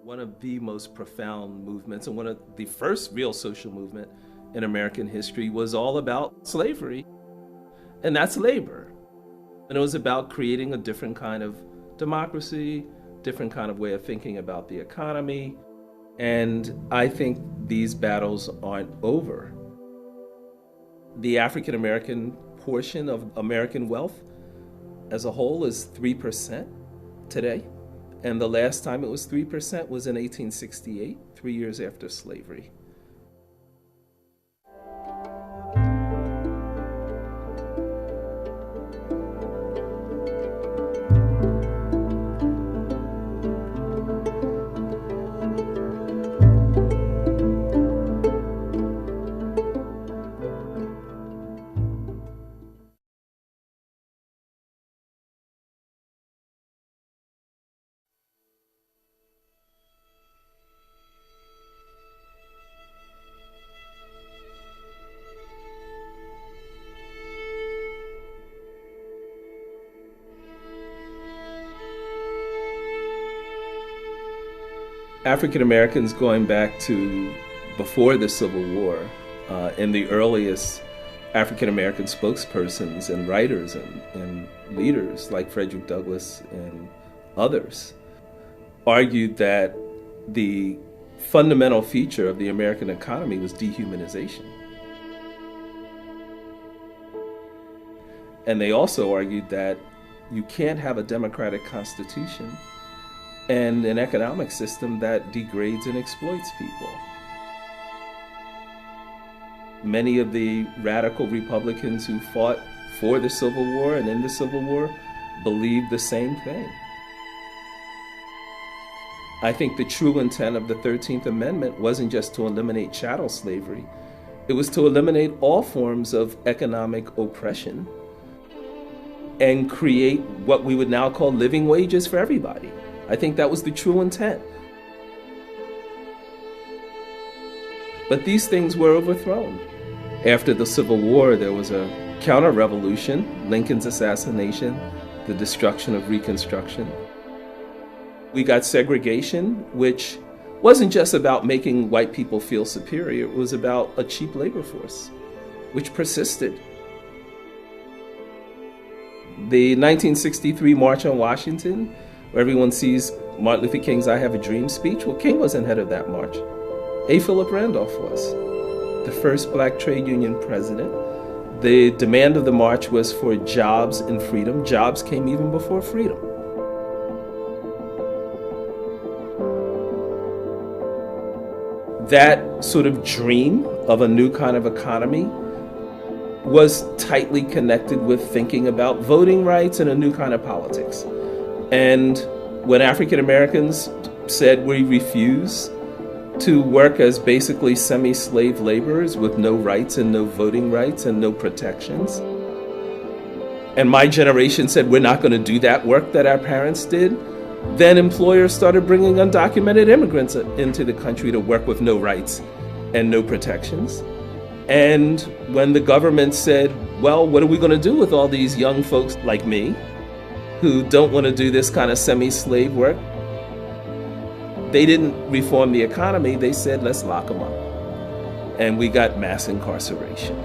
One of the most profound movements and one of the first real social movement in American history was all about slavery, and that's labor. And it was about creating a different kind of democracy, different kind of way of thinking about the economy. And I think these battles aren't over. The African American portion of American wealth as a whole is 3% today. And the last time it was 3% was in 1868, 3 years after slavery. African Americans going back to before the Civil War, and the earliest African American spokespersons and writers and leaders like Frederick Douglass and others argued that the fundamental feature of the American economy was dehumanization. And they also argued that you can't have a democratic constitution and an economic system that degrades and exploits people. Many of the radical Republicans who fought for the Civil War and in the Civil War believed the same thing. I think the true intent of the 13th Amendment wasn't just to eliminate chattel slavery, it was to eliminate all forms of economic oppression and create what we would now call living wages for everybody. I think that was the true intent. But these things were overthrown. After the Civil War, there was a counter-revolution, Lincoln's assassination, the destruction of Reconstruction. We got segregation, which wasn't just about making white people feel superior, it was about a cheap labor force, which persisted. The 1963 March on Washington, where everyone sees Martin Luther King's I Have a Dream speech. Well, King wasn't head of that march. A. Philip Randolph was, the first black trade union president. The demand of the march was for jobs and freedom. Jobs came even before freedom. That sort of dream of a new kind of economy was tightly connected with thinking about voting rights and a new kind of politics. And when African Americans said we refuse to work as basically semi-slave laborers with no rights and no voting rights and no protections, and my generation said we're not going to do that work that our parents did, then employers started bringing undocumented immigrants into the country to work with no rights and no protections. And when the government said, well, what are we going to do with all these young folks like me who don't want to do this kind of semi-slave work? They didn't reform the economy. They said, let's lock them up. And we got mass incarceration.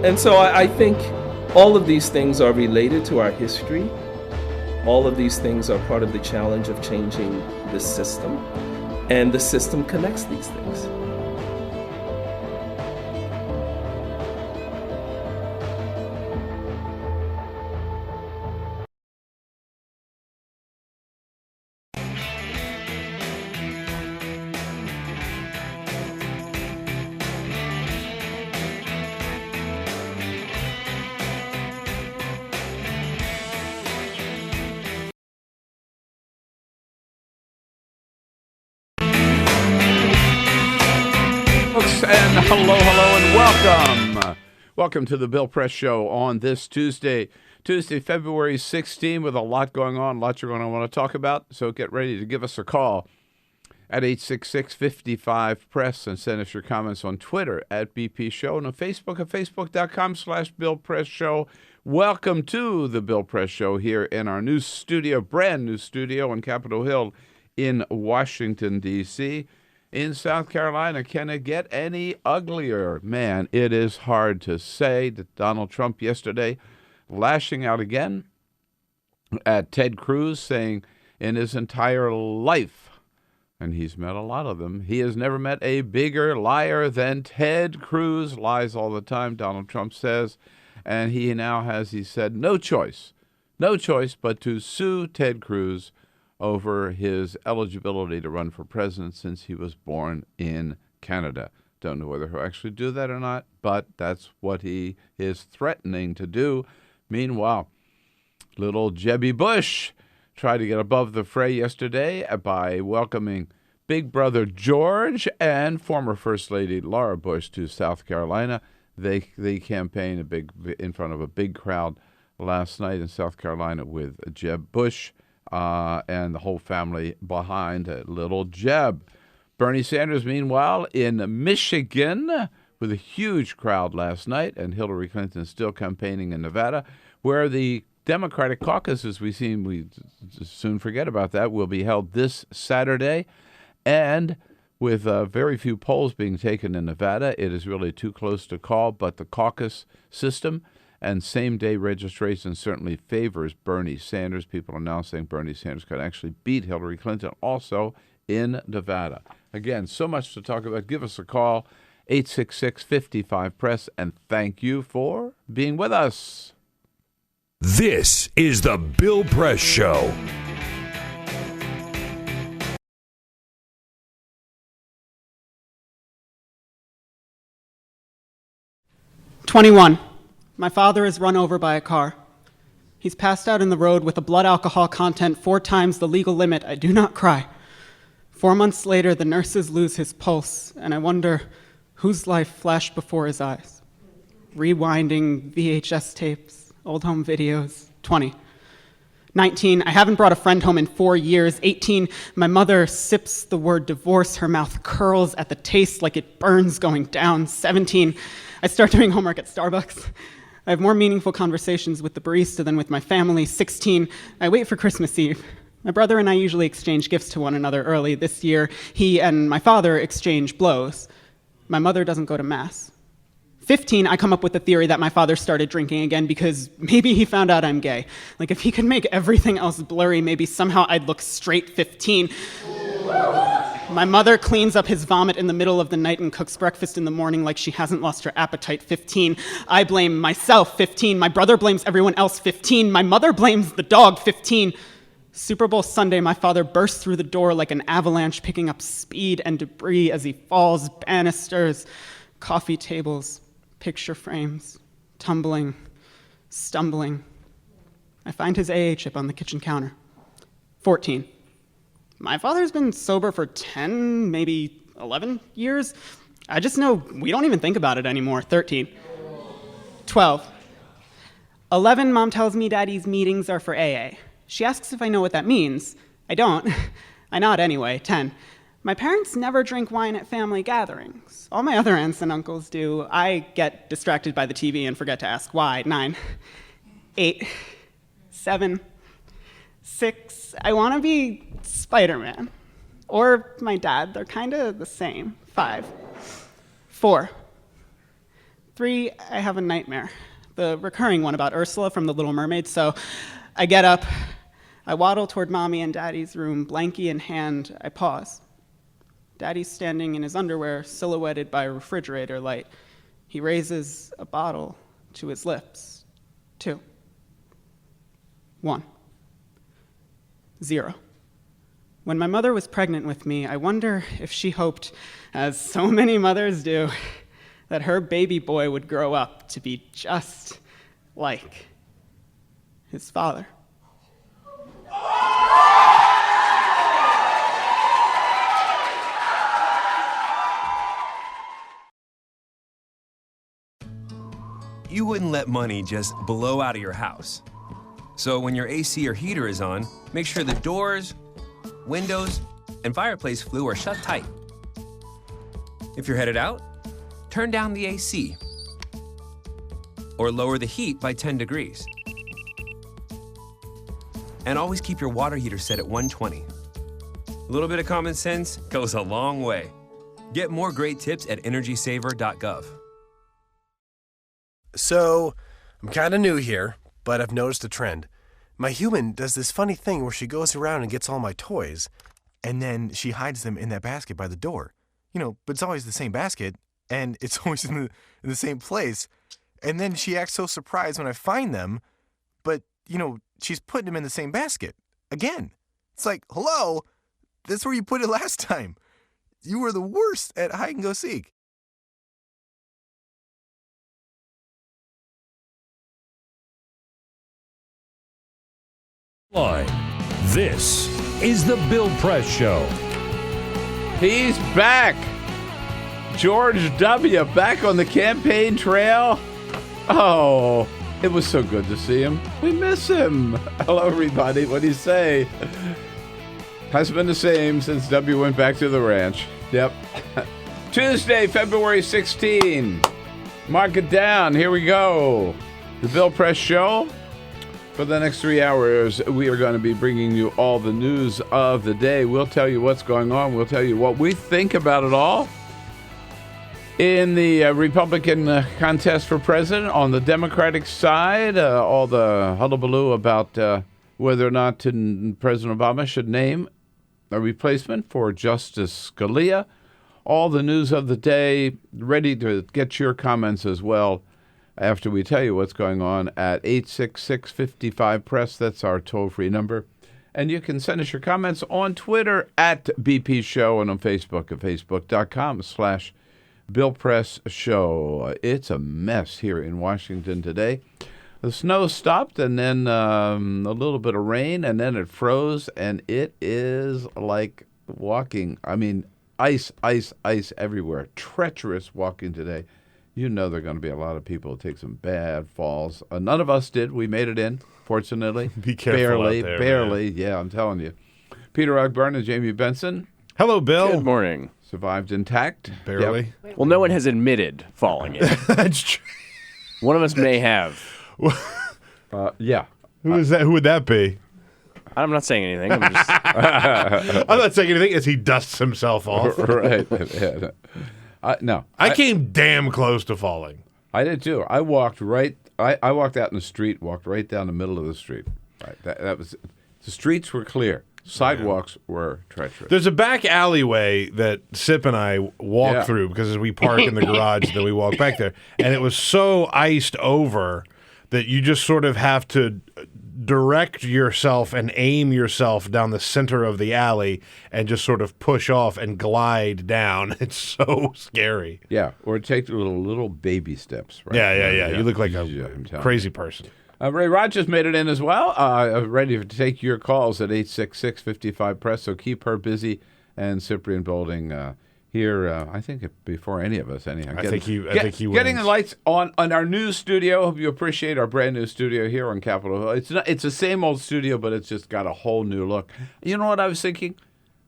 And so I think all of these things are related to our history. All of these things are part of the challenge of changing the system. And the system connects these things. And hello, and welcome. Welcome to the Bill Press Show on this Tuesday, February 16, with a lot going on, lots you're going to want to talk about. So get ready to give us a call at 866-55-PRESS, and send us your comments on Twitter at BP Show and on Facebook at facebook.com/Bill Press Show. Welcome to the Bill Press Show here in our new studio, brand new studio on Capitol Hill in Washington, D.C. In South Carolina, can it get any uglier? Man, it is hard to say. That Donald Trump yesterday lashing out again at Ted Cruz, saying in his entire life, and he's met a lot of them, he has never met a bigger liar than Ted Cruz. Lies all the time, Donald Trump says. And he now has, he said, no choice but to sue Ted Cruz over his eligibility to run for president since he was born in Canada. Don't know whether he'll actually do that or not, but that's what he is threatening to do. Meanwhile, little Jebby Bush tried to get above the fray yesterday by welcoming Big Brother George and former First Lady Laura Bush to South Carolina. They campaigned in front of a big crowd last night in South Carolina with Jeb Bush and the whole family behind little Jeb. Bernie Sanders, meanwhile, in Michigan with a huge crowd last night, and Hillary Clinton is still campaigning in Nevada, where the Democratic caucus, as we soon forget about that, will be held this Saturday. And with very few polls being taken in Nevada, it is really too close to call, but the caucus system and same-day registration certainly favors Bernie Sanders. People are now saying Bernie Sanders could actually beat Hillary Clinton also in Nevada. Again, so much to talk about. Give us a call, 866-55-PRESS, and thank you for being with us. This is the Bill Press Show. "21. My father is run over by a car. He's passed out in the road with a blood alcohol content 4 times the legal limit. I do not cry. 4 months later, the nurses lose his pulse, and I wonder whose life flashed before his eyes. Rewinding VHS tapes, old home videos. 20. 19. I haven't brought a friend home in 4 years. 18. My mother sips the word divorce. Her mouth curls at the taste like it burns going down. 17. I start doing homework at Starbucks. I have more meaningful conversations with the barista than with my family. 16. I wait for Christmas Eve. My brother and I usually exchange gifts to one another early. This year, he and my father exchange blows. My mother doesn't go to Mass. 15, I come up with the theory that my father started drinking again because maybe he found out I'm gay. Like, if he could make everything else blurry, maybe somehow I'd look straight. 15. My mother cleans up his vomit in the middle of the night and cooks breakfast in the morning like she hasn't lost her appetite. 15. I blame myself. 15. My brother blames everyone else. 15. My mother blames the dog. 15. Super Bowl Sunday, my father bursts through the door like an avalanche, picking up speed and debris as he falls. Banisters, coffee tables, picture frames, tumbling, stumbling. I find his AA chip on the kitchen counter. 14. My father's been sober for 10, maybe 11 years. I just know we don't even think about it anymore. 13. 12. 11, Mom tells me Daddy's meetings are for AA. She asks if I know what that means. I don't. I nod anyway. 10. My parents never drink wine at family gatherings. All my other aunts and uncles do. I get distracted by the TV and forget to ask why. 9. 8. 7. 6. I want to be Spider-Man. Or my dad. They're kind of the same. 5. 4. 3. I have a nightmare. The recurring one about Ursula from The Little Mermaid. So I get up. I waddle toward Mommy and Daddy's room, blankie in hand. I pause. Daddy's standing in his underwear, silhouetted by a refrigerator light. He raises a bottle to his lips. 2. 1. 0. When my mother was pregnant with me, I wonder if she hoped, as so many mothers do, that her baby boy would grow up to be just like his father. You wouldn't let money just blow out of your house. So when your AC or heater is on, make sure the doors, windows, and fireplace flue are shut tight. If you're headed out, turn down the AC or lower the heat by 10 degrees. And always keep your water heater set at 120. A little bit of common sense goes a long way. Get more great tips at energysaver.gov. So, I'm kind of new here, but I've noticed a trend. My human does this funny thing where she goes around and gets all my toys, and then she hides them in that basket by the door. But it's always the same basket, and it's always in the same place. And then she acts so surprised when I find them, but, she's putting them in the same basket. Again. It's like, hello, that's where you put it last time. You were the worst at hide and go seek. This is the Bill Press Show. He's back. George W. back on the campaign trail. Oh, it was so good to see him. We miss him. Hello, everybody. What do you say? Hasn't been the same since W went back to the ranch. Yep. Tuesday, February 16. Mark it down. Here we go. The Bill Press Show. For the next 3 hours, we are going to be bringing you all the news of the day. We'll tell you what's going on. We'll tell you what we think about it all. In the Republican contest for president, on the Democratic side, all the hullabaloo about whether or not President Obama should name a replacement for Justice Scalia. All the news of the day, ready to get your comments as well after we tell you what's going on at 866-55-PRESS. That's our toll-free number. And you can send us your comments on Twitter at BP Show and on Facebook at facebook.com/BillPressShow. It's a mess here in Washington today. The snow stopped, and then a little bit of rain, and then it froze, and it is like walking. I mean, ice everywhere. Treacherous walking today. There are going to be a lot of people who take some bad falls. None of us did. We made it in, fortunately. Be careful out there, barely. Man. Yeah, I'm telling you. Peter Ogburn and Jamie Benson. Hello, Bill. Good morning. Survived intact. Barely. Yep. Well, no one has admitted falling in. That's true. One of us may have. Yeah. Who is that? Who would that be? I'm not saying anything. I'm just... I'm not saying anything as he dusts himself off. Right. Yeah. No. I came damn close to falling. I did too. I walked right. I walked out in the street, walked right down the middle of the street. Right. That was. The streets were clear. Sidewalks were treacherous. There's a back alleyway that Sip and I walk through because as we park in the garage, then we walk back there, and it was so iced over that you just sort of have to direct yourself and aim yourself down the center of the alley and just sort of push off and glide down. It's so scary. Yeah, or take little baby steps. Right? Yeah. You look like a crazy person. Ray Rogers made it in as well. Ready to take your calls at 866-55-PRESS. So keep her busy, and Cyprian Bolding here. I think before any of us, anyhow. I think he wins. Getting the lights on our new studio. Hope you appreciate our brand new studio here on Capitol Hill. It's the same old studio, but it's just got a whole new look. You know what I was thinking?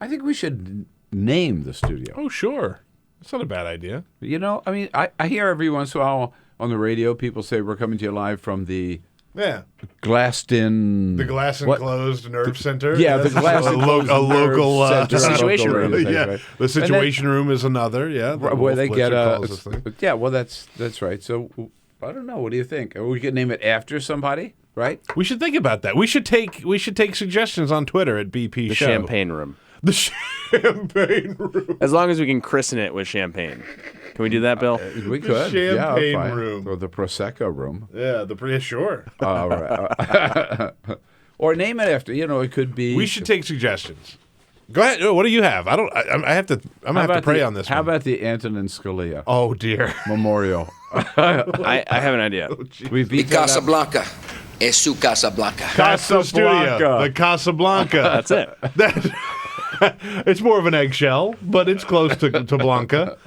I think we should name the studio. Oh, sure. That's not a bad idea. I mean, I hear every once in a while on the radio people say we're coming to you live from the glassed-in... The glass-enclosed nerve center? Yeah, the glass-enclosed a local center. Situation room. Right. The situation room is another, where they get a... well, that's right. So, I don't know. What do you think? We could name it after somebody, right? We should think about that. We should take suggestions on Twitter at BP The Show. champagne room. The champagne room. As long as we can christen it with champagne. Can we do that, Bill? We could. Champagne fine. room. Or the Prosecco room. Yeah, sure. Right. Or name it after. It could be. We should take suggestions. Go ahead. What do you have? I'm gonna have to pray on this. How one. about the Antonin Scalia? Oh dear. Memorial. I have an idea. We beat Casablanca. Es su Casablanca. Casablanca. The Casablanca. That's it. It's more of an eggshell, but it's close to Blanca.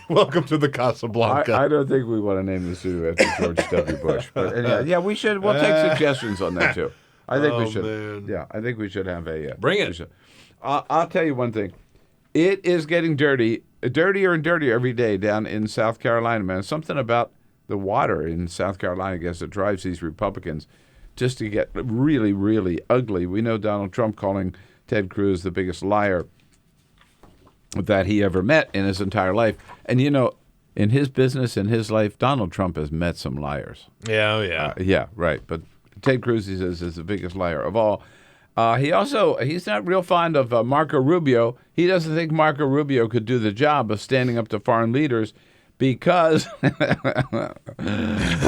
Welcome to the Casablanca. I don't think we want to name the studio after George W. Bush. But anyhow, we should. We'll take suggestions on that, too. I think we Oh, should. man. Yeah, I think we should have a. Bring it. we should. I'll tell you one thing. It is getting dirtier and dirtier every day down in South Carolina, man. Something about the water in South Carolina, I guess, that drives these Republicans just to get really, really ugly. We know Donald Trump calling Ted Cruz the biggest liar that he ever met in his entire life. And, you know, in his business, in his life, Donald Trump has met some liars. Yeah, yeah. Yeah, right. But Ted Cruz, he says, is the biggest liar of all. He's not real fond of Marco Rubio. He doesn't think Marco Rubio could do the job of standing up to foreign leaders because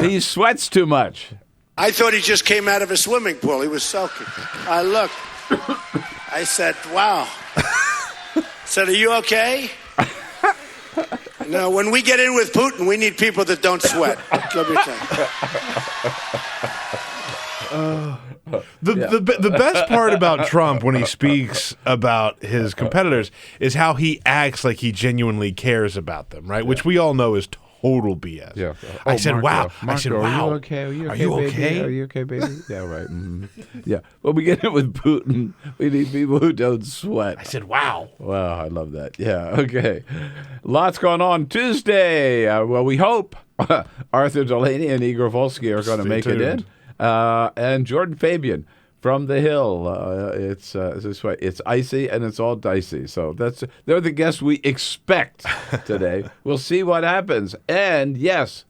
he sweats too much. I thought he just came out of a swimming pool. He was soaking. I looked. I said, wow. I said, are you okay? No, when we get in with Putin, we need people that don't sweat. Let me tell you. The best part about Trump when he speaks about his competitors is how he acts like he genuinely cares about them, right? Which we all know is total BS. Yeah. I said, Marco, wow. Marco, I said, wow. Are you okay? Are you baby? okay? Are you okay, baby? Yeah, right. Yeah. Well, we get it with Putin. We need people who don't sweat. I said, wow. Wow, I love that. Yeah, okay. Lots going on Tuesday. Well, we hope Arthur Delaney and Igor Volsky are going to make it in. And Jordan Fabian from the Hill. It's this way. It's icy and it's all dicey. So they're the guests we expect today. We'll see what happens. And yes,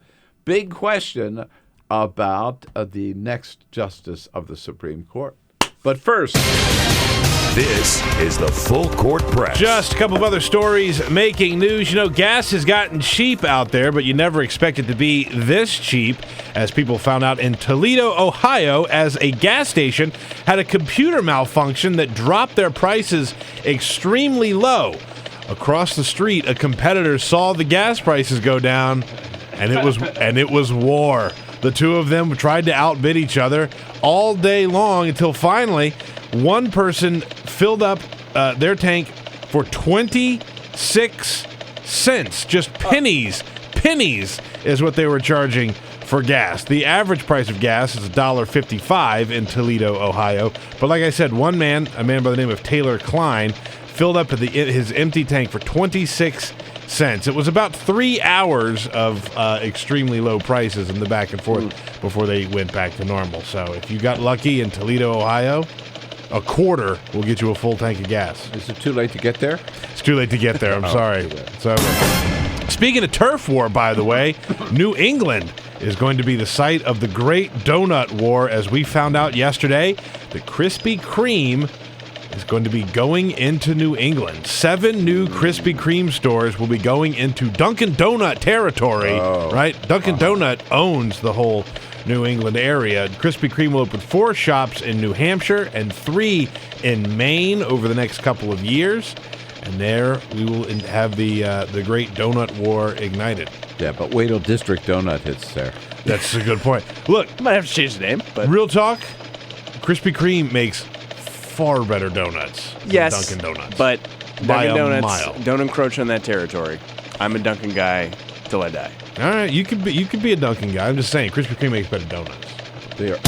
big question about the next justice of the Supreme Court. But first, This is the Full Court Press. Just a couple of other stories making news. You know, gas has gotten cheap out there, but you never expect it to be this cheap, as people found out in Toledo, Ohio, as a gas station had a computer malfunction that dropped their prices extremely low. Across the street, a competitor saw the gas prices go down, and it was war. The two of them tried to outbid each other all day long until finally one person filled up their tank for 26 cents. Just pennies. Pennies is what they were charging for gas. The average price of gas is $1.55 in Toledo, Ohio. But like I said, a man by the name of Taylor Klein, filled up his empty tank for 26 cents. It was about 3 hours of extremely low prices in the back and forth before they went back to normal. So if you got lucky in Toledo, Ohio, a quarter will get you a full tank of gas. is it too late to get there? It's too late to get there. I'm sorry. So, speaking of turf war, by the way, New England is going to be the site of the Great Donut War, as we found out yesterday. The Krispy Kreme is going to be going into New England. 7 new Krispy Kreme stores will be going into Dunkin' Donut territory, right? Dunkin' Donut owns the whole New England area. Krispy Kreme will open 4 shops in New Hampshire and 3 in Maine over the next couple of years. And there we will have the Great Donut War ignited. Yeah, but wait till District Donut hits there. That's a good point. Look, Might have to change the name, but real talk, Krispy Kreme makes far better donuts yes, than Dunkin' Donuts. But By Dunkin' a Donuts mile. don't encroach on that territory. I'm a Dunkin' guy till I die. All right, you could be a Dunkin' guy. I'm just saying, Krispy Kreme makes better donuts. They are,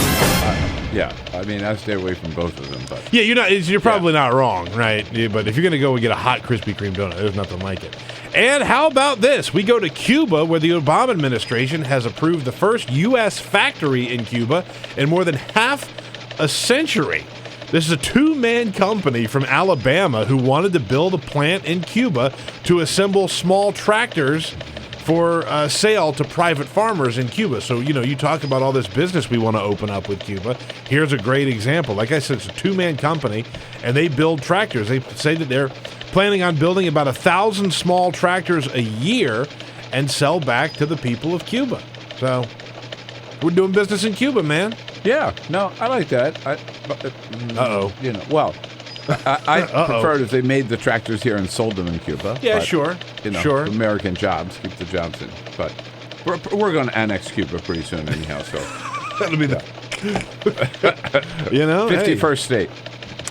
yeah, I mean, I stay away from both of them. But Yeah, you're probably not wrong, right? Yeah, but if you're gonna go and get a hot Krispy Kreme donut, there's nothing like it. And how about this? We go to Cuba, where the Obama administration has approved the first U.S. factory in Cuba in more than half a century. This is a 2-man company from Alabama who wanted to build a plant in Cuba to assemble small tractors for sale to private farmers in Cuba. So, you talk about all this business we want to open up with Cuba. Here's a great example. Like I said, it's a 2-man company, and they build tractors. They say that they're planning on building about 1,000 small tractors a year and sell back to the people of Cuba. So, we're doing business in Cuba, man. yeah, no, I like that. Uh-oh. Well, I prefer it if they made the tractors here and sold them in Cuba. Yeah, but, sure. Sure. American jobs, keep the jobs in. But we're going to annex Cuba pretty soon anyhow. So That'll be the... 51st state.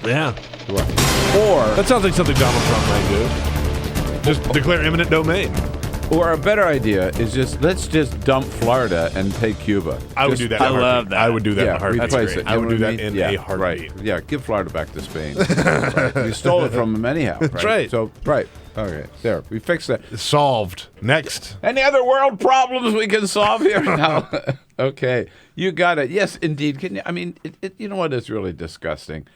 Yeah. Or That sounds like something Donald Trump might do. Just declare eminent domain. Or a better idea is let's just dump Florida and take Cuba. I would do that. I love that. I would do that in a heartbeat. Replace it. I would do that mean? in a heartbeat. Right. Yeah, give Florida back to Spain. Right. We stole it from them anyhow. Right? That's right. So, right. Okay, there. We fixed that. Solved. Next. Any other world problems we can solve here? No. Okay, you got it. Yes, indeed. Can you? I mean, you know what is really disgusting?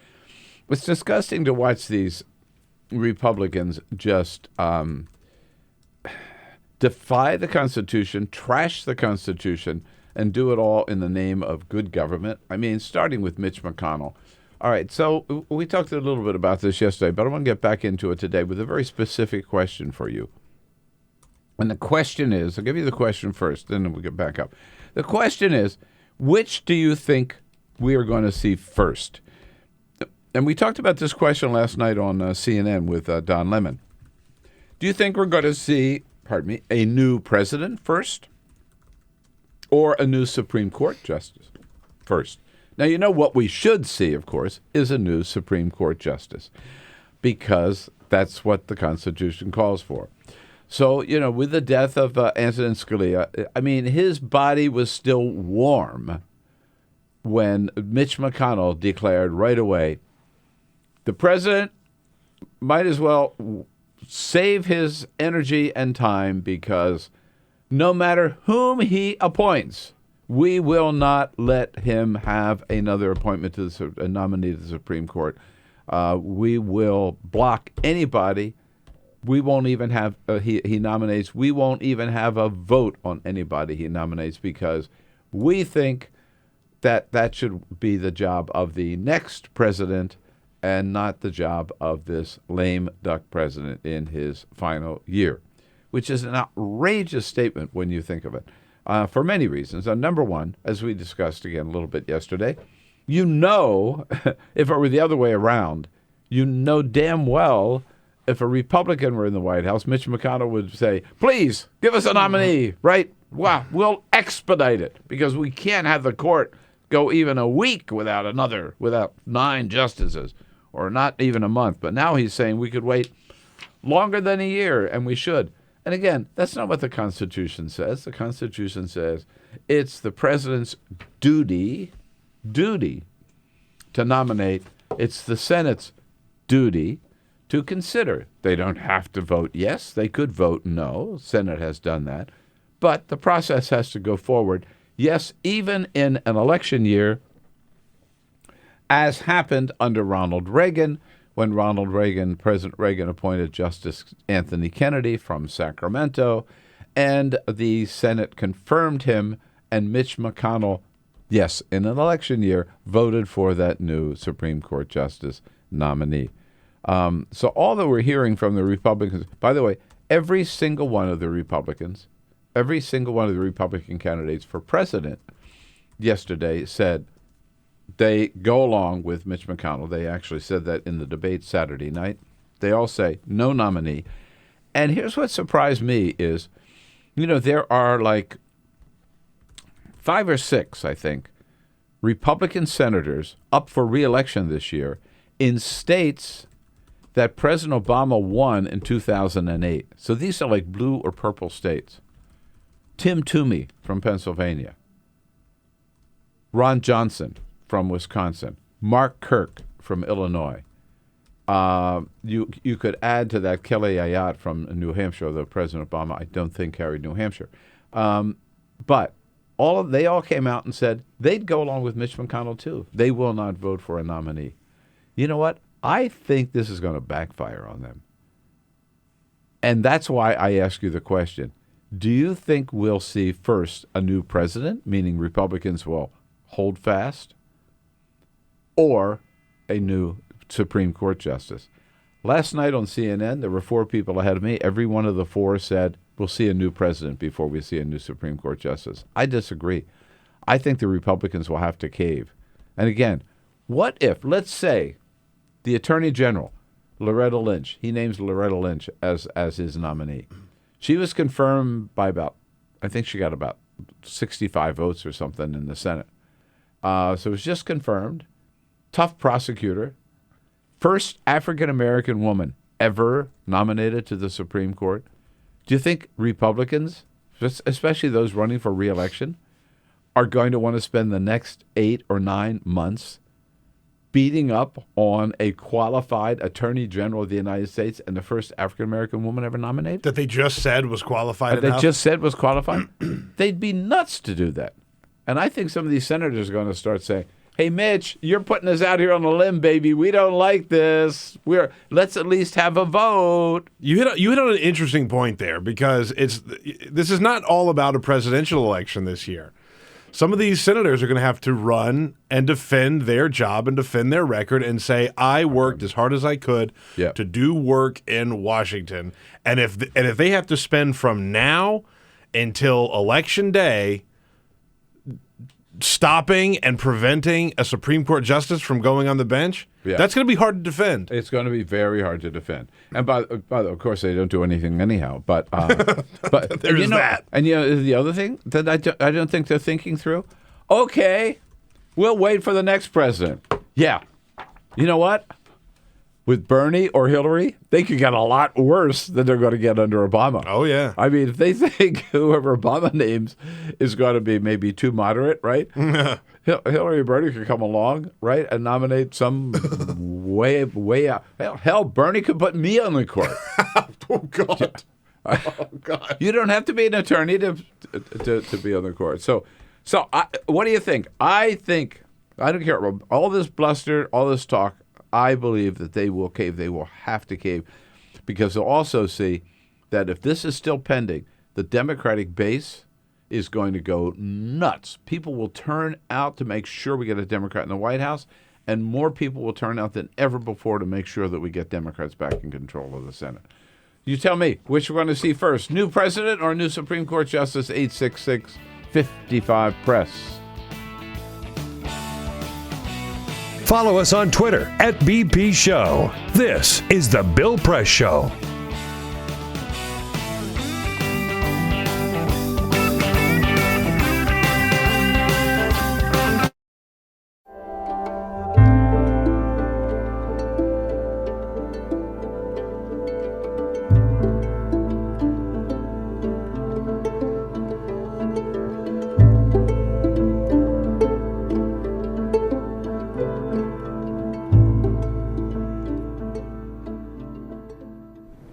It's disgusting to watch these Republicans just defy the Constitution, trash the Constitution, and do it all in the name of good government. I mean, starting with Mitch McConnell. All right, so we talked a little bit about this yesterday, but I want to get back into it today with a very specific question for you. And the question is, I'll give you the question first, then we'll get back up. The question is, which do you think we are going to see first? And we talked about this question last night on CNN with Don Lemon. Do you think we're going to see, a new president first? Or a new Supreme Court justice first? Now, you know what we should see, of course, is a new Supreme Court justice, because that's what the Constitution calls for. So, you know, with the death of Antonin Scalia, I mean, his body was still warm when Mitch McConnell declared right away, the president might as well save his energy and time, because no matter whom he appoints, we will not let him have another appointment to a nominee to the Supreme Court. We will block anybody. We won't even have he nominates. We won't even have a vote on anybody he nominates, because we think that should be the job of the next president and not the job of this lame duck president in his final year, which is an outrageous statement when you think of it. For many reasons. Number one, as we discussed again a little bit yesterday, you know, if it were the other way around, you know damn well if a Republican were in the White House, Mitch McConnell would say, please, give us a nominee, right? Wow, we'll expedite it, because we can't have the court go even a week without 9 justices, or not even a month. But now he's saying we could wait longer than a year, and we should. And again, that's not what the Constitution says. The Constitution says it's the president's duty to nominate. It's the Senate's duty to consider. They don't have to vote yes. They could vote no. The Senate has done that. But the process has to go forward. Yes, even in an election year, as happened under Ronald Reagan, when President Reagan appointed Justice Anthony Kennedy from Sacramento, and the Senate confirmed him, and Mitch McConnell, yes, in an election year, voted for that new Supreme Court justice nominee. So all that we're hearing from the Republicans, by the way, every single one of the Republican candidates for president yesterday said they go along with Mitch McConnell. They actually said that in the debate Saturday night. They all say no nominee. And here's what surprised me is, you know, there are like 5 or 6, I think, Republican senators up for re-election this year in states that President Obama won in 2008. So these are like blue or purple states. Tim Toomey from Pennsylvania. Ron Johnson from Wisconsin, Mark Kirk from Illinois. You could add to that Kelly Ayotte from New Hampshire, although President Obama, I don't think, carried New Hampshire. But they all came out and said they'd go along with Mitch McConnell too. They will not vote for a nominee. You know what? I think this is going to backfire on them. And that's why I ask you the question. Do you think we'll see first a new president, meaning Republicans will hold fast, or a new Supreme Court justice? Last night on CNN, there were 4 people ahead of me. Every one of the 4 said, we'll see a new president before we see a new Supreme Court justice. I disagree. I think the Republicans will have to cave. And again, what if, let's say, the Attorney General, Loretta Lynch, he names Loretta Lynch as his nominee. She was confirmed by I think she got about 65 votes or something in the Senate. So it was just confirmed. Tough prosecutor. First African-American woman ever nominated to the Supreme Court. Do you think Republicans, especially those running for re-election, are going to want to spend the next 8 or 9 months beating up on a qualified Attorney General of the United States and the first African-American woman ever nominated? That they just said was qualified They enough? just said was qualified? They'd be nuts to do that. And I think some of these senators are going to start saying, hey, Mitch, you're putting us out here on a limb, baby. We don't like this. Let's at least have a vote. You hit on an interesting point there, because this is not all about a presidential election this year. Some of these senators are going to have to run and defend their job and defend their record and say, I worked as hard as I could to do work in Washington. And if they have to spend from now until Election Day stopping and preventing a Supreme Court justice from going on the bench, that's going to be hard to defend. It's going to be very hard to defend. And by the way, of course, they don't do anything anyhow. But there's that. And the other thing that I don't think they're thinking through. Okay, we'll wait for the next president. Yeah, you know what? With Bernie or Hillary, they could get a lot worse than they're going to get under Obama. Oh, yeah. I mean, if they think whoever Obama names is going to be maybe too moderate, right? Hillary and Bernie could come along, right, and nominate some way out. Hell, Bernie could put me on the court. Oh, God. Oh, God. You don't have to be an attorney to be on the court. So what do you think? I think, I don't care, all this bluster, all this talk, I believe that they will cave. They will have to cave, because they'll also see that if this is still pending, the Democratic base is going to go nuts. People will turn out to make sure we get a Democrat in the White House, and more people will turn out than ever before to make sure that we get Democrats back in control of the Senate. You tell me, which we're going to see first, new president or new Supreme Court Justice? 866-55-PRESS. Follow us on Twitter @BP Show. This is The Bill Press Show.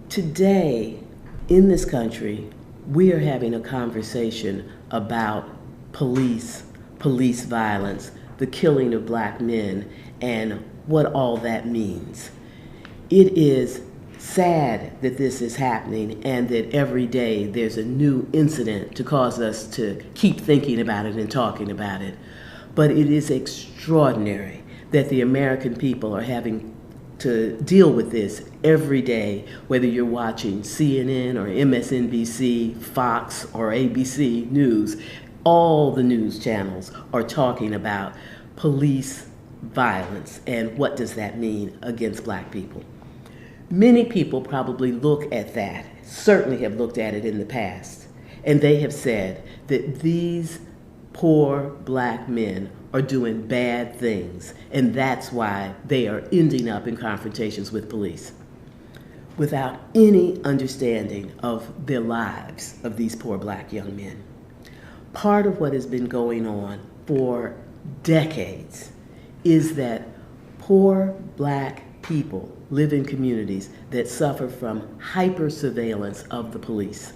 Today, in this country, we are having a conversation about police violence, the killing of black men, and what all that means. It is sad that this is happening and that every day there's a new incident to cause us to keep thinking about it and talking about it. But it is extraordinary that the American people are having to deal with this every day, whether you're watching CNN or MSNBC, Fox, or ABC News. All the news channels are talking about police violence and what does that mean against black people. Many people probably look at that, certainly have looked at it in the past, and they have said that these poor black men are doing bad things, and that's why they are ending up in confrontations with police without any understanding of their lives of these poor black young men. Part of what has been going on for decades is that poor black people live in communities that suffer from hyper surveillance of the police.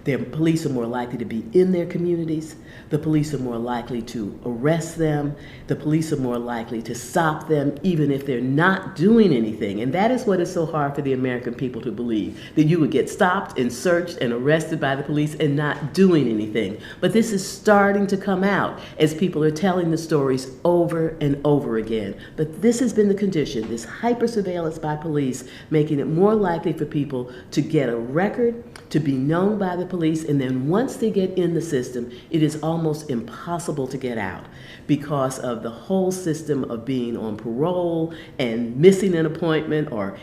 Their police are more likely to be in their communities. The police are more likely to arrest them. The police are more likely to stop them even if they're not doing anything. And that is what is so hard for the American people to believe, that you would get stopped and searched and arrested by the police and not doing anything. But this is starting to come out as people are telling the stories over and over again. But this has been the condition, this hyper surveillance by police, making it more likely for people to get a record, to be known by the police, and then once they get in the system, it is almost impossible to get out because of the whole system of being on parole and missing an appointment or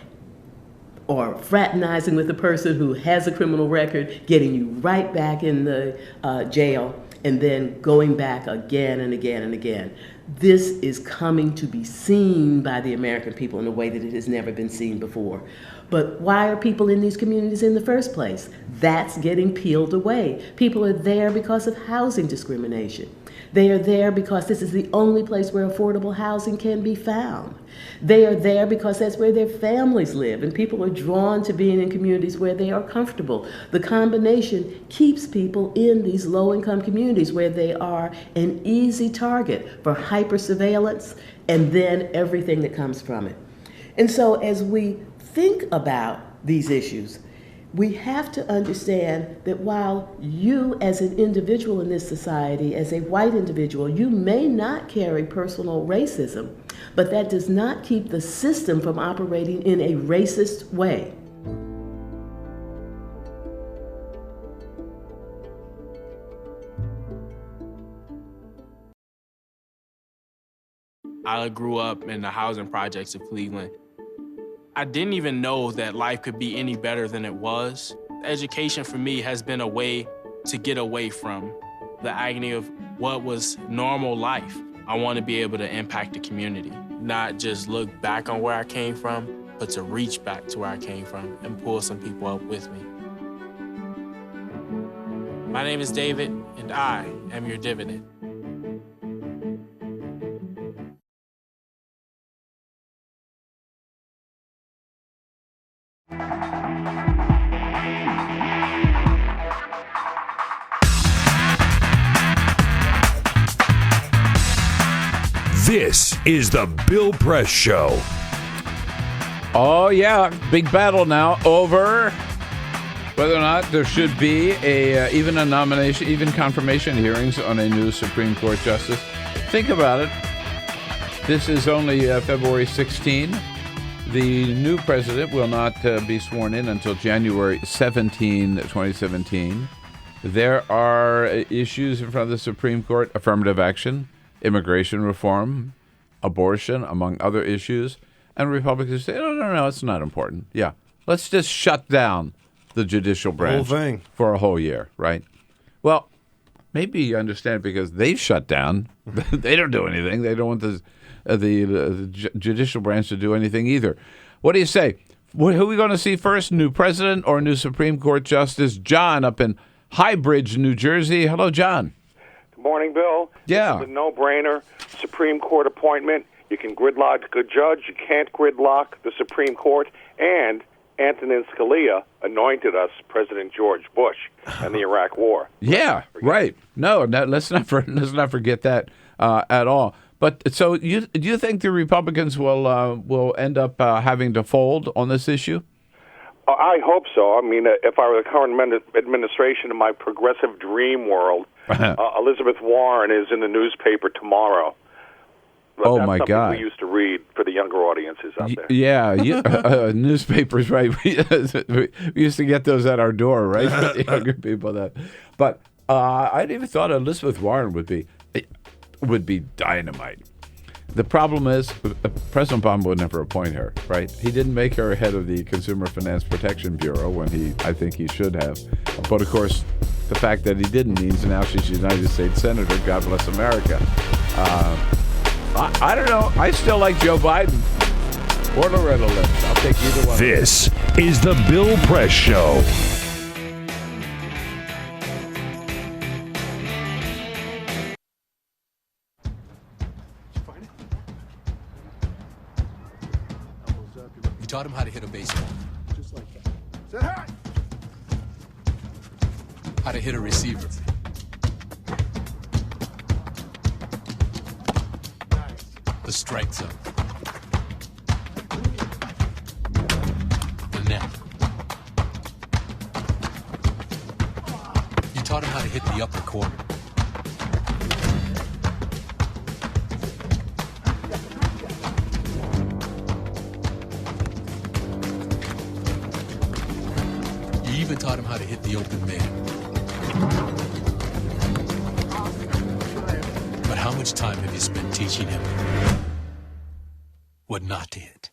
fraternizing with a person who has a criminal record, getting you right back in the jail, and then going back again and again and again. This is coming to be seen by the American people in a way that it has never been seen before. But why are people in these communities in the first place? That's getting peeled away. People are there because of housing discrimination. They are there because this is the only place where affordable housing can be found. They are there because that's where their families live, and people are drawn to being in communities where they are comfortable. The combination keeps people in these low-income communities where they are an easy target for hyper-surveillance and then everything that comes from it. And so as we think about these issues, we have to understand that while you as an individual in this society, as a white individual, you may not carry personal racism, but that does not keep the system from operating in a racist way. I grew up in the housing projects of Cleveland. I didn't even know that life could be any better than it was. Education for me has been a way to get away from the agony of what was normal life. I want to be able to impact the community, not just look back on where I came from, but to reach back to where I came from and pull some people up with me. My name is David, and I am your dividend. This is the Bill Press Show. Oh, yeah. Big battle now over whether or not there should be even a nomination, even confirmation hearings on a new Supreme Court justice. Think about it. This is only February 16. The new president will not be sworn in until January 17, 2017. There are issues in front of the Supreme Court: affirmative action, immigration reform, abortion, among other issues. And Republicans say, no, it's not important. Yeah, let's just shut down the judicial branch for a whole year, right? Well, maybe you understand because they've shut down. They don't do anything. They don't want the judicial branch to do anything either. What do you say? Who are we going to see first, new president or new Supreme Court Justice? John up in Highbridge, New Jersey. Hello, John. Good morning, Bill. Yeah. This is a no-brainer Supreme Court appointment. You can gridlock a judge. You can't gridlock the Supreme Court. And Antonin Scalia anointed us President George Bush and the Iraq War. Yeah, right. No, let's not forget that at all. But so do you think the Republicans will end up having to fold on this issue? I hope so. I mean, if I were the current administration in my progressive dream world, Elizabeth Warren is in the newspaper tomorrow. But oh, that's my something God. we used to read for the younger audiences out there. Yeah, newspapers, right? We used to get those at our door, right? For the younger people. But I didn't even thought Elizabeth Warren would be dynamite. The problem is President Obama would never appoint her, right? He didn't make her head of the Consumer Finance Protection Bureau when I think he should have. But, of course, the fact that he didn't means now she's a United States Senator. God bless America. I don't know. I still like Joe Biden or Loretta Lynch. I'll take either one. This is the Bill Press Show. You taught him how to hit a baseball. Just like that. Say hi. How to hit a receiver. The strike zone. The net. You taught him how to hit the upper corner. You even taught him how to hit the open man. But how much time have you spent teaching him what not to hit?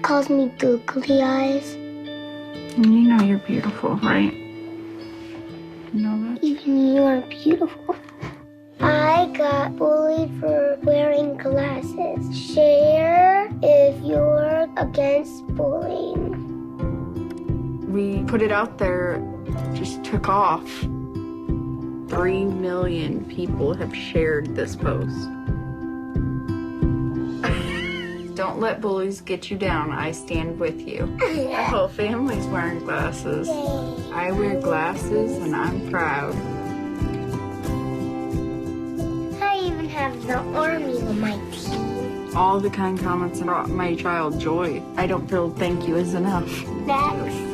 calls me googly eyes. And you know you're beautiful, right? You know that? Even you are beautiful. I got bullied for wearing glasses. Share if you're against bullying. We put it out there, just took off. 3 million people have shared this post. Don't let bullies get you down. I stand with you. The whole family's wearing glasses. I wear glasses and I'm proud. I even have the army on my team. All the kind comments brought my child joy. I don't feel thank you is enough. Next.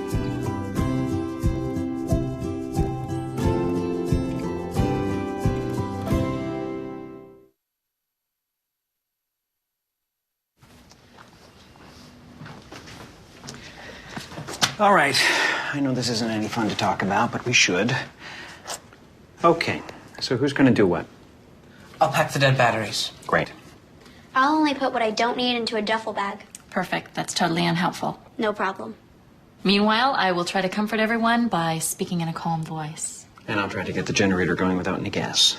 All right. I know this isn't any fun to talk about, but we should. Okay. So who's going to do what? I'll pack the dead batteries. Great. I'll only put what I don't need into a duffel bag. Perfect. That's totally unhelpful. No problem. Meanwhile, I will try to comfort everyone by speaking in a calm voice. And I'll try to get the generator going without any gas.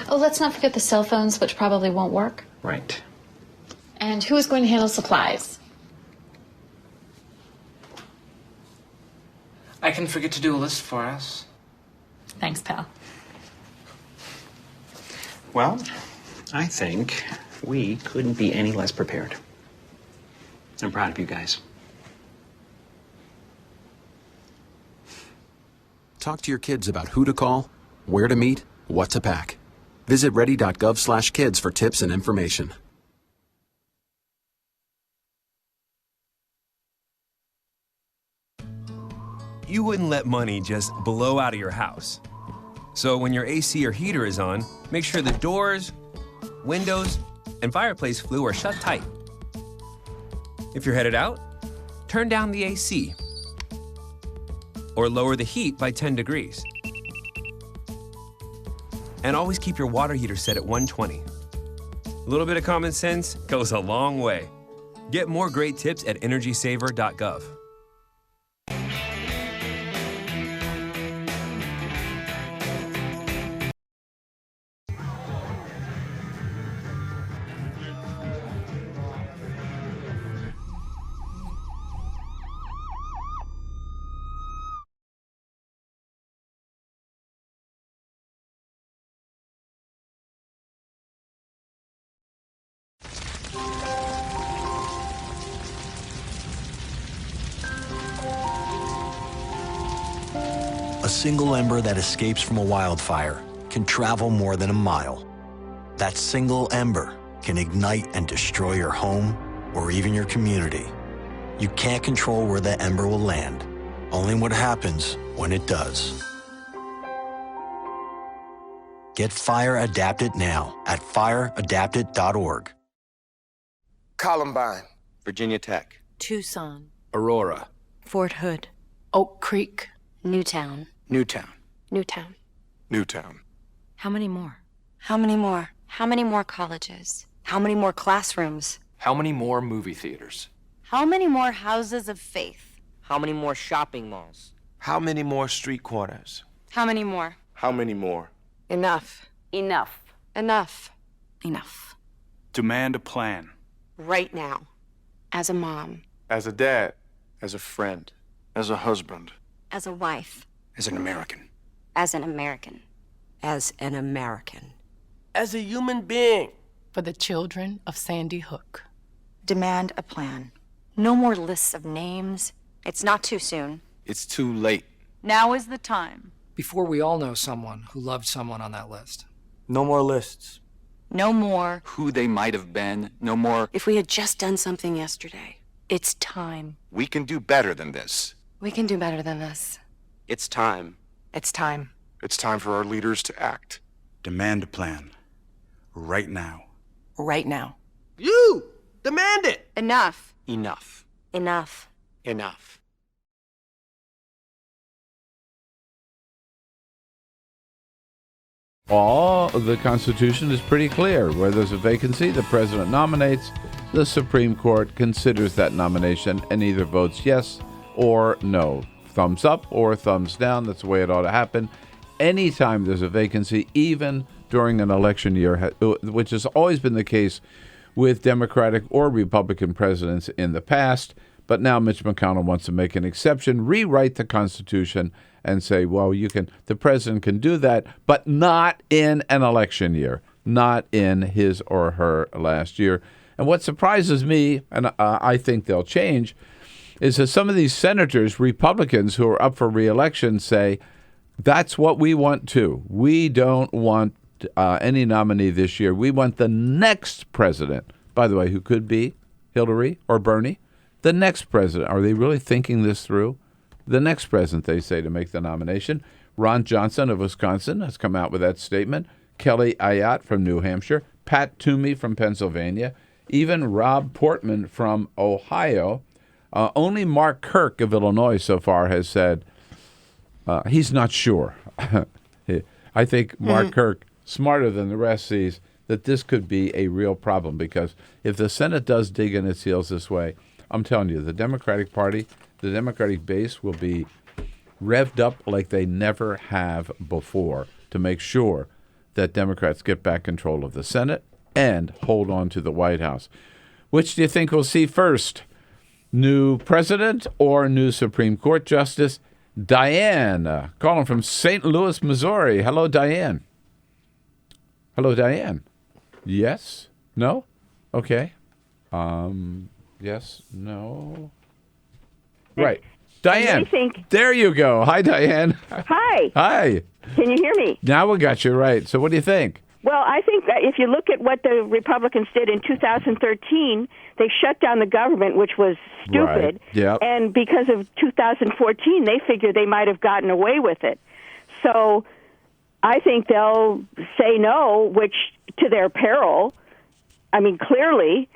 Oh, let's not forget the cell phones, which probably won't work. Right. And who is going to handle supplies? I can forget to do a list for us. Thanks, pal. Well, I think we couldn't be any less prepared. I'm proud of you guys. Talk to your kids about who to call, where to meet, what to pack. Visit ready.gov/kids for tips and information. You wouldn't let money just blow out of your house. So when your AC or heater is on, make sure the doors, windows, and fireplace flue are shut tight. If you're headed out, turn down the AC or lower the heat by 10 degrees. And always keep your water heater set at 120. A little bit of common sense goes a long way. Get more great tips at energysaver.gov. A single ember that escapes from a wildfire can travel more than a mile. That single ember can ignite and destroy your home or even your community. You can't control where the ember will land, only what happens when it does. Get Fire Adapted now at fireadapted.org. Columbine, Virginia Tech, Tucson, Aurora, Fort Hood, Oak Creek, Newtown, Newtown, Newtown. Newtown. How many more? How many more? How many more colleges? How many more classrooms? How many more movie theaters? How many more houses of faith? How many more shopping malls? How many more street corners? How many more? How many more? Enough. Enough. Enough. Enough. Demand a plan. Right now. As a mom. As a dad. As a friend. As a husband. As a wife. As an American. As an American. As an American. As a human being. For the children of Sandy Hook. Demand a plan. No more lists of names. It's not too soon. It's too late. Now is the time. Before we all know someone who loved someone on that list. No more lists. No more. Who they might have been. No more. If we had just done something yesterday. It's time. We can do better than this. We can do better than this. It's time. It's time. It's time for our leaders to act. Demand a plan. Right now. Right now. You! Demand it! Enough. Enough. Enough. Enough. the Constitution is pretty clear. Where there's a vacancy, the president nominates. The Supreme Court considers that nomination and either votes yes or no. Thumbs up or thumbs down. That's the way it ought to happen. Anytime there's a vacancy, even during an election year, which has always been the case with Democratic or Republican presidents in the past. But now Mitch McConnell wants to make an exception, rewrite the Constitution, and say, well, the president can do that, but not in an election year, not in his or her last year. And what surprises me, and I think they'll change, is that some of these senators, Republicans who are up for re-election, say, that's what we want too. We don't want any nominee this year. We want the next president, by the way, who could be Hillary or Bernie, the next president. Are they really thinking this through? The next president, they say, to make the nomination. Ron Johnson of Wisconsin has come out with that statement. Kelly Ayotte from New Hampshire. Pat Toomey from Pennsylvania. Even Rob Portman from Ohio. Only Mark Kirk of Illinois so far has said he's not sure. I think Mark Kirk, smarter than the rest, sees that this could be a real problem, because if the Senate does dig in its heels this way, I'm telling you, the Democratic Party, the Democratic base will be revved up like they never have before to make sure that Democrats get back control of the Senate and hold on to the White House. Which do you think we'll see first? New president or new Supreme Court justice? Diane, calling from St. Louis, Missouri. Hello, Diane. Hello, Diane. Yes? No? Okay. Yes? No? Right. Diane. There you go. Hi, Diane. Hi. Hi. Can you hear me? Now we got you right. So what do you think? Well, I think that if you look at what the Republicans did in 2013, they shut down the government, which was stupid. Right. Yep. And because of 2014, they figured they might have gotten away with it. So I think they'll say no, which to their peril. I mean, clearly.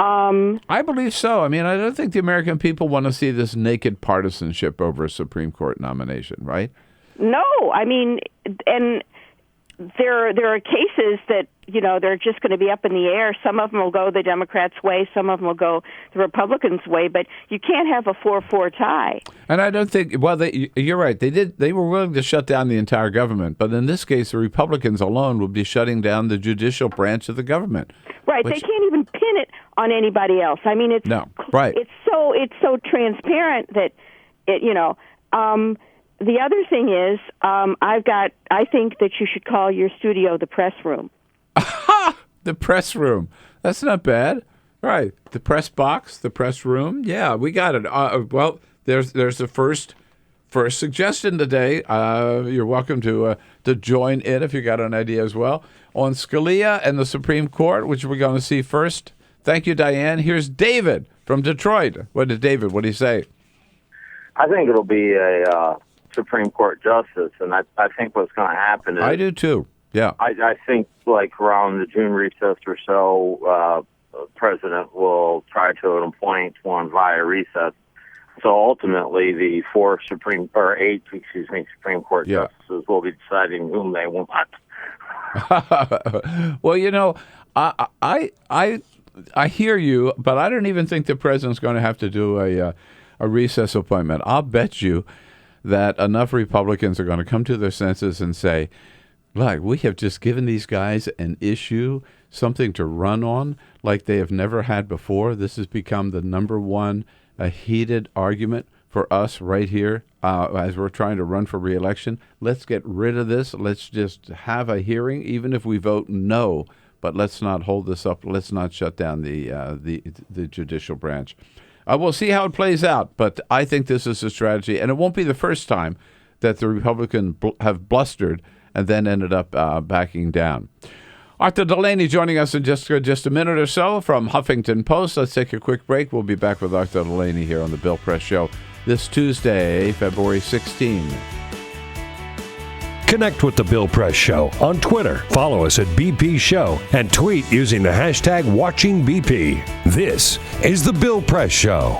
I believe so. I mean, I don't think the American people want to see this naked partisanship over a Supreme Court nomination, right? No, I mean, and there are cases that, they're just going to be up in the air. Some of them will go the Democrats' way. Some of them will go the Republicans' way. But you can't have a 4-4 tie. And I don't think, you're right. They were willing to shut down the entire government. But in this case, the Republicans alone would be shutting down the judicial branch of the government. Right. They can't even pin it on anybody else. I mean, it's so transparent that the other thing is, I think that you should call your studio the press room. The press room. That's not bad. Right. The press box, the press room. Yeah, we got it. Well, there's the first suggestion today. You're welcome to join in if you got an idea as well. On Scalia and the Supreme Court, which we're going to see first. Thank you, Diane. Here's David from Detroit. What do you say? I think it'll be a Supreme Court justice, and I think what's going to happen is... I do too, yeah. I think like around the June recess or so, the president will try to appoint one via recess. So ultimately, the eight Supreme Court justices will be deciding whom they want. Well, I hear you, but I don't even think the president's going to have to do a recess appointment. I'll bet you that enough Republicans are going to come to their senses and say, look, we have just given these guys an issue, something to run on like they have never had before. This has become the number one heated argument for us right here as we're trying to run for re-election. Let's get rid of this. Let's just have a hearing, even if we vote no, but let's not hold this up. Let's not shut down the judicial branch. We'll see how it plays out, but I think this is a strategy, and it won't be the first time that the Republicans have blustered and then ended up backing down. Arthur Delaney joining us in just a minute or so from Huffington Post. Let's take a quick break. We'll be back with Arthur Delaney here on the Bill Press Show this Tuesday, February 16. Connect with the Bill Press Show on Twitter. Follow us at BP Show and tweet using the hashtag WatchingBP. This is the Bill Press Show.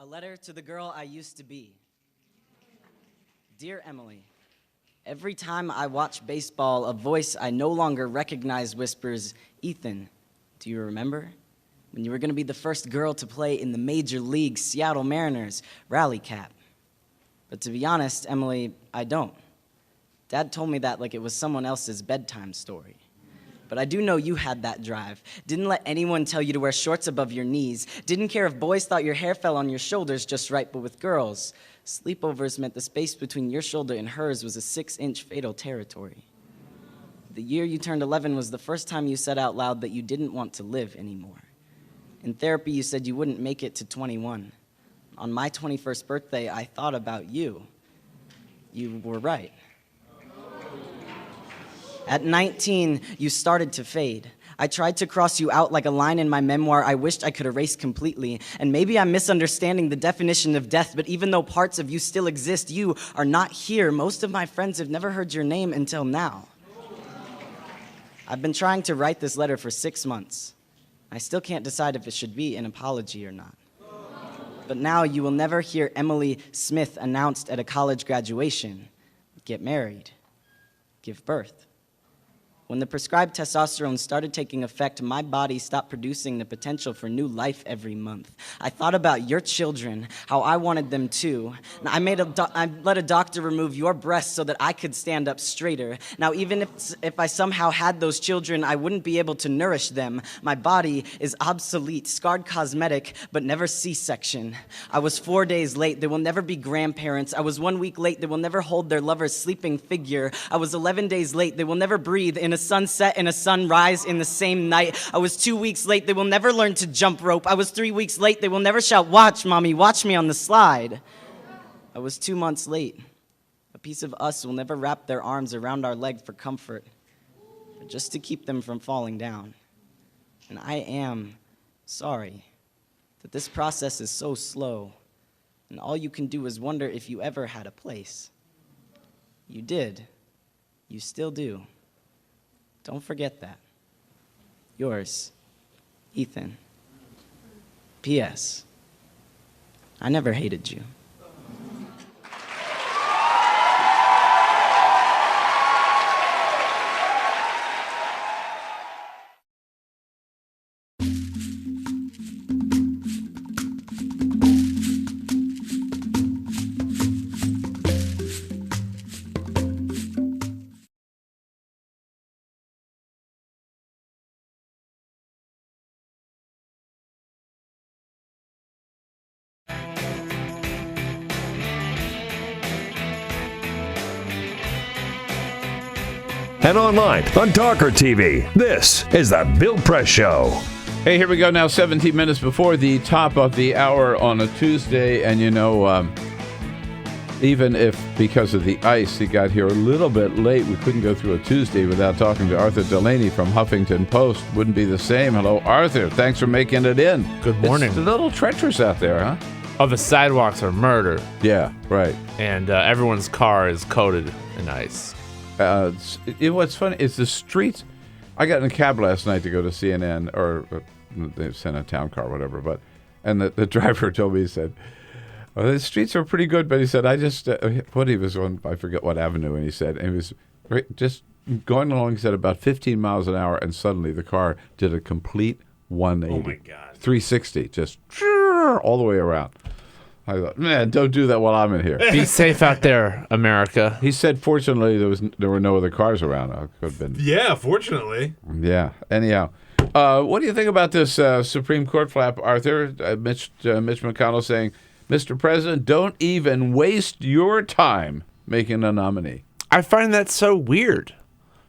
letter to the girl I used to be. Dear Emily, every time I watch baseball, a voice I no longer recognize whispers, Ethan, do you remember? When you were going to be the first girl to play in the Major League Seattle Mariners rally cap. But to be honest, Emily, I don't. Dad told me that like it was someone else's bedtime story. But I do know you had that drive. Didn't let anyone tell you to wear shorts above your knees. Didn't care if boys thought your hair fell on your shoulders just right, but with girls, sleepovers meant the space between your shoulder and hers was a 6-inch fatal territory. The year you turned 11 was the first time you said out loud that you didn't want to live anymore. In therapy, you said you wouldn't make it to 21. On my 21st birthday, I thought about you. You were right. At 19, you started to fade. I tried to cross you out like a line in my memoir I wished I could erase completely. And maybe I'm misunderstanding the definition of death, but even though parts of you still exist, you are not here. Most of my friends have never heard your name until now. I've been trying to write this letter for 6 months. I still can't decide if it should be an apology or not. But now you will never hear Emily Smith announced at a college graduation. Get married. Give birth. When the prescribed testosterone started taking effect, my body stopped producing the potential for new life every month. I thought about your children, how I wanted them too. I let a doctor remove your breasts so that I could stand up straighter. Now, even if I somehow had those children, I wouldn't be able to nourish them. My body is obsolete, scarred cosmetic, but never C-section. I was 4 days late. They will never be grandparents. I was 1 week late. They will never hold their lover's sleeping figure. I was 11 days late. They will never breathe in a sunset and a sunrise in the same night. I was 2 weeks late. They will never learn to jump rope. I was 3 weeks late. They will never shout, "Watch, Mommy, watch me on the slide." I was 2 months late. A piece of us will never wrap their arms around our leg for comfort, but just to keep them from falling down. And I am sorry that this process is so slow, and all you can do is wonder if you ever had a place. You did. You still do. Don't forget that. Yours, Ethan. P.S. I never hated you. And online on TawkrTV. This is the Bill Press Show. Hey, here we go now, 17 minutes before the top of the hour on a Tuesday. And you know, even if because of the ice he got here a little bit late, we couldn't go through a Tuesday without talking to Arthur Delaney from Huffington Post. Wouldn't be the same. Hello, Arthur. Thanks for making it in. Good morning. It's a little treacherous out there, huh? Oh, the sidewalks are murder. Yeah, right. And everyone's car is coated in ice. What's funny is the streets. I got in a cab last night to go to CNN, or they sent a town car, whatever. And the driver told me, he said, "Well, the streets are pretty good," but he said, "I just what he was on, I forget what avenue," and he said, and he was just going along. He said about 15 miles an hour, and suddenly the car did a complete 180. Oh my God, 360, just all the way around. I thought, man, don't do that while I'm in here. Be safe out there, America. He said, fortunately, there were no other cars around. It could have been. Yeah, fortunately. Yeah. Anyhow, what do you think about this Supreme Court flap, Arthur? Mitch McConnell saying, "Mr. President, don't even waste your time making a nominee." I find that so weird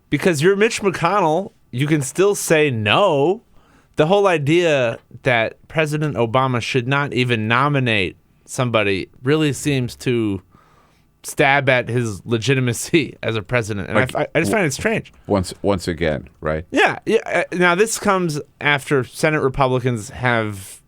because you're Mitch McConnell. You can still say no. The whole idea that President Obama should not even nominate somebody really seems to stab at his legitimacy as a president, and I just find it strange. Once again, right? Yeah. Now this comes after Senate Republicans have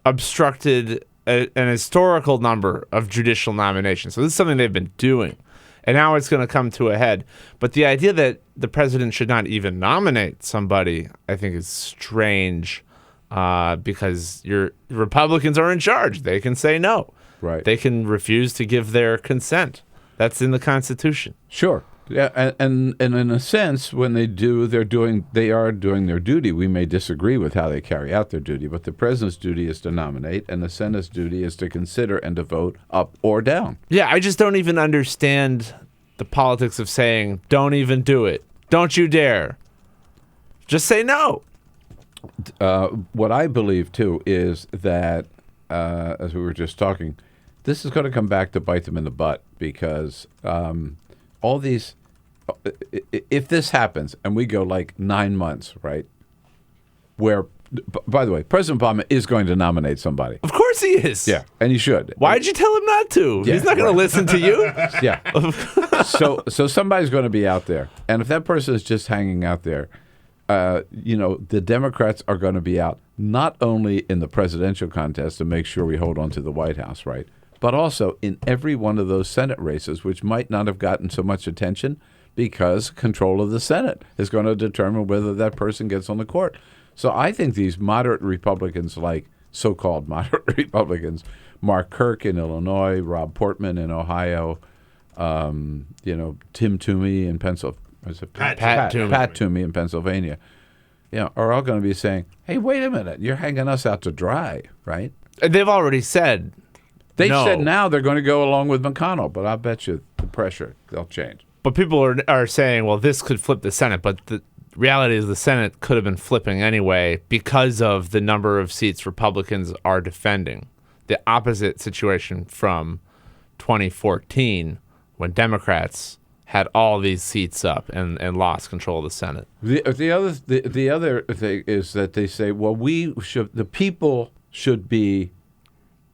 obstructed an historical number of judicial nominations. So this is something they've been doing, and now it's going to come to a head. But the idea that the president should not even nominate somebody, I think, is strange. because your Republicans are in charge. They can say no. Right. They can refuse to give their consent. That's in the Constitution. Sure. Yeah, and in a sense, when they are doing their duty. We may disagree with how they carry out their duty, but the president's duty is to nominate, and the Senate's duty is to consider and to vote up or down. Yeah, I just don't even understand the politics of saying, don't even do it. Don't you dare. Just say no. What I believe, too, is that, as we were just talking, this is going to come back to bite them in the butt because all these, if this happens and we go like 9 months, right, where, by the way, President Obama is going to nominate somebody. Of course he is. Yeah, and he should. Why'd you tell him not to? Yeah, He's not going to listen to you. Yeah. So somebody's going to be out there. And if that person is just hanging out there, the Democrats are going to be out not only in the presidential contest to make sure we hold on to the White House, right, but also in every one of those Senate races, which might not have gotten so much attention because control of the Senate is going to determine whether that person gets on the court. So I think these tolerant Republicans, like so-called moderate Republicans, Mark Kirk in Illinois, Rob Portman in Ohio, Tim Toomey in Pennsylvania, Pat Toomey in Pennsylvania, are all going to be saying, hey, wait a minute, you're hanging us out to dry, right? They've already said They no. said now they're going to go along with McConnell, but I bet you the pressure, they'll change. But people are saying, well, this could flip the Senate, but the reality is the Senate could have been flipping anyway because of the number of seats Republicans are defending. The opposite situation from 2014 when Democrats had all these seats up and lost control of the Senate. The other thing is that they say, well, the people should be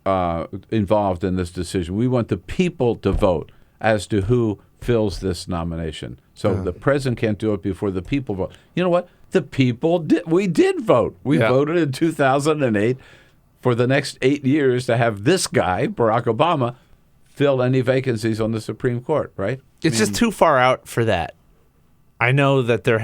involved in this decision. We want the people to vote as to who fills this nomination. So the president can't do it before the people vote. You know what? The people did. We did vote. We voted in 2008 for the next 8 years to have this guy, Barack Obama, fill any vacancies on the Supreme Court, right? It's just too far out for that. I know that there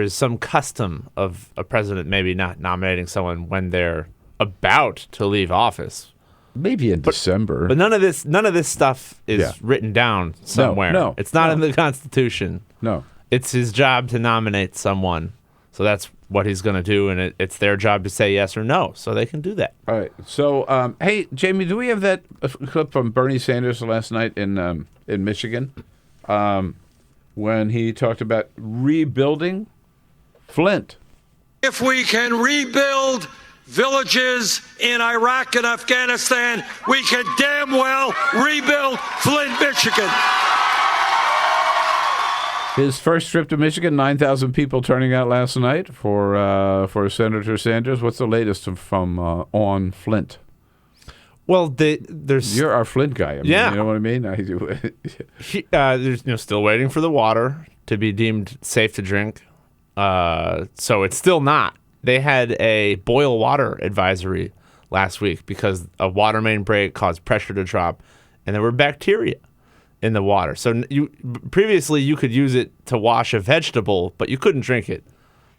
is some custom of a president maybe not nominating someone when they're about to leave office. Maybe in December. But none of this stuff is written down somewhere. No, it's not in the Constitution. No. It's his job to nominate someone. So that's what he's going to do, and it's their job to say yes or no. So they can do that. All right. So, hey, Jamie, do we have that clip from Bernie Sanders last night in Michigan when he talked about rebuilding Flint? If we can rebuild villages in Iraq and Afghanistan, we can damn well rebuild Flint, Michigan. His first trip to Michigan, 9,000 people turning out last night for Senator Sanders. What's the latest from on Flint? Well, you're our Flint guy. You know what I mean? There's still waiting for the water to be deemed safe to drink. So it's still not. They had a boil water advisory last week because a water main break caused pressure to drop, and there were bacteria in the water. So previously you could use it to wash a vegetable, but you couldn't drink it.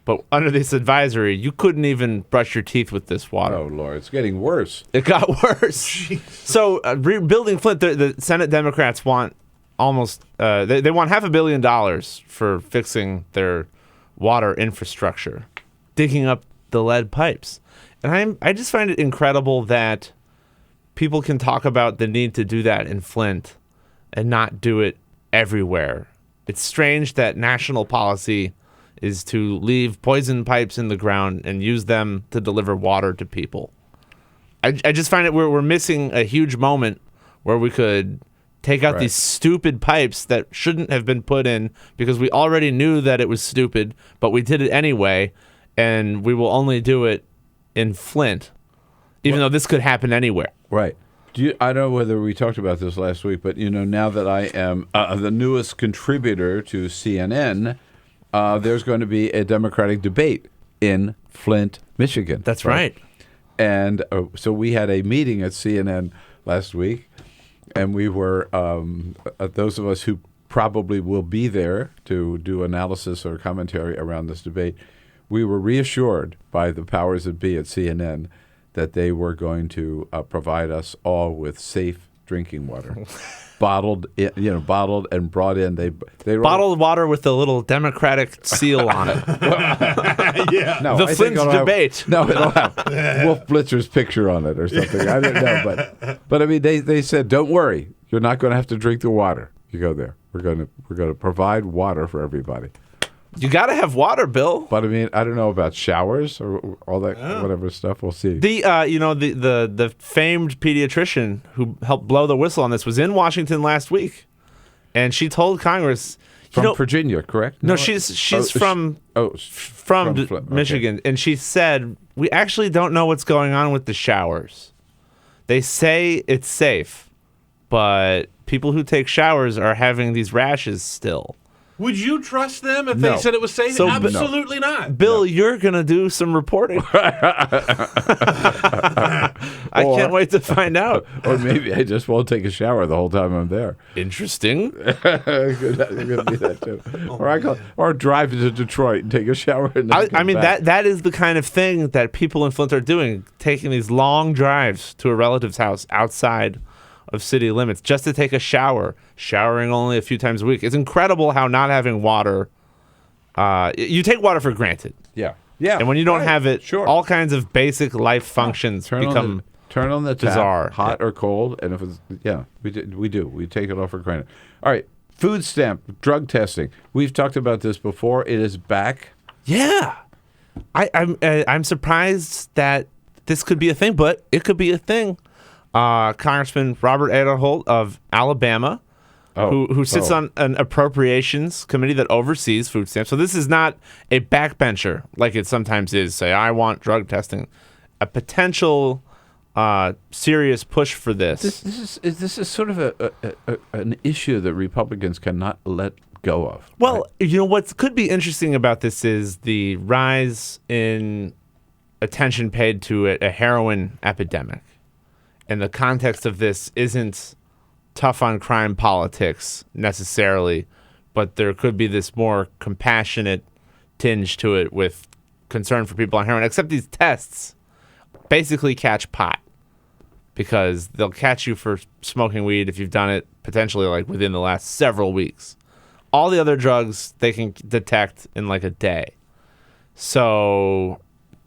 But under this advisory, you couldn't even brush your teeth with this water. Oh, Lord, it's getting worse. It got worse. So rebuilding Flint, the Senate Democrats want almost they want $500 million for fixing their water infrastructure, digging up the lead pipes. And I just find it incredible that people can talk about the need to do that in Flint and not do it everywhere. It's strange that national policy is to leave poison pipes in the ground and use them to deliver water to people. I just find it we're missing a huge moment where we could take out these stupid pipes that shouldn't have been put in because we already knew that it was stupid, but we did it anyway, and we will only do it in Flint, even though this could happen anywhere. Right. I don't know whether we talked about this last week, but now that I am the newest contributor to CNN, there's going to be a Democratic debate in Flint, Michigan. That's right. And so we had a meeting at CNN last week, and we were those of us who probably will be there to do analysis or commentary around this debate. we were reassured by the powers that be at CNN that they were going to provide us all with safe drinking water. Bottled and brought in. They bottled water with a little Democratic seal on it. Yeah. No, the I Flint think debate. It'll have Wolf Blitzer's picture on it or something. I don't know, but I mean, they said, don't worry, you're not going to have to drink the water. You go there. We're going to provide water for everybody. You got to have water, Bill. But I mean, I don't know about showers or all that whatever stuff. We'll see. The famed pediatrician who helped blow the whistle on this was in Washington last week, and she told Congress from Virginia, correct? No, she's from Michigan, and she said we actually don't know what's going on with the showers. They say it's safe, but people who take showers are having these rashes still. Would you trust them if they said it was safe? So, Absolutely not. Bill, you're going to do some reporting. I can't wait to find out. Or maybe I just won't take a shower the whole time I'm there. Interesting. Could be that too. Or drive to Detroit and take a shower. And I mean, that is the kind of thing that people in Flint are doing, taking these long drives to a relative's house outside of city limits just to take a shower, showering only a few times a week. It's incredible how not having water, you take water for granted. Yeah. And when you don't have it, all kinds of basic life functions become turn on the tap, bizarre. Hot or cold, and if it's we do. We take it all for granted. All right, food stamp drug testing. We've talked about this before. It is back. Yeah. I'm surprised that this could be a thing, but it could be a thing. Congressman Robert Aderholt of Alabama, who sits on an appropriations committee that oversees food stamps. So this is not a backbencher like it sometimes is. Say, I want drug testing. A potential serious push for this. This is sort of an issue that Republicans cannot let go of. Well, what could be interesting about this is the rise in attention paid to a heroin epidemic. And the context of this isn't tough on crime politics necessarily, but there could be this more compassionate tinge to it with concern for people on heroin. Except these tests basically catch pot because they'll catch you for smoking weed if you've done it potentially like within the last several weeks. All the other drugs they can detect in like a day. So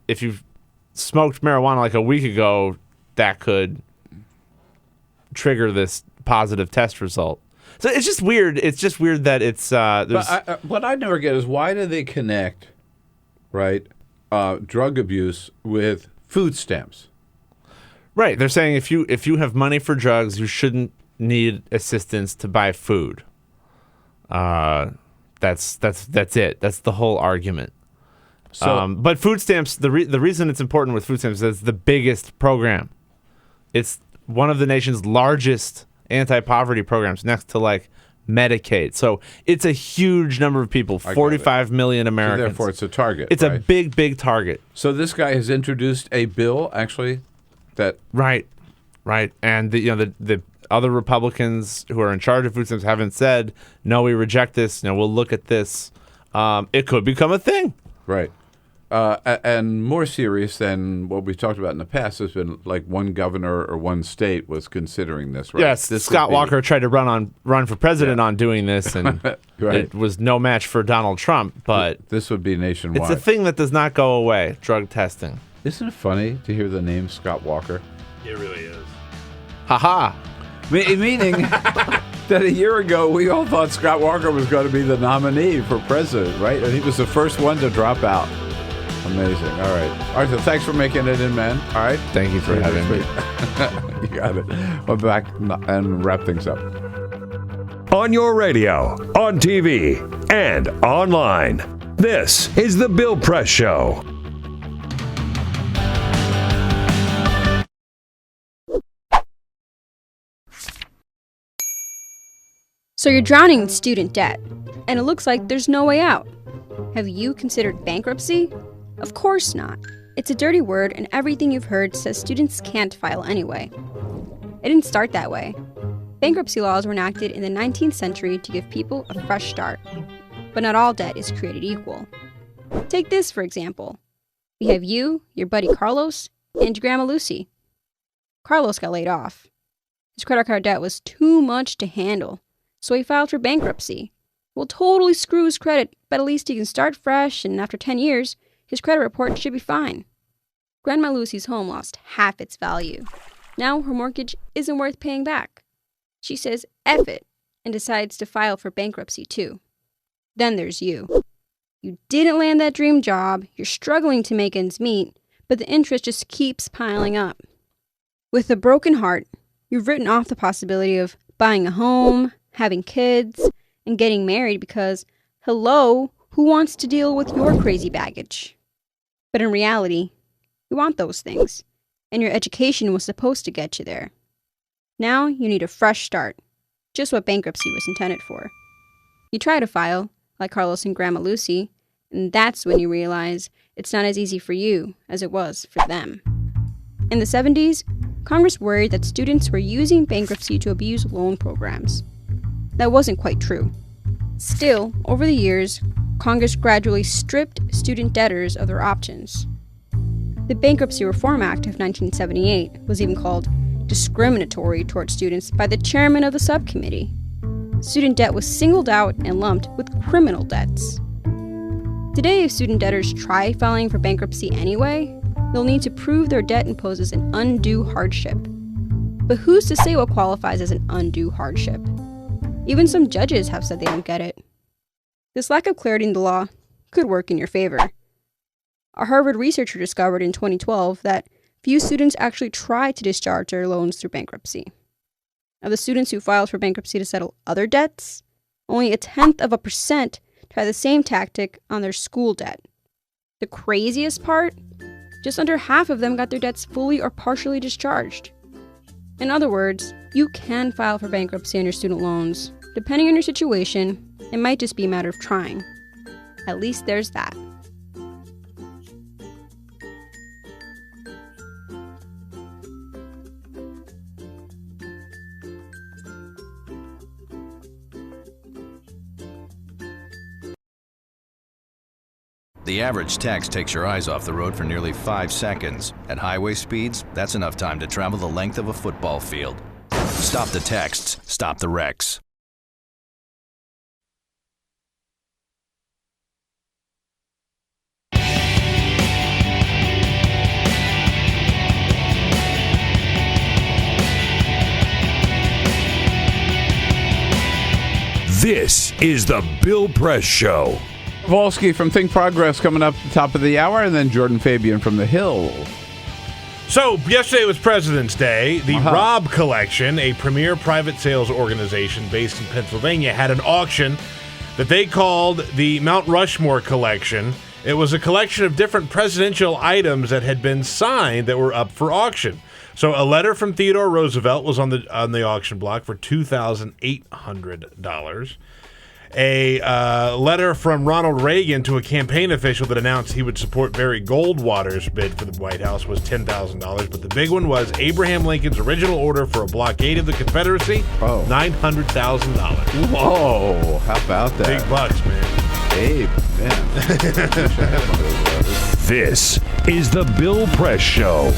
if you've smoked marijuana like a week ago, that could trigger this positive test result. So it's just weird. It's just weird that it's. But what I never get is why do they connect, right, drug abuse with food stamps? Right. They're saying if you have money for drugs, you shouldn't need assistance to buy food. That's it. That's the whole argument. So, but food stamps. The reason it's important with food stamps is it's the biggest program. It's one of the nation's largest anti-poverty programs, next to like Medicaid. So it's a huge number of people, 45 million Americans. So therefore, it's a target. It's a big target. So this guy has introduced a bill, actually, that right, and the other Republicans who are in charge of food stamps haven't said no. We reject this. We'll look at this. It could become a thing. Right. And more serious than what we've talked about in the past has been like one governor or one state was considering this, right? Yes, Scott Walker tried to run for president on doing this, and it was no match for Donald Trump. But this would be nationwide. It's a thing that does not go away, drug testing. Isn't it funny to hear the name Scott Walker? It really is. Ha-ha. Meaning that a year ago, we all thought Scott Walker was going to be the nominee for president, right? And he was the first one to drop out. Amazing. All right. Arthur, thanks for making it in, man. All right. Thank you for having me. You got it. We'll be back and wrap things up. On your radio, on TV, and online. This is The Bill Press Show. So you're drowning in student debt, and it looks like there's no way out. Have you considered bankruptcy? Of course not. It's a dirty word, and everything you've heard says students can't file anyway. It didn't start that way. Bankruptcy laws were enacted in the 19th century to give people a fresh start. But not all debt is created equal. Take this, for example. We have you, your buddy Carlos, and your grandma Lucy. Carlos got laid off. His credit card debt was too much to handle, so he filed for bankruptcy. Will totally screw his credit, but at least he can start fresh, and after 10 years, his credit report should be fine. Grandma Lucy's home lost half its value. Now her mortgage isn't worth paying back. She says F it and decides to file for bankruptcy too. Then there's you. You didn't land that dream job, you're struggling to make ends meet, but the interest just keeps piling up. With a broken heart, you've written off the possibility of buying a home, having kids, and getting married because, hello, who wants to deal with your crazy baggage? But in reality, you want those things, and your education was supposed to get you there. Now you need a fresh start, just what bankruptcy was intended for. You try to file, like Carlos and Grandma Lucy, and that's when you realize it's not as easy for you as it was for them. In the 70s, Congress worried that students were using bankruptcy to abuse loan programs. That wasn't quite true. Still, over the years, Congress gradually stripped student debtors of their options. The Bankruptcy Reform Act of 1978 was even called discriminatory toward students by the chairman of the subcommittee. Student debt was singled out and lumped with criminal debts. Today, if student debtors try filing for bankruptcy anyway, they'll need to prove their debt imposes an undue hardship. But who's to say what qualifies as an undue hardship? Even some judges have said they don't get it. This lack of clarity in the law could work in your favor. A Harvard researcher discovered in 2012 that few students actually try to discharge their loans through bankruptcy. Of the students who filed for bankruptcy to settle other debts, only 0.1% try the same tactic on their school debt. The craziest part? Just under half of them got their debts fully or partially discharged. In other words, you can file for bankruptcy on your student loans. Depending on your situation, it might just be a matter of trying. At least there's that. The average text takes your eyes off the road for nearly 5 seconds. At highway speeds, that's enough time to travel the length of a football field. Stop the texts, stop the wrecks. This is the Bill Press Show. Volsky from Think Progress coming up at the top of the hour, and then Jordan Fabian from The Hill. So, yesterday was President's Day. The Robb Collection, a premier private sales organization based in Pennsylvania, had an auction that they called the Mount Rushmore Collection. It was a collection of different presidential items that had been signed that were up for auction. So, a letter from Theodore Roosevelt was on the auction block for $2,800. A letter from Ronald Reagan to a campaign official that announced he would support Barry Goldwater's bid for the White House was $10,000. But the big one was Abraham Lincoln's original order for a blockade of the Confederacy, $900,000. Whoa, how about that? Big bucks, man. Abe, man. This is the Bill Press Show.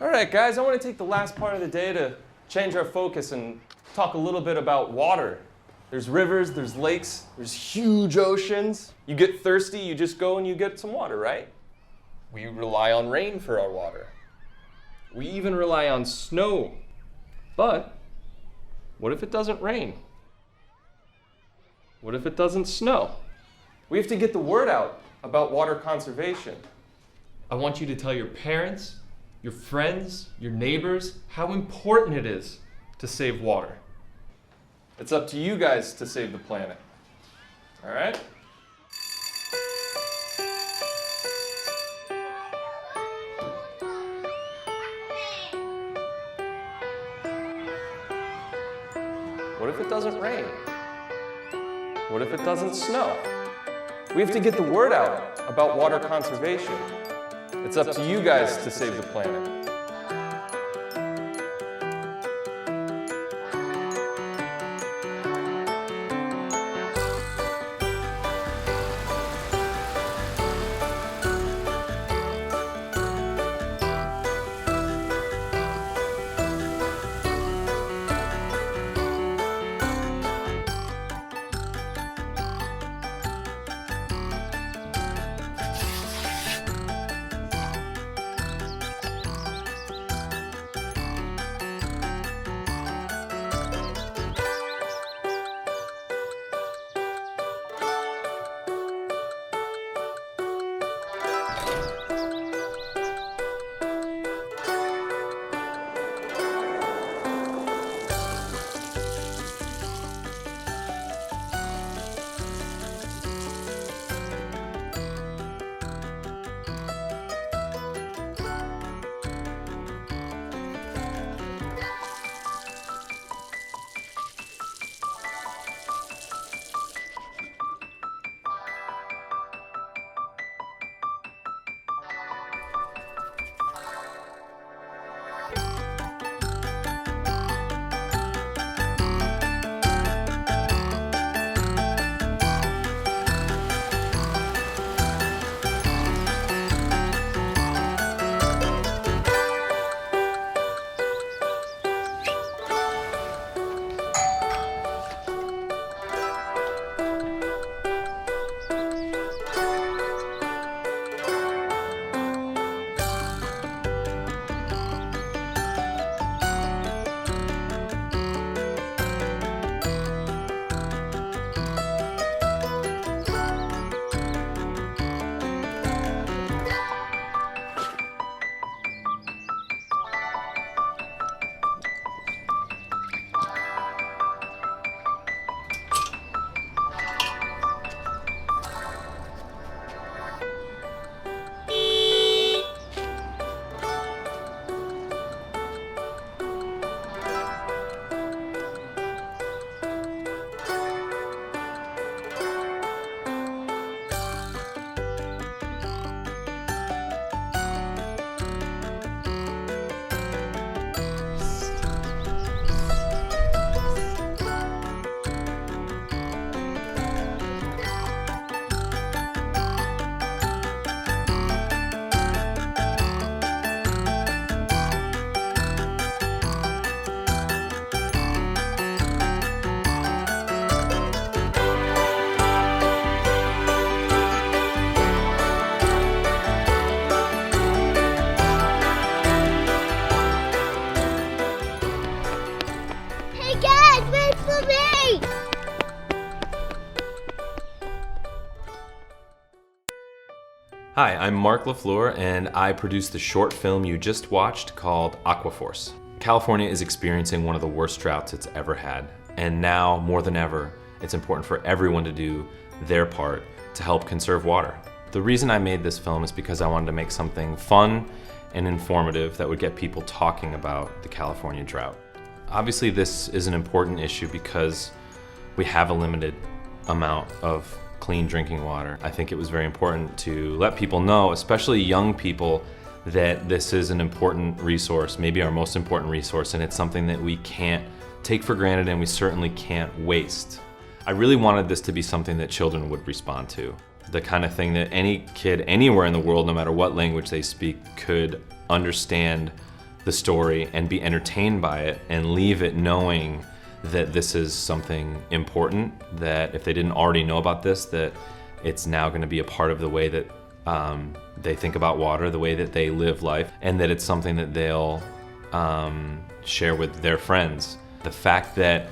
All right, guys, I want to take the last part of the day to change our focus and talk a little bit about water. There's rivers, there's lakes, there's huge oceans. You get thirsty, you just go and you get some water, right? We rely on rain for our water. We even rely on snow. But what if it doesn't rain? What if it doesn't snow? We have to get the word out about water conservation. I want you to tell your parents, your friends, your neighbors, how important it is to save water. It's up to you guys to save the planet. All right? What if it doesn't rain? What if it doesn't snow? We have to get the word out about water conservation. It's up to you guys to save the planet. Hi, I'm Mark LaFleur, and I produced the short film you just watched called Aquaforce. California is experiencing one of the worst droughts it's ever had, and now, more than ever, it's important for everyone to do their part to help conserve water. The reason I made this film is because I wanted to make something fun and informative that would get people talking about the California drought. Obviously, this is an important issue because we have a limited amount of clean drinking water. I think it was very important to let people know, especially young people, that this is an important resource, maybe our most important resource, and it's something that we can't take for granted and we certainly can't waste. I really wanted this to be something that children would respond to. The kind of thing that any kid anywhere in the world, no matter what language they speak, could understand the story and be entertained by it and leave it knowing that this is something important, that if they didn't already know about this, that it's now going to be a part of the way that they think about water, the way that they live life, and that it's something that they'll share with their friends. The fact that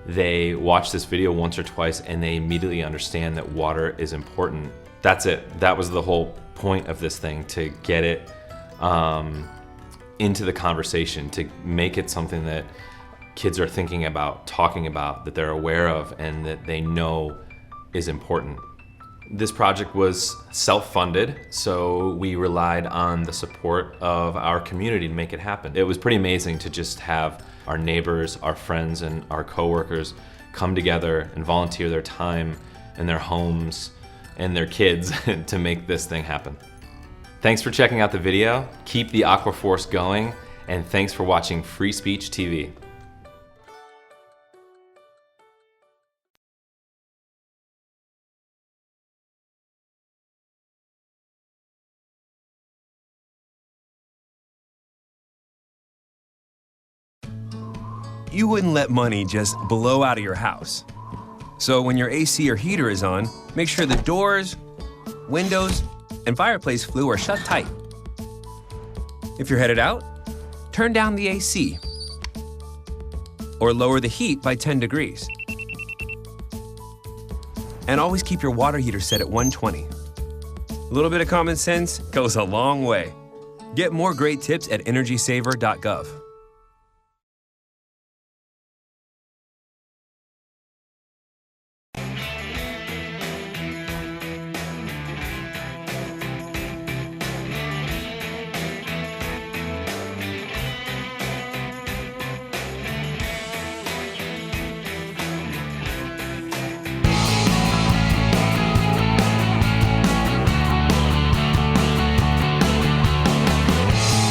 they watch this video once or twice and they immediately understand that water is important, that's it. That was the whole point of this thing, to get it into the conversation, to make it something that kids are thinking about, talking about, that they're aware of, and that they know is important. This project was self-funded, so we relied on the support of our community to make it happen. It was pretty amazing to just have our neighbors, our friends, and our coworkers come together and volunteer their time and their homes and their kids to make this thing happen. Thanks for checking out the video. Keep the Aquaforce going, and thanks for watching Free Speech TV. You wouldn't let money just blow out of your house. So when your AC or heater is on, make sure the doors, windows, and fireplace flue are shut tight. If you're headed out, turn down the AC or lower the heat by 10 degrees. And always keep your water heater set at 120. A little bit of common sense goes a long way. Get more great tips at energysaver.gov.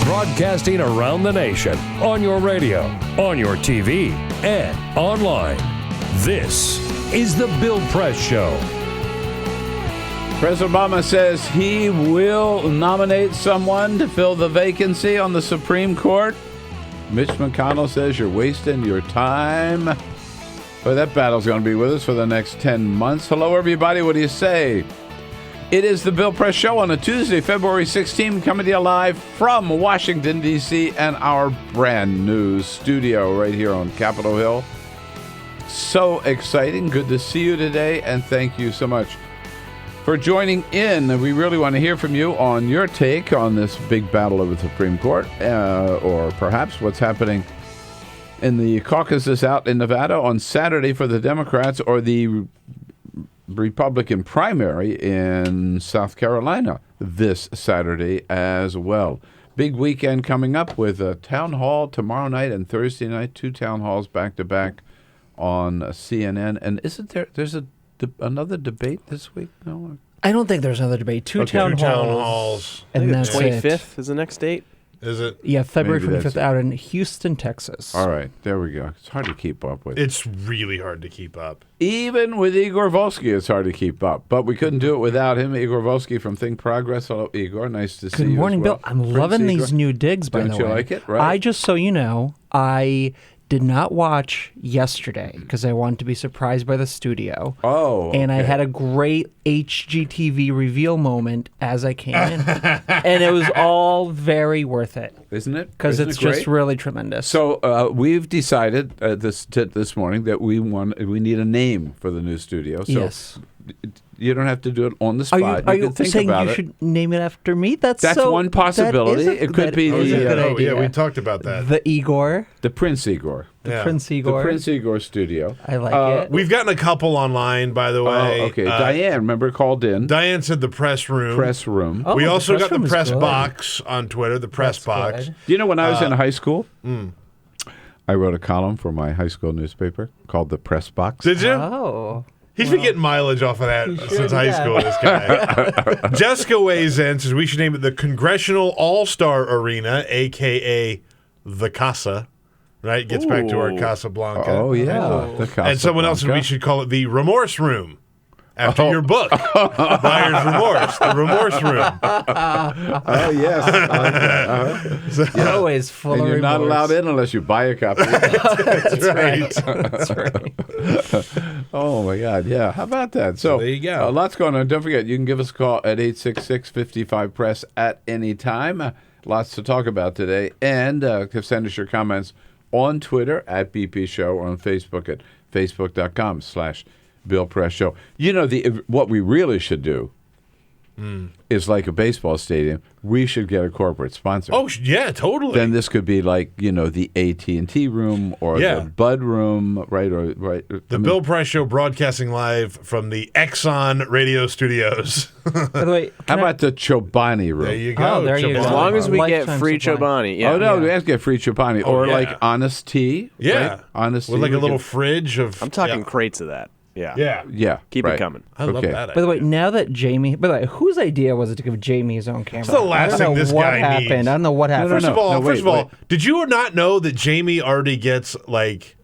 Broadcasting around the nation, on your radio, on your TV, and online. This is the Bill Press Show. President Obama says he will nominate someone to fill the vacancy on the Supreme Court. Mitch McConnell says you're wasting your time. Well, that battle's going to be with us for the next 10 months. Hello, everybody. What do you say? It is the Bill Press Show on a Tuesday, February 16, coming to you live from Washington, D.C. and our brand new studio right here on Capitol Hill. So exciting. Good to see you today, and thank you so much for joining in. We really want to hear from you on your take on this big battle of the Supreme Court, or perhaps what's happening in the caucuses out in Nevada on Saturday for the Democrats, or the Republican primary in South Carolina this Saturday as well. Big weekend coming up with a town hall tomorrow night and Thursday night, 2 town halls back to back on CNN. And isn't there's another debate this week? No, I don't think there's another debate. Two town halls. And that's the 25th is the next date. Is it? Yeah, February Maybe 25th out in Houston, Texas. All right, there we go. It's hard to keep up with. It's really hard to keep up. Even with Igor Volsky, it's hard to keep up. But we couldn't do it without him. Igor Volsky from Think Progress. Hello, Igor. Nice to see you. Good morning, as well. Bill. I'm Prince loving Igor. these new digs, by the way. Don't you like it? Right. I just, so you know, I did not watch yesterday because I wanted to be surprised by the studio. Oh, And I okay. had a great HGTV reveal moment as I came in. And it was all very worth it. Isn't it? Because Isn't it's it great? just really tremendous. So we've decided this morning that we need a name for the new studio. So Yes. you don't have to do it on the Are spot. you, can think saying about you it. should name it after me? That's one possibility. It could be that is a good idea. Yeah, we talked about that. The Igor. The Prince Igor. Yeah. Prince Igor. The Prince Igor studio. I like it. We've gotten a couple online, by the way. Oh, okay. Diane, remember, called in. Diane said the press room. Press room. Oh, We the also press got the room is press good. box on Twitter, the press box. good. Do you know when I was in high school, I wrote a column for my high school newspaper called The Press Box. Did you? Oh. He's been getting mileage off of that since high school, this guy. Jessica weighs in, says we should name it the Congressional All-Star Arena, a.k.a. the Casa. Right? Gets back to our Ooh. Casablanca. Oh, yeah. The And someone else said we Casablanca. should call it the Remorse Room. After your book, Buyer's Remorse, the Remorse Room. Oh, yes. I like that. Uh-huh. Always full And of you're not remorse. allowed in unless you buy a copy. That's right. That's right. Oh, my God. Yeah. How about that? So there you go. Lots going on. Don't forget, you can give us a call at 866-55-PRESS at any time. Lots to talk about today. And send us your comments on Twitter at BP Show or on Facebook at facebook.com/Bill Press Show. You know, what we really should do is like a baseball stadium. We should get a corporate sponsor. Oh, yeah, totally. Then this could be like, the AT&T room or Yeah. the Bud room, right? The Bill Press Show broadcasting live from the Exxon radio studios. By the way, How about the Chobani room? There you go. Oh, there you go. As long as we get Lifetime free supply. Chobani. Yeah. Oh, no, we have to get free Chobani. Oh, or yeah. like Honest Tea. Yeah. Right? Honest With Tea. like a we little could- fridge of... I'm talking yeah. crates of that. Yeah. Yeah. Yeah. Keep right. it coming. I love Okay. that. By the way, idea. now that Jamie, by the way, whose idea was it to give Jamie his own camera? It's the last I don't thing know this what guy happened. needs. I don't know what happened. First of all, wait. did you not know that Jamie already gets like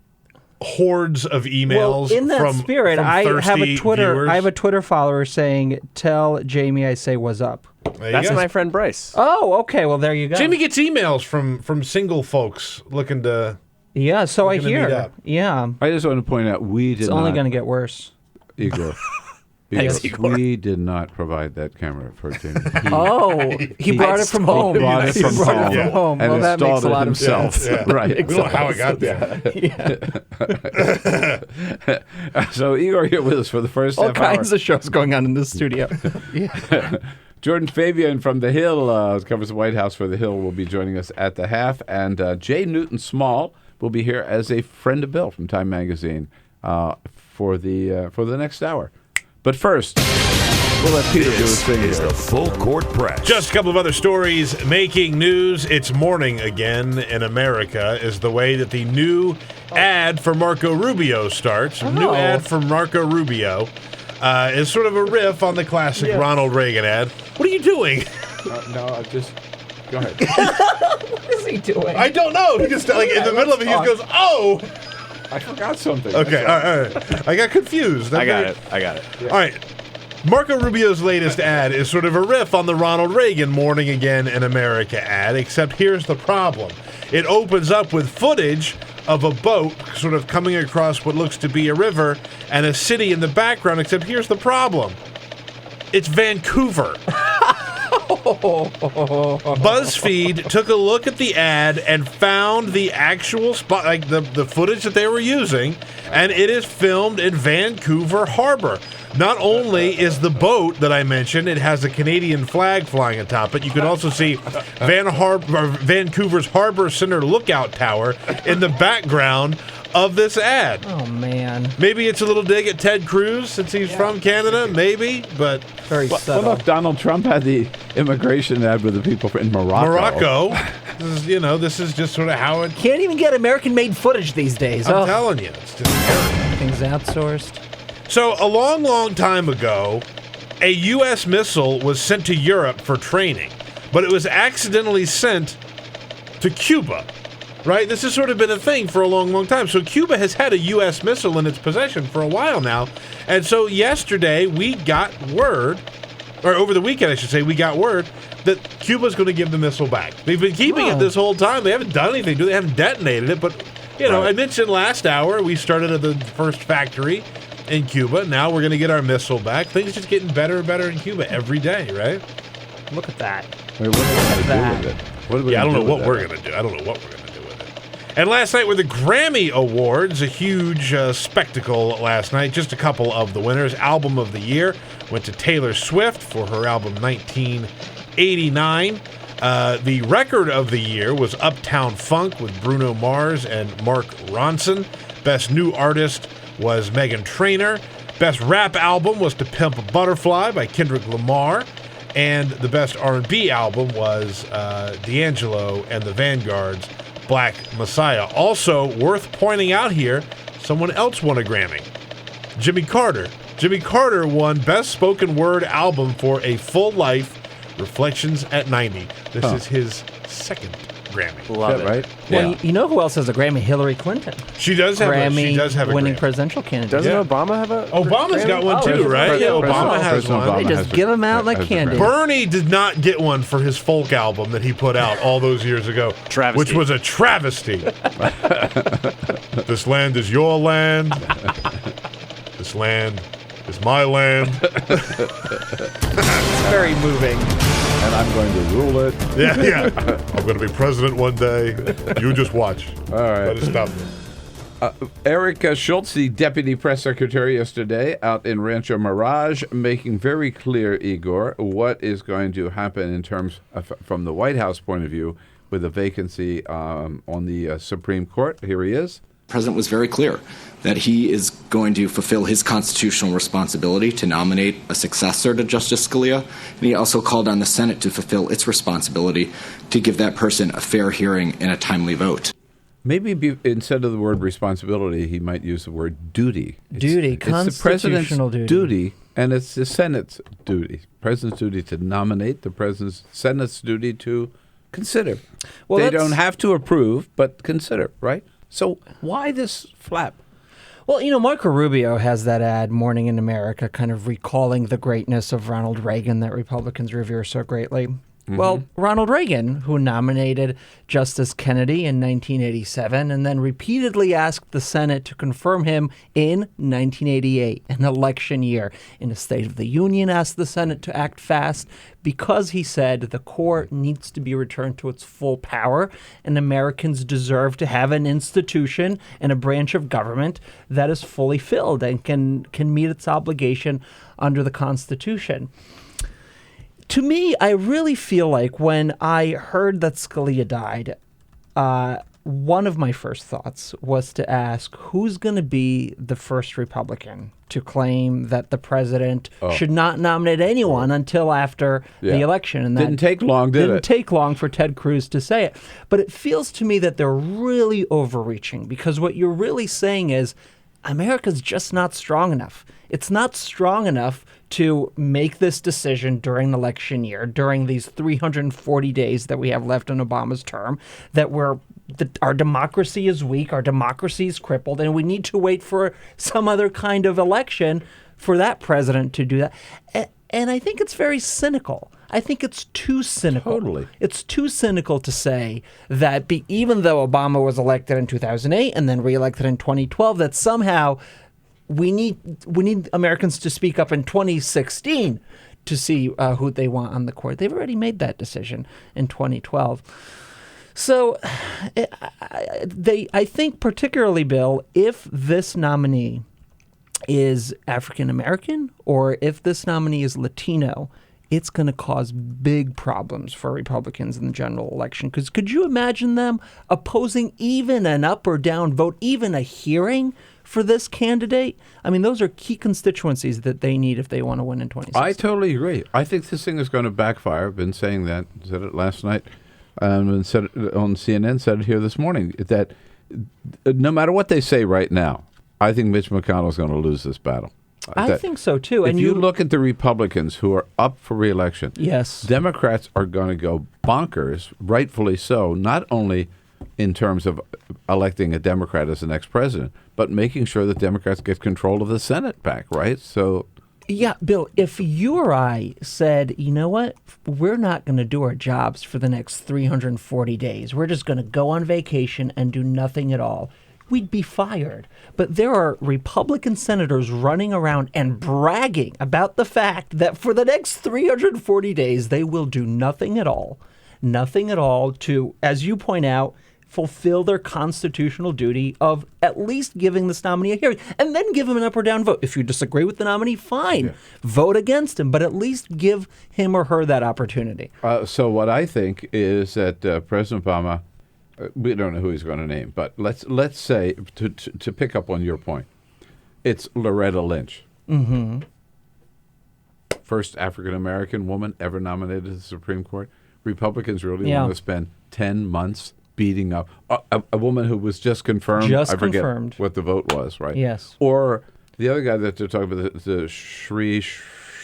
hordes of emails Well, in that from spirit, from I have a thirsty Twitter. viewers? I have a Twitter follower saying, "Tell Jamie I say what's up." There you That's go. my friend Bryce. Oh, okay. Well, there you go. Jamie gets emails from single folks looking to. Yeah, so I We're gonna meet hear. up. Yeah, I just want to point out we did it's not. only going to get worse. Igor. Yes, Igor. We did not provide that camera for Jamie. Oh, he brought it from home. He brought it from brought home. it from home. And Well, that makes installed a it lot of himself. sense. Yeah. Right. I don't know how I got there. So Igor here with us for the first All half hour. kinds of shows going on in this studio. Jordan Fabian from The Hill covers the White House for The Hill. Will be joining us at the half, and Jay Newton Small will be here as a friend of Bill from Time Magazine for the next hour. But first, we'll let Peter do his thing. This is the Full Court Press. Just a couple of other stories making news. It's morning again in America is the way that the new ad for Marco Rubio starts. New ad for Marco Rubio is sort of a riff on the classic Ronald Reagan ad. What are you doing? No, just go ahead. What is he doing? I don't know. He just like in the middle of it, he just goes, "Oh, I forgot something." Okay, all right. I got confused. I got it. Yeah. All right. Marco Rubio's latest ad is sort of a riff on the Ronald Reagan Morning Again in America ad, except here's the problem. It opens up with footage of a boat sort of coming across what looks to be a river and a city in the background, except here's the problem. It's Vancouver. BuzzFeed took a look at the ad and found the actual spot, like the footage that they were using, and it is filmed in Vancouver Harbor. Not only is the boat that I mentioned, it has a Canadian flag flying atop it, you can also see Vancouver's Harbor Center Lookout Tower in the background of this ad. Oh, man. Maybe it's a little dig at Ted Cruz since he's from Canada, maybe, but... Very subtle. Well, look, Donald Trump had the immigration ad with the people in Morocco. This is just sort of how it... Can't even get American-made footage these days. I'm telling you, it's just everything's outsourced. So a long, long time ago, a U.S. missile was sent to Europe for training, but it was accidentally sent to Cuba, right? This has sort of been a thing for a long, long time. So Cuba has had a U.S. missile in its possession for a while now, and so yesterday we got word, or over the weekend I should say, we got word that Cuba's going to give the missile back. They've been keeping it this whole time. They haven't done anything to it. They haven't detonated it, but, I mentioned last hour we started at the first factory in Cuba. Now we're going to get our missile back. Things are just getting better and better in Cuba every day, right? Look at that. Wait, what are we going to do with it? I don't know what we're going to do. I don't know what we're going to do with it. And last night were the Grammy Awards, a huge spectacle last night. Just a couple of the winners. Album of the Year went to Taylor Swift for her album 1989. The Record of the Year was Uptown Funk with Bruno Mars and Mark Ronson. Best New Artist was Meghan Trainor. Best Rap Album was To Pimp a Butterfly by Kendrick Lamar. And the best R&B album was D'Angelo and the Vanguard's Black Messiah. Also, worth pointing out here, someone else won a Grammy. Jimmy Carter. Jimmy Carter won Best Spoken Word Album for A Full Life, Reflections at 90. This is his second Grammy. Love it. Right? Well, you know who else has a Grammy? Hillary Clinton. She does have Grammy a winning Grammy. presidential candidate. Doesn't Obama have a Obama's Grammy? got one too, right? Yeah, Obama has one. They just give them out like candy. Bernie did not get one for his folk album that he put out all those years ago, which was a travesty. This land is your land. This land is my land. It's very moving. And I'm going to rule it. Yeah. I'm going to be president one day. You just watch. All right. Let us stop it. Eric Schultz, the deputy press secretary yesterday out in Rancho Mirage, making very clear, Igor, what is going to happen in terms of, from the White House point of view, with a vacancy on the Supreme Court. Here he is. The president was very clear that he is going to fulfill his constitutional responsibility to nominate a successor to Justice Scalia, and he also called on the Senate to fulfill its responsibility to give that person a fair hearing and a timely vote. Maybe instead of the word responsibility, he might use the word duty. Duty, it's the constitutional president's duty, and it's the Senate's duty. President's duty to nominate, the Senate's duty to consider. Well, they don't have to approve, but consider, right? So why this flap? Well, Marco Rubio has that ad, Morning in America, kind of recalling the greatness of Ronald Reagan that Republicans revere so greatly. Mm-hmm. Well, Ronald Reagan, who nominated Justice Kennedy in 1987 and then repeatedly asked the Senate to confirm him in 1988, an election year. In a State of the Union, asked the Senate to act fast because he said the court needs to be returned to its full power and Americans deserve to have an institution and a branch of government that is fully filled and can meet its obligation under the Constitution. To me, I really feel like when I heard that Scalia died, one of my first thoughts was to ask who's going to be the first Republican to claim that the president should not nominate anyone until after the election. And that didn't take long, did it? Didn't take long for Ted Cruz to say it. But it feels to me that they're really overreaching, because what you're really saying is America's just not strong enough. It's not strong enough to make this decision during an election year, during these 340 days that we have left in Obama's term, that our democracy is weak, our democracy is crippled, and we need to wait for some other kind of election for that president to do that. And I think it's very cynical. I think it's too cynical. Totally. It's too cynical to say that even though Obama was elected in 2008 and then reelected in 2012, that somehow we need Americans to speak up in 2016 to see who they want on the court. They've already made that decision in 2012. So I think particularly, Bill, if this nominee is African American or if this nominee is Latino, it's going to cause big problems for Republicans in the general election. Because could you imagine them opposing even an up or down vote, even a hearing for this candidate? I mean, those are key constituencies that they need if they want to win in 2016. I totally agree. I think this thing is going to backfire. I've been saying that. Said it last night. And said it on CNN, said it here this morning, that no matter what they say right now, I think Mitch McConnell is going to lose this battle. I think so, too. If you look at the Republicans who are up for re-election, yes, Democrats are going to go bonkers, rightfully so, not only in terms of electing a Democrat as the next president, but making sure that Democrats get control of the Senate back, right? So, yeah, Bill, if you or I said, you know what, we're not going to do our jobs for the next 340 days, we're just going to go on vacation and do nothing at all, we'd be fired. But there are Republican senators running around and bragging about the fact that for the next 340 days, they will do nothing at all to, as you point out, fulfill their constitutional duty of at least giving this nominee a hearing, and then give him an up or down vote. If you disagree with the nominee, fine, vote against him, but at least give him or her that opportunity. So what I think is that President Obama, we don't know who he's going to name, but let's say, to pick up on your point, it's Loretta Lynch. Mm-hmm. First African-American woman ever nominated to the Supreme Court. Republicans really want to spend 10 months beating up a woman who was just confirmed. I forget what the vote was, right? Yes. Or the other guy that they're talking about, the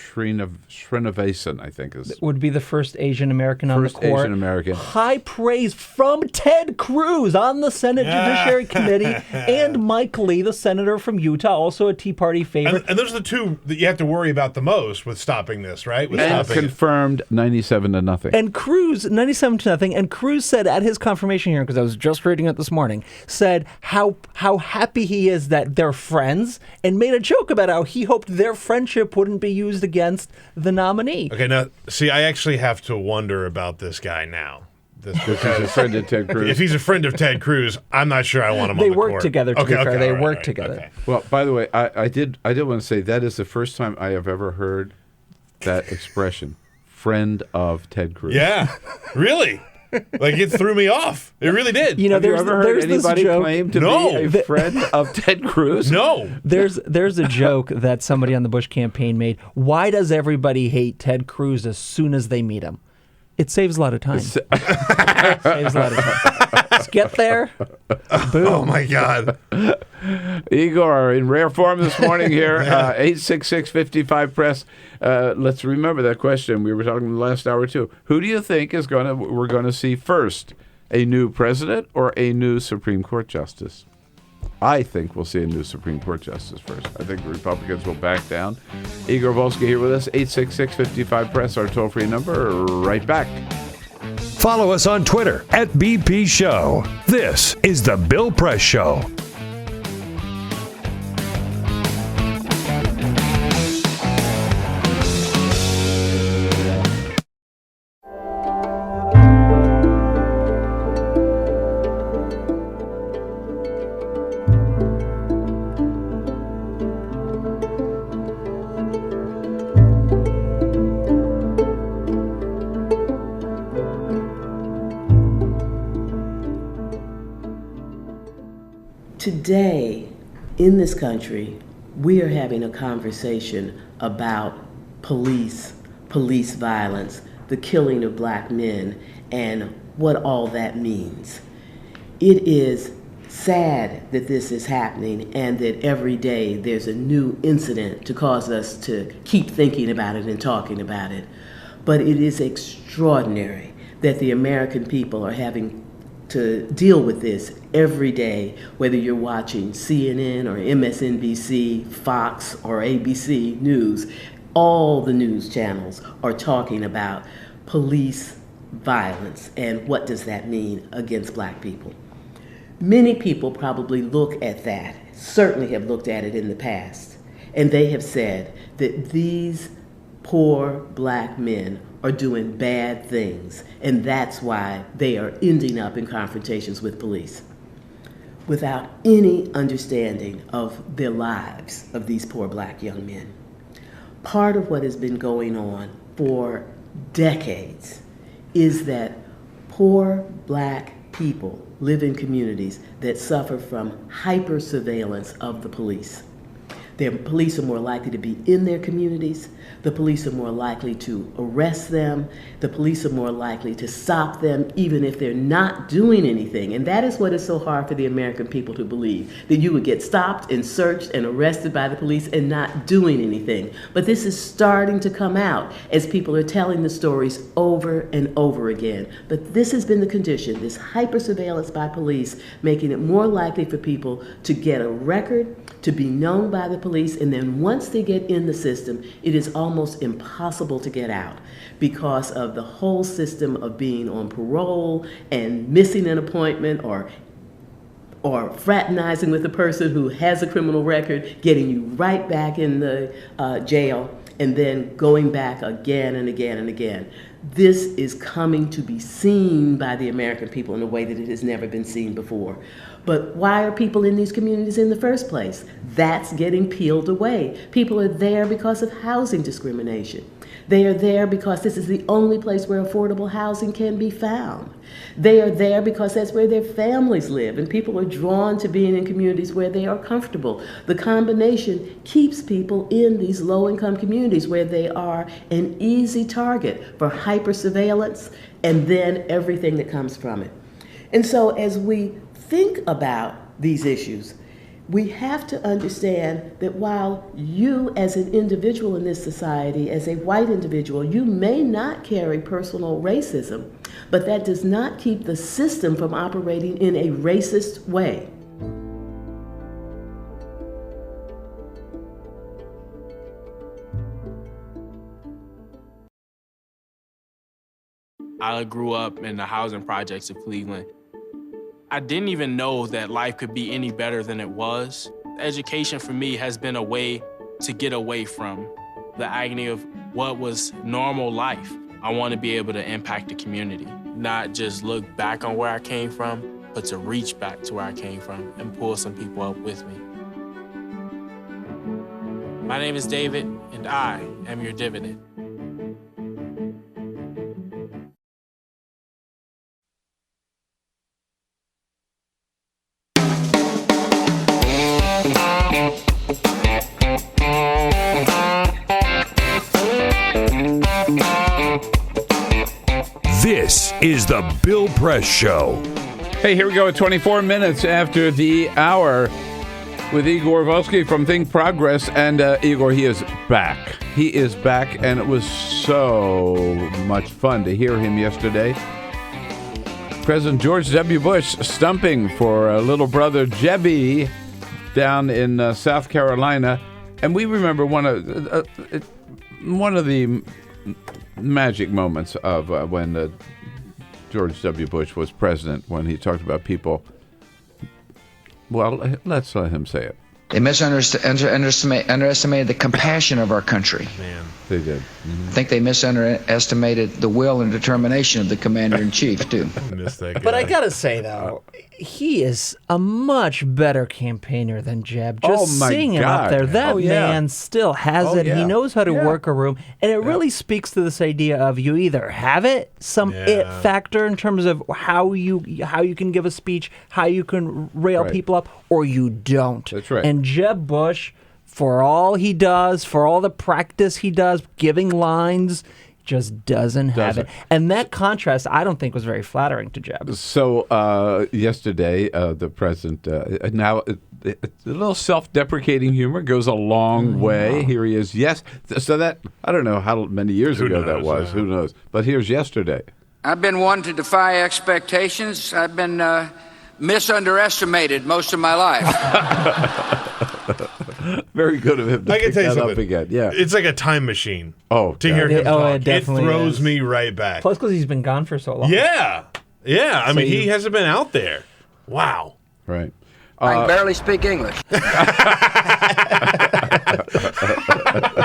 Srinivasan, I think is. Would be the first Asian American on the court. First Asian American. High praise from Ted Cruz on the Senate Judiciary Committee, and Mike Lee, the senator from Utah, also a Tea Party favorite. And those are the two that you have to worry about the most with stopping this, right? And confirmed 97-0. And Cruz, 97-0, and Cruz said at his confirmation hearing, because I was just reading it this morning, said how happy he is that they're friends, and made a joke about how he hoped their friendship wouldn't be used against the nominee. Okay, now, see, I actually have to wonder about this guy now. If he's a friend of Ted Cruz. If he's a friend of Ted Cruz, I'm not sure I want him on the court. They work together, to be fair. They work together. Okay. Well, by the way, I did want to say that is the first time I have ever heard that expression, friend of Ted Cruz. Yeah, really? Like, it threw me off. It really did. You know, have you ever heard anybody claim to be a friend of Ted Cruz? No. There's a joke that somebody on the Bush campaign made. Why does everybody hate Ted Cruz as soon as they meet him? It saves a lot of time. Saves a lot of time. Just get there. Boom. Oh, my God. Igor, in rare form this morning here, 866-55-PRESS. Let's remember that question. We were talking the last hour, too. Who do you think we're going to see first? A new president or a new Supreme Court justice? I think we'll see a new Supreme Court justice first. I think the Republicans will back down. Igor Volsky here with us, 866-55-PRESS, our toll-free number. Right back. Follow us on Twitter @BP Show. This is The Bill Press Show. Today, in this country, we are having a conversation about police violence, the killing of black men, and what all that means. It is sad that this is happening and that every day there's a new incident to cause us to keep thinking about it and talking about it. But it is extraordinary that the American people are having to deal with this every day, whether you're watching CNN or MSNBC, Fox, or ABC News. All the news channels are talking about police violence and what does that mean against black people. Many people probably look at that, certainly have looked at it in the past, and they have said that these poor black men are doing bad things, and that's why they are ending up in confrontations with police without any understanding of their lives of these poor black young men. Part of what has been going on for decades is that poor black people live in communities that suffer from hyper surveillance of the police. The police are more likely to be in their communities. The police are more likely to arrest them. The police are more likely to stop them even if they're not doing anything. And that is what is so hard for the American people to believe, that you would get stopped and searched and arrested by the police and not doing anything. But this is starting to come out as people are telling the stories over and over again. But this has been the condition, this hyper surveillance by police, making it more likely for people to get a record, to be known by the police, and then once they get in the system, it is almost impossible to get out because of the whole system of being on parole and missing an appointment or fraternizing with a person who has a criminal record, getting you right back in the jail, and then going back again and again and again. This is coming to be seen by the American people in a way that it has never been seen before. But why are people in these communities in the first place? That's getting peeled away. People are there because of housing discrimination. They are there because this is the only place where affordable housing can be found. They are there because that's where their families live, and people are drawn to being in communities where they are comfortable. The combination keeps people in these low-income communities where they are an easy target for hyper-surveillance and then everything that comes from it. And so as we think about these issues, we have to understand that while you as an individual in this society, as a white individual, you may not carry personal racism, but that does not keep the system from operating in a racist way. I grew up in the housing projects of Cleveland. I didn't even know that life could be any better than it was. Education for me has been a way to get away from the agony of what was normal life. I want to be able to impact the community, not just look back on where I came from, but to reach back to where I came from and pull some people up with me. My name is David, and I am your dividend. This is the Bill Press Show. Hey, here we go at 24 minutes after the hour with Igor Volsky from Think Progress. And Igor, he is back. He is back, and it was so much fun to hear him yesterday. President George W. Bush stumping for little brother Jebby down in South Carolina. And we remember one of the magic moments of when George W. Bush was president, when he talked about people. Well, let's let him say it. They underestimated the compassion of our country. Man, they did. I think they underestimated the will and determination of the commander-in-chief, too. I miss that guy. But I gotta say though, he is a much better campaigner than Jeb. Just seeing him up there, that man still has it. He knows how to work a room, and it really speaks to this idea of you either have it, some it factor in terms of how you can give a speech, how you can rail people up, or you don't. That's right. And Jeb Bush, for all he does, for all the practice he does, giving lines, just doesn't have it. And that contrast, I don't think, was very flattering to Jeb. So yesterday, the president, now a little self-deprecating humor goes a long way. Here he is. Yes. So that, I don't know how many years ago that was. Who knows? But here's yesterday. I've been one to defy expectations. I've been misunderestimated most of my life. Very good of him to I can pick tell you that something. up again. Yeah. It's like a time machine. Oh, to hear him talk. It definitely throws is. me right back. Plus, because he's been gone for so long. Yeah. Yeah. I So mean, he hasn't been out there. Wow. Right. I can barely speak English.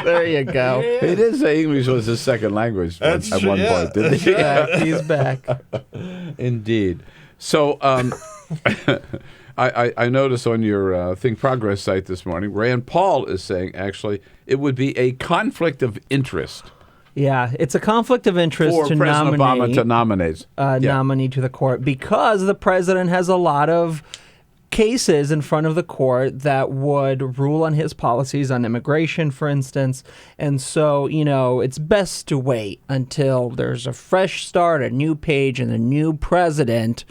There you go. He did say English was his second language at one point, didn't he? Yeah, he's back. Indeed. So I noticed on your Think Progress site this morning, Rand Paul is saying, actually, it would be a conflict of interest. Yeah, it's a conflict of interest For to President nominate Obama to nominate. nominee to the court because the president has a lot of cases in front of the court that would rule on his policies on immigration, for instance. And so, it's best to wait until there's a fresh start, a new page, and a new president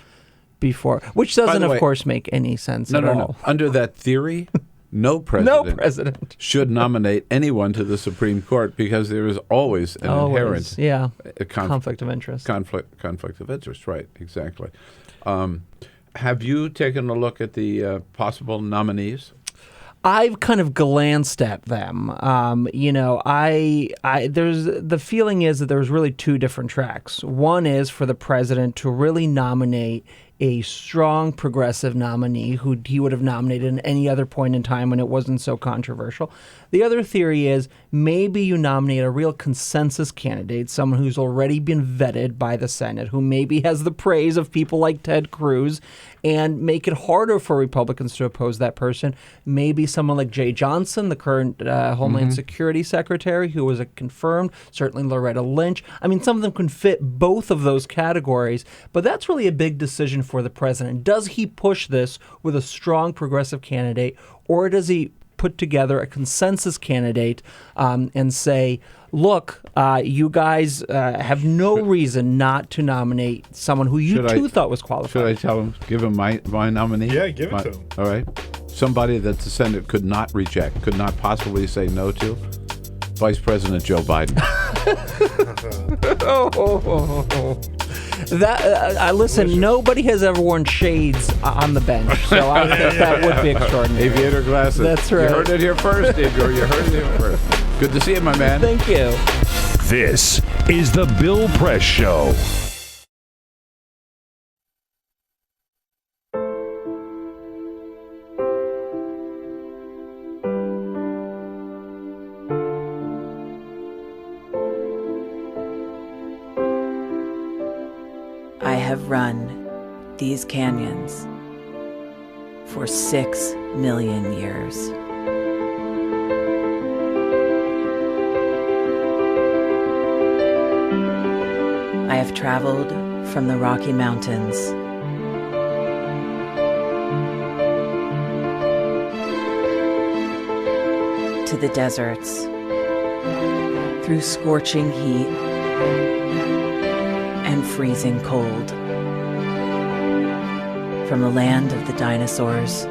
before, which doesn't, of course, make any sense at all. No. Under that theory, no president should nominate anyone to the Supreme Court because there is always an inherent conflict of interest. Conflict of interest, right, exactly. Have you taken a look at the possible nominees? I've kind of glanced at them. There's the feeling is that there's really two different tracks. One is for the president to really nominate a strong progressive nominee who he would have nominated at any other point in time when it wasn't so controversial. The other theory is maybe you nominate a real consensus candidate, someone who's already been vetted by the Senate, who maybe has the praise of people like Ted Cruz, and make it harder for Republicans to oppose that person. Maybe someone like Jay Johnson, the current Homeland Security Secretary, who was confirmed, certainly Loretta Lynch. I mean, some of them can fit both of those categories, but that's really a big decision for the president. Does he push this with a strong progressive candidate, or does he put together a consensus candidate and say, look, you guys have no reason not to nominate someone who you thought was qualified. Should I tell him, give him my nominee? Yeah, give it to him. All right. Somebody that the Senate could not reject, could not possibly say no to. Vice President Joe Biden. Listen, nobody has ever worn shades on the bench, so I think that would be extraordinary. Aviator glasses. That's right. You heard it here first, Igor. You heard it here first. Good to see you, my man. Thank you. This is the Bill Press Show. I have run these canyons for 6 million years. I have traveled from the Rocky Mountains to the deserts, through scorching heat and freezing cold, from the land of the dinosaurs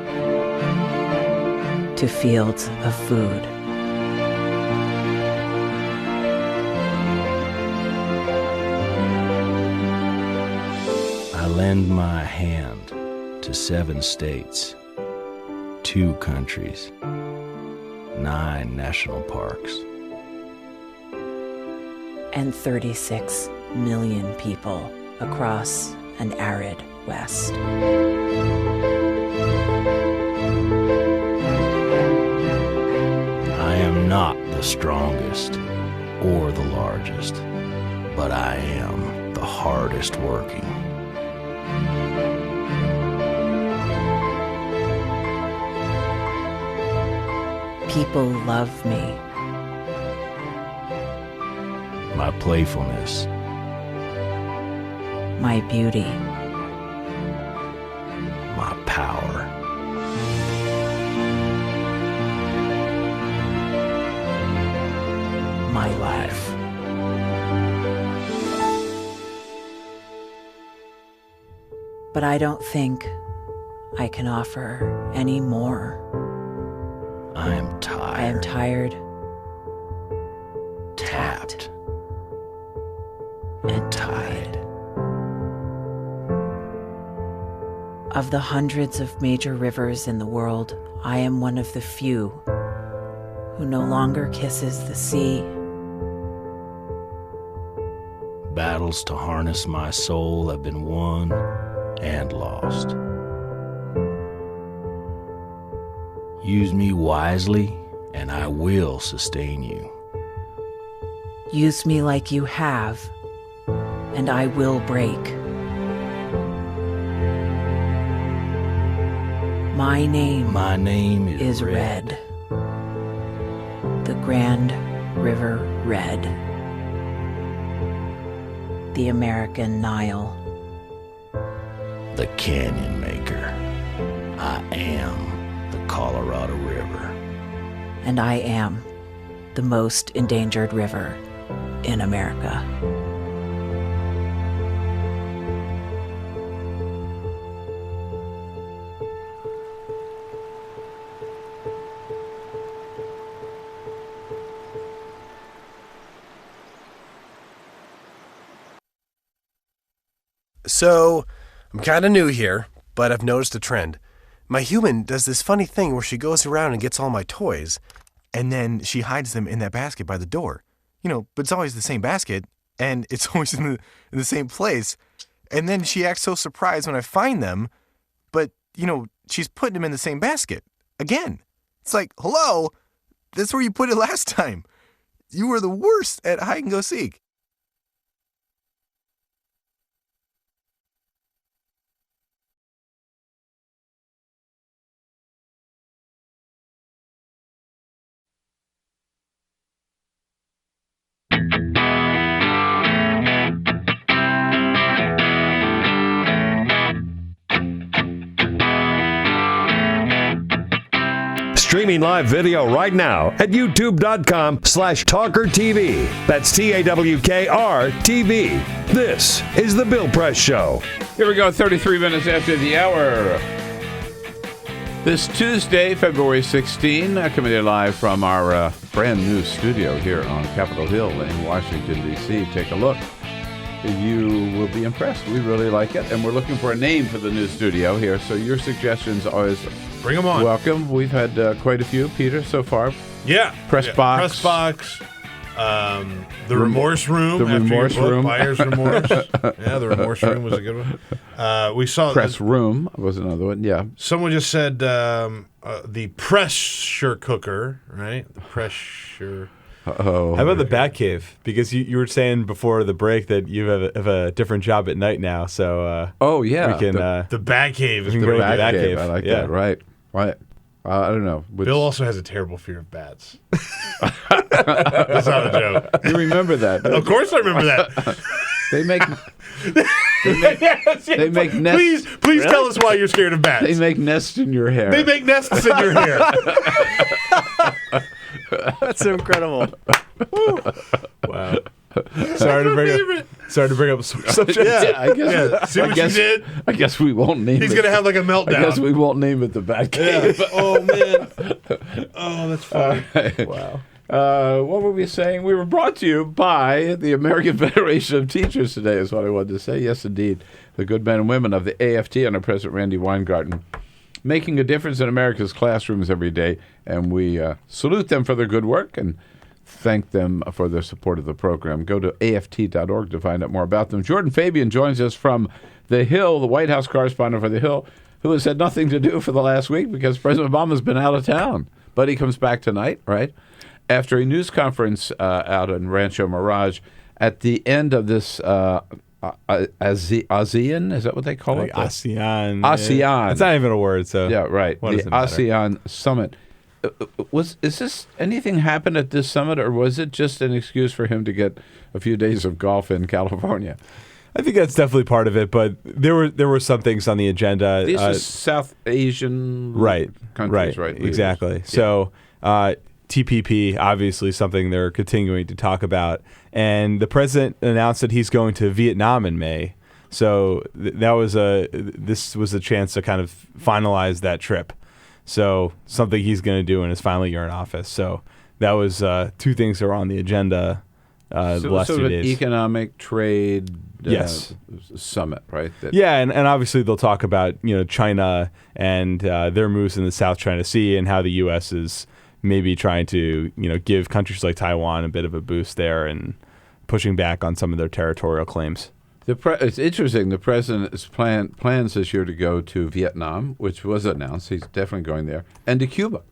to fields of food. I lend my hand to 7 states, 2 countries, 9 national parks, and 36 million people across an arid West. the strongest or the largest, but I am the hardest working. People love me. My playfulness, My beauty. my power. My life. But I don't think I can offer any more. I am tired. I am tired, tapped, and tied. Of the hundreds of major rivers in the world, I am one of the few who no longer kisses the sea. Battles to harness my soul have been won and lost. Use me wisely, and I will sustain you. Use me like you have, and I will break. My name is Red. The Grand River Red. The American Nile. The Canyon Maker. I am the Colorado River. And I am the most endangered river in America. So, I'm kind of new here, but I've noticed a trend. My human does this funny thing where she goes around and gets all my toys, and then she hides them in that basket by the door. But it's always the same basket, and it's always in the same place. And then she acts so surprised when I find them, but, she's putting them in the same basket. Again. It's like, hello, that's where you put it last time. You were the worst at hide and go seek. Streaming live video right now at youtube.com/TawkrTV. That's TAWKR-TV. This is The Bill Press Show. Here we go, 33 minutes after the hour. This Tuesday, February 16, coming to you live from our brand new studio here on Capitol Hill in Washington, D.C. Take a look. You will be impressed. We really like it, and we're looking for a name for the new studio here, so your suggestions always bring them on. Welcome. We've had quite a few, Peter, so far. Yeah. Press Box. Press Box. The Remorse Room. The Remorse Room. Buyer's Remorse. Yeah, the Remorse Room was a good one. We saw Press Room was another one. Yeah. Someone just said the pressure cooker, right? The pressure. Oh. How about the Batcave? Because you were saying before the break that you have a different job at night now. So oh yeah, the Batcave. We can go to the Batcave. I like that. Right. I don't know. Bill also has a terrible fear of bats. That's not a joke. You remember that? Of course I remember that. They make nests. Please tell us why you're scared of bats. They make nests in your hair. They make nests in your hair. That's incredible. Wow. Sorry to bring up a subject. Yeah, I guess. Yeah. See what you did? I guess we won't name it. He's going to have like a meltdown. I guess we won't name it the Batcave. Yeah. Oh, man. Oh, that's funny. Wow. What were we saying? We were brought to you by the American Federation of Teachers today, is what I wanted to say. Yes, indeed. The good men and women of the AFT under President Randy Weingarten, making a difference in America's classrooms every day. And we salute them for their good work and thank them for their support of the program. Go to aft.org to find out more about them. Jordan Fabian joins us from The Hill, the White House correspondent for The Hill, who has had nothing to do for the last week because President Obama's been out of town. But he comes back tonight, right? after a news conference out in Rancho Mirage, at the end of this ASEAN, is that what they call it? ASEAN. ASEAN. It's not even a word, so. Yeah, right. What The does it matter? ASEAN summit. Is this anything happened at this summit, or was it just an excuse for him to get a few days of golf in California? I think that's definitely part of it, but there were some things on the agenda. These are South Asian countries, right? Leaders. Exactly. Yeah. So TPP, obviously something they're continuing to talk about. And the president announced that he's going to Vietnam in May. So this was a chance to kind of finalize that trip. So something he's going to do in his final year in office. So that was two things that were on the agenda the last 2 days. Economic trade yes. summit, right? Yeah, and obviously they'll talk about China and their moves in the South China Sea and how the U.S. is maybe trying to give countries like Taiwan a bit of a boost there and pushing back on some of their territorial claims. It's interesting. The president plans this year to go to Vietnam, which was announced. He's definitely going there, and to Cuba.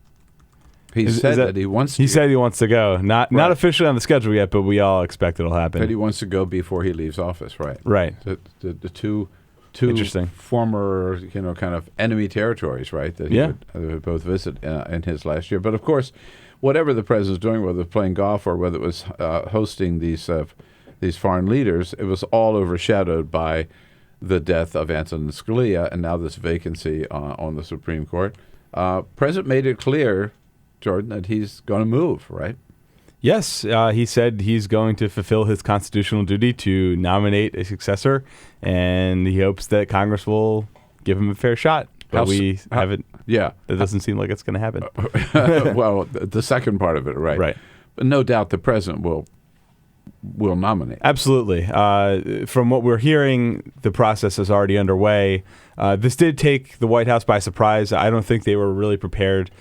He said that he wants to. He said he wants to go. Not officially on the schedule yet, but we all expect it'll happen. But he wants to go before he leaves office, right? Right. The two Interesting. former, kind of enemy territories, right? That he would both visit in his last year. But of course, whatever the president's doing, whether playing golf or whether it was hosting these foreign leaders, it was all overshadowed by the death of Antonin Scalia and now this vacancy on the Supreme Court. President made it clear, Jordan, that he's going to move, right? Yes, he said he's going to fulfill his constitutional duty to nominate a successor, and he hopes that Congress will give him a fair shot. But we haven't. Yeah, it doesn't seem like it's going to happen. Well, the second part of it, right? Right. But no doubt the president will nominate. Absolutely. From what we're hearing, the process is already underway. This did take the White House by surprise. I don't think they were really prepared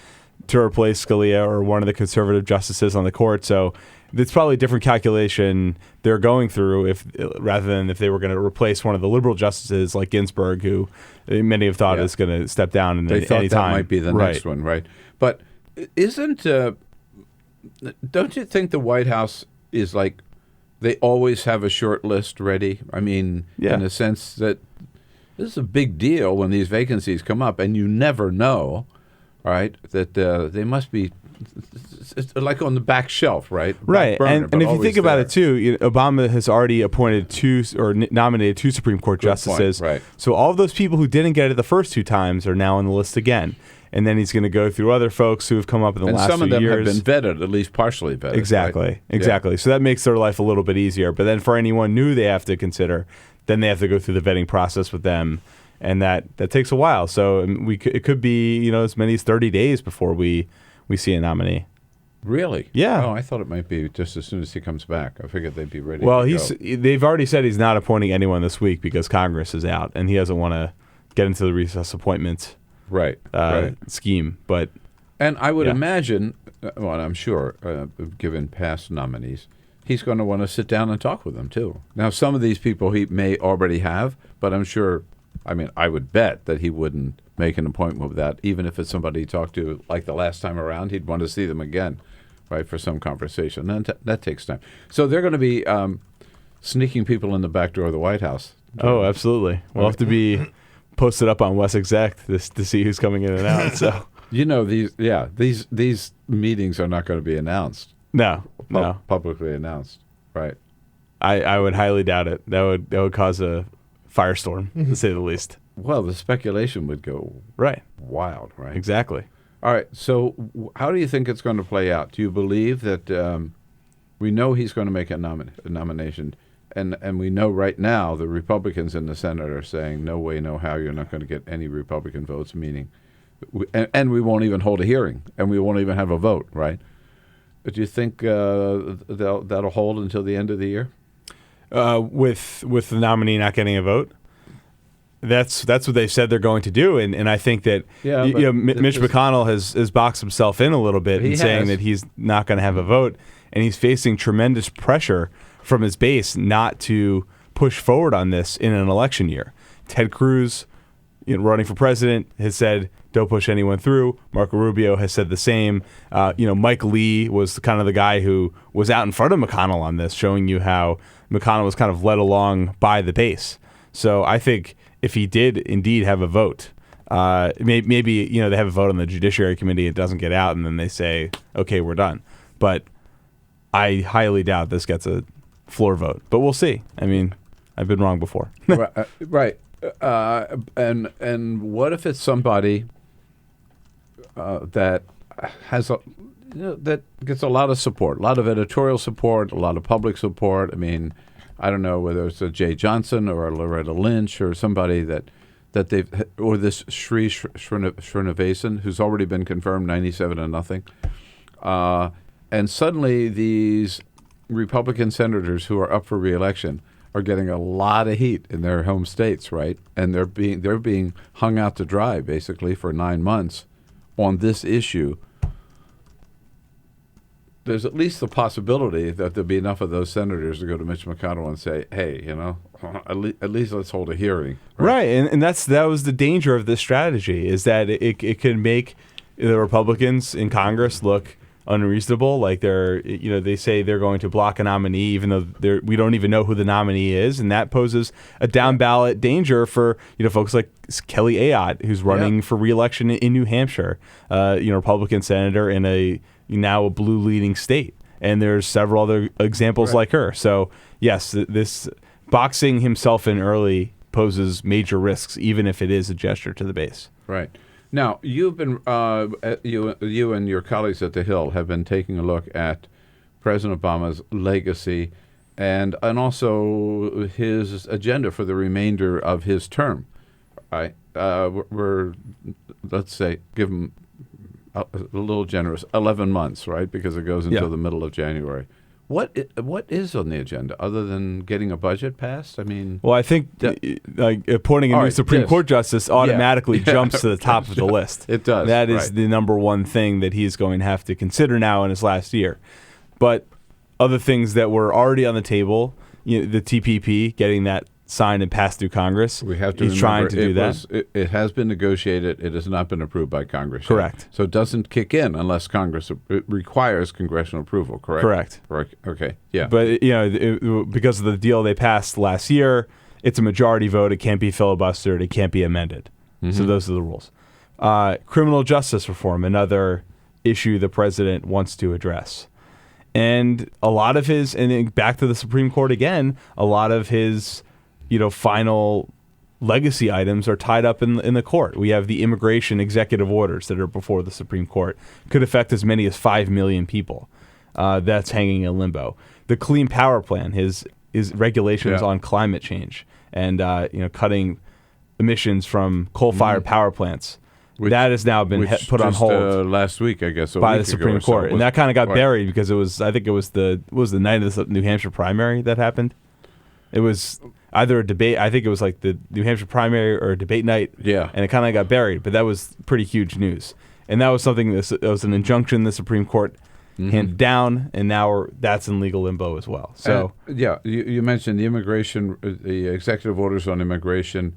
to replace Scalia or one of the conservative justices on the court. So it's probably a different calculation they're going through rather than if they were going to replace one of the liberal justices like Ginsburg, who many have thought is going to step down They thought any that time. might be the next one, right? But don't you think the White House is like they always have a short list ready? I mean, in the sense that this is a big deal when these vacancies come up, and you never know, right? That they must be it's like on the back shelf, right? Right. Burner, and if you think about it, too, Obama has already appointed nominated two Supreme Court justices. Right. So all of those people who didn't get it the first two times are now on the list again. And then he's going to go through other folks who have come up in the last few years. And some of them have been vetted, at least partially vetted. Exactly. Right? Exactly. So that makes their life a little bit easier. But then for anyone new they have to consider, then they have to go through the vetting process with them. And that takes a while. So it could be as many as 30 days before we see a nominee. Really? Yeah. Oh, I thought it might be just as soon as he comes back. I figured they'd be ready. Well, to go. they've already said he's not appointing anyone this week because Congress is out, and he doesn't want to get into the recess appointment scheme. But and I would imagine, well, I'm sure, given past nominees, he's going to want to sit down and talk with them too. Now, some of these people he may already have, but I'm sure. I mean, I would bet that he wouldn't make an appointment with that, even if it's somebody he talked to like the last time around. He'd want to see them again, right, for some conversation. And that takes time. So they're going to be sneaking people in the back door of the White House. Oh, absolutely. We'll have to be posted up on West Exec to see who's coming in and out. So these meetings are not going to be announced. No, publicly announced, right? I would highly doubt it. That would cause a firestorm, to say the least. Well, the speculation would go wild, right? Exactly. All right. So how do you think it's going to play out? Do you believe that we know he's going to make a nomination, and we know right now the Republicans in the Senate are saying, no way, no how, you're not going to get any Republican votes, meaning, and we won't even hold a hearing, and we won't even have a vote, right? But do you think that'll hold until the end of the year? With the nominee not getting a vote, that's what they've said they're going to do, and I think that Mitch McConnell has boxed himself in a little bit in saying that he's not going to have a vote, and he's facing tremendous pressure from his base not to push forward on this in an election year. Ted Cruz, running for president, has said, don't push anyone through. Marco Rubio has said the same. Mike Lee was kind of the guy who was out in front of McConnell on this, showing you how McConnell was kind of led along by the base. So I think if he did indeed have a vote, maybe they have a vote on the Judiciary Committee, it doesn't get out, and then they say, okay, we're done. But I highly doubt this gets a floor vote. But we'll see. I mean, I've been wrong before. Right. And what if it's somebody that has that gets a lot of support, a lot of editorial support, a lot of public support? I mean, I don't know whether it's a Jay Johnson or a Loretta Lynch or somebody that they've, or this Sri Srinivasan, who's already been confirmed 97-0. And suddenly these Republican senators who are up for re-election are getting a lot of heat in their home states, right? And they're being hung out to dry basically for 9 months on this issue. There's at least the possibility that there'll be enough of those senators to go to Mitch McConnell and say, hey, at least let's hold a hearing. Right. And that was the danger of this strategy, is that it could make the Republicans in Congress look unreasonable. Like they say they're going to block a nominee, even though we don't even know who the nominee is, and that poses a down ballot danger for folks like Kelly Ayotte, who's running for re-election in New Hampshire, Republican senator in a blue leading state, and there's several other examples like her. So yes, this boxing himself in early poses major risks, even if it is a gesture to the base. Right. Now, you've been you and your colleagues at the Hill have been taking a look at President Obama's legacy and also his agenda for the remainder of his term. Right? We're let's say give him a little generous, 11 months, right? Because it goes until the middle of January. What is on the agenda other than getting a budget passed? I mean, well, I think appointing a new Supreme Court justice automatically jumps to the top of the list. It does. That is the number one thing that he's going to have to consider now in his last year. But other things that were already on the table, the TPP, getting that signed and passed through Congress. We have to He's trying to do that. It has been negotiated. It has not been approved by Congress. Correct. Yet. So it doesn't kick in unless Congress requires congressional approval. Correct. Correct. Okay. Yeah. But because of the deal they passed last year, it's a majority vote. It can't be filibustered. It can't be amended. Mm-hmm. So those are the rules. Criminal justice reform, another issue the president wants to address. And a lot of his, and then back to the Supreme Court again, a lot of his final legacy items are tied up in the court. We have the immigration executive orders that are before the Supreme Court. Could affect as many as 5 million people. That's hanging in limbo. The Clean Power Plan, his regulations on climate change and cutting emissions from coal-fired power plants. That has now been put on hold last week, I guess, by the Supreme Court, and that kind of got buried because I think it was the night of the New Hampshire primary that happened. It was either a debate. I think it was like the New Hampshire primary or a debate night. Yeah. And it kind of got buried, but that was pretty huge news. And that was something that was an injunction the Supreme Court handed down, and now that's in legal limbo as well. So you mentioned the immigration, the executive orders on immigration,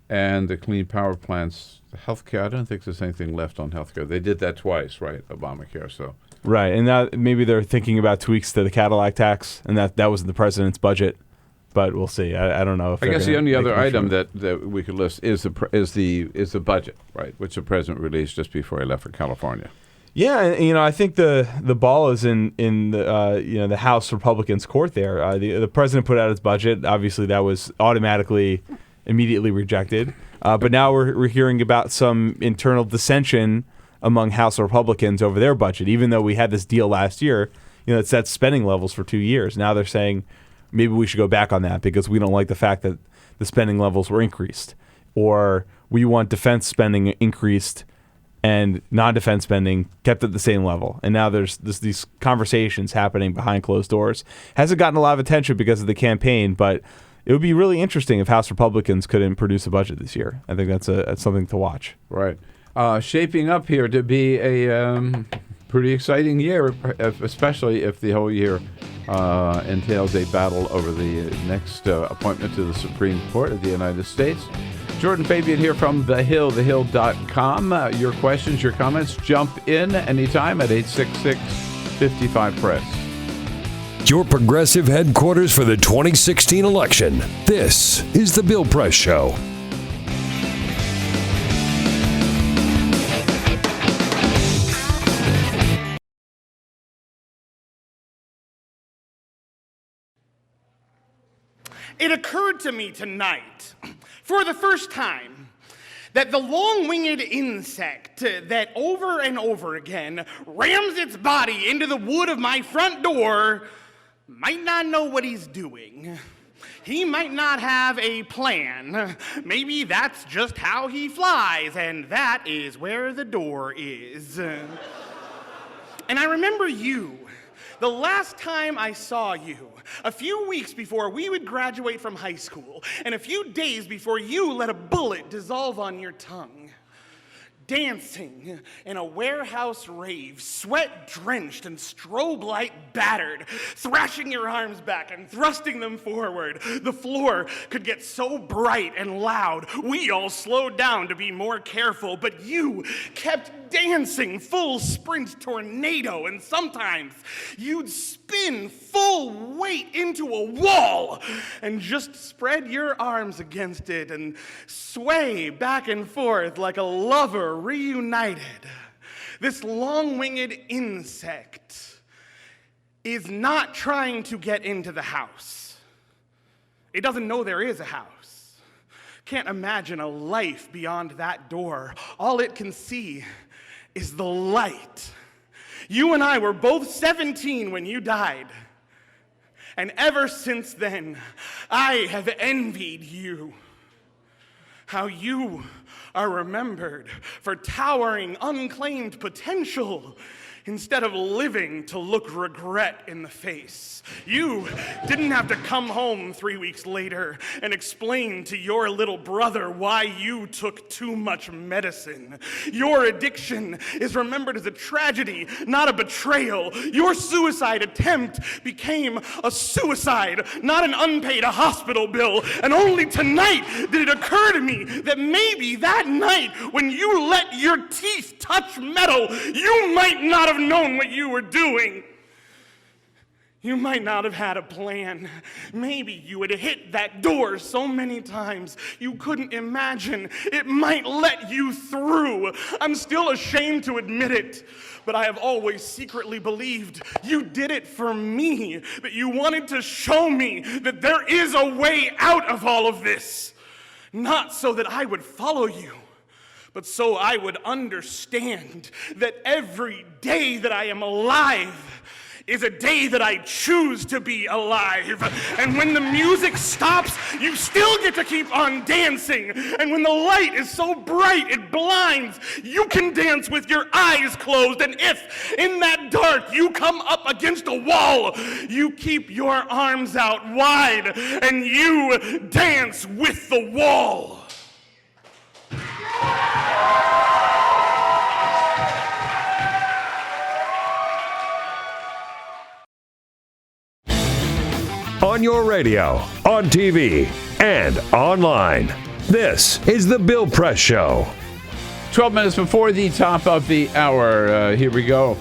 and the Clean Power Plants, the healthcare. I don't think there's anything left on healthcare. They did that twice, right? Obamacare. So. Right, and now maybe they're thinking about tweaks to the Cadillac tax, and that was in the president's budget. But we'll see. I don't know if I guess the only other item that we could list is the budget, right, which the president released just before he left for California. Yeah, and I think the ball is in the House Republicans' court there. The president put out his budget. Obviously, that was immediately rejected. But now we're hearing about some internal dissension among House Republicans over their budget. Even though we had this deal last year, it sets spending levels for 2 years. Now they're saying, maybe we should go back on that because we don't like the fact that the spending levels were increased. Or we want defense spending increased and non-defense spending kept at the same level. And now there's these conversations happening behind closed doors. Hasn't gotten a lot of attention because of the campaign, but it would be really interesting if House Republicans couldn't produce a budget this year. I think that's something to watch. Right. Shaping up here to be a pretty exciting year, especially if the whole year entails a battle over the next appointment to the Supreme Court of the United States. Jordan Fabian here from The Hill, thehill.com. Your questions, your comments, jump in anytime at 866-55-PRESS. Your progressive headquarters for the 2016 election. This is The Bill Press Show. It occurred to me tonight, for the first time, that the long-winged insect that over and over again rams its body into the wood of my front door might not know what he's doing. He might not have a plan. Maybe that's just how he flies, and that is where the door is. And I remember you. The last time I saw you, a few weeks before we would graduate from high school, and a few days before you let a bullet dissolve on your tongue, dancing in a warehouse rave, sweat-drenched and strobe light battered, thrashing your arms back and thrusting them forward. The floor could get so bright and loud, we all slowed down to be more careful, but you kept dancing full sprint tornado, and sometimes you'd spin full weight into a wall and just spread your arms against it and sway back and forth like a lover reunited. This long-winged insect is not trying to get into the house. It doesn't know there is a house. Can't imagine a life beyond that door. All it can see is the light. You and I were both 17 when you died. And ever since then, I have envied you. How you are remembered for towering, unclaimed potential instead of living to look regret in the face. You didn't have to come home 3 weeks later and explain to your little brother why you took too much medicine. Your addiction is remembered as a tragedy, not a betrayal. Your suicide attempt became a suicide, not an unpaid hospital bill. And only tonight did it occur to me that maybe that night when you let your teeth touch metal, you might not have known what you were doing. You might not have had a plan. Maybe you had hit that door so many times you couldn't imagine it might let you through. I'm still ashamed to admit it, but I have always secretly believed you did it for me, that you wanted to show me that there is a way out of all of this. Not so that I would follow you, but so I would understand that every day that I am alive is a day that I choose to be alive. And when the music stops, you still get to keep on dancing. And when the light is so bright it blinds, you can dance with your eyes closed. And if in that dark you come up against a wall, you keep your arms out wide and you dance with the wall. On your radio, on TV, and online. This is The Bill Press Show. 12 minutes before the top of the hour. Here we go.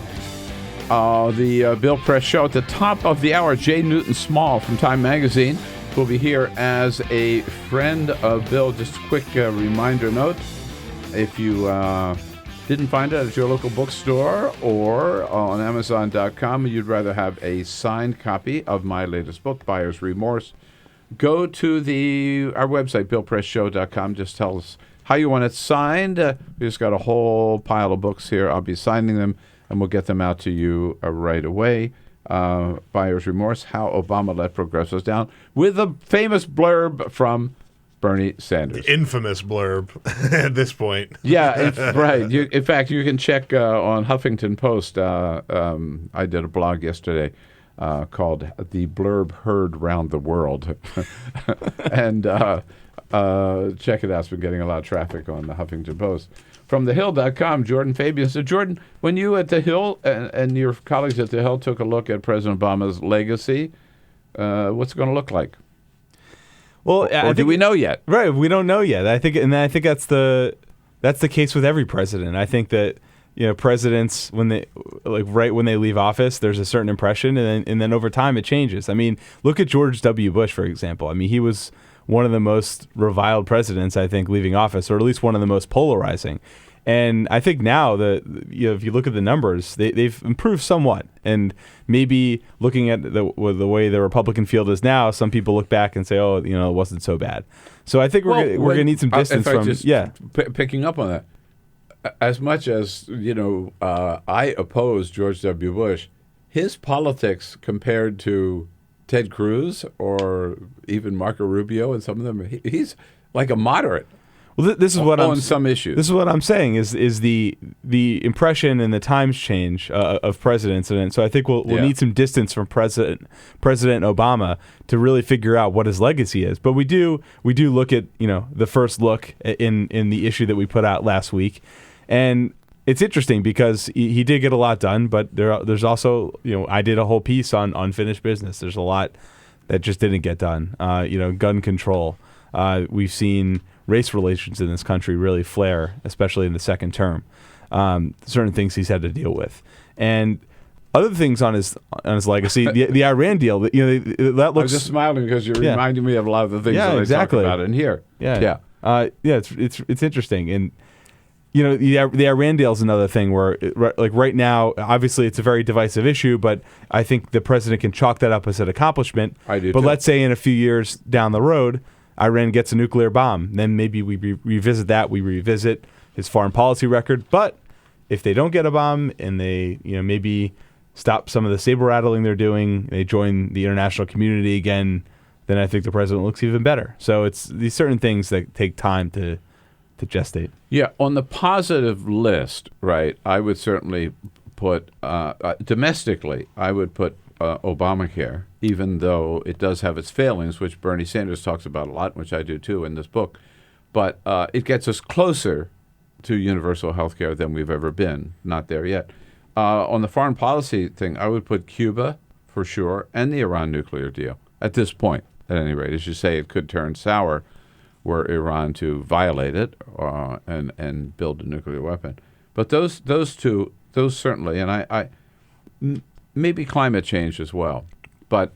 The Bill Press Show at the top of the hour. Jay Newton Small from Time Magazine will be here as a friend of Bill. Just a quick reminder note. If you didn't find it at your local bookstore or on Amazon.com, you'd rather have a signed copy of my latest book, Buyer's Remorse, go to our website, BillPressShow.com. Just tell us how you want it signed. We just got a whole pile of books here. I'll be signing them, and we'll get them out to you right away. Buyer's Remorse, How Obama Let Progressives Down, with a famous blurb from Bernie Sanders. The infamous blurb at this point. Yeah, right. In fact, you can check on Huffington Post. I did a blog yesterday called The Blurb Heard Round the World. And check it out. It's been getting a lot of traffic on the Huffington Post. From thehill.com, Jordan Fabian. So, Jordan, when you at the Hill and your colleagues at the Hill took a look at President Obama's legacy, what's it going to look like? Well, or do we know yet? Right, we don't know yet. I think that's the case with every president. I think that presidents when they right when they leave office, there's a certain impression, and then over time it changes. I mean, look at George W. Bush, for example. I mean, he was one of the most reviled presidents, I think, leaving office, or at least one of the most polarizing. And I think now that if you look at the numbers, they've improved somewhat. And maybe looking at the way the Republican field is now, some people look back and say, "Oh, it wasn't so bad." So I think we're going to need some distance from. Picking up on that, as much as I oppose George W. Bush, his politics compared to Ted Cruz or even Marco Rubio and some of them, he's like a moderate. Well, this is what on some issues. This is what I'm saying is the impression and the times change of presidents, and so I think we'll need some distance from President Obama to really figure out what his legacy is. But we do look at the first look in the issue that we put out last week, and it's interesting because he did get a lot done, but there's also I did a whole piece on unfinished business. There's a lot that just didn't get done. Gun control. We've seen race relations in this country really flare, especially in the second term. Certain things he's had to deal with, and other things on his legacy. The Iran deal. That looks. I was just smiling because you're reminding me of a lot of the things that I talk about in here. It's interesting, and the Iran deal is another thing where, right now, obviously it's a very divisive issue, but I think the president can chalk that up as an accomplishment. I do. But too. Let's say in a few years down the road, Iran gets a nuclear bomb. Then maybe we revisit that. We revisit his foreign policy record. But if they don't get a bomb and they maybe stop some of the saber rattling they're doing, they join the international community again, then I think the president looks even better. So it's these certain things that take time to gestate. Yeah, on the positive list, right, I would certainly put, domestically, I would put Obamacare, even though it does have its failings, which Bernie Sanders talks about a lot, which I do too in this book. But it gets us closer to universal health care than we've ever been. Not there yet. On the foreign policy thing, I would put Cuba for sure and the Iran nuclear deal at this point, at any rate. As you say, it could turn sour were Iran to violate it and build a nuclear weapon. But those two, those certainly, and I maybe climate change as well, but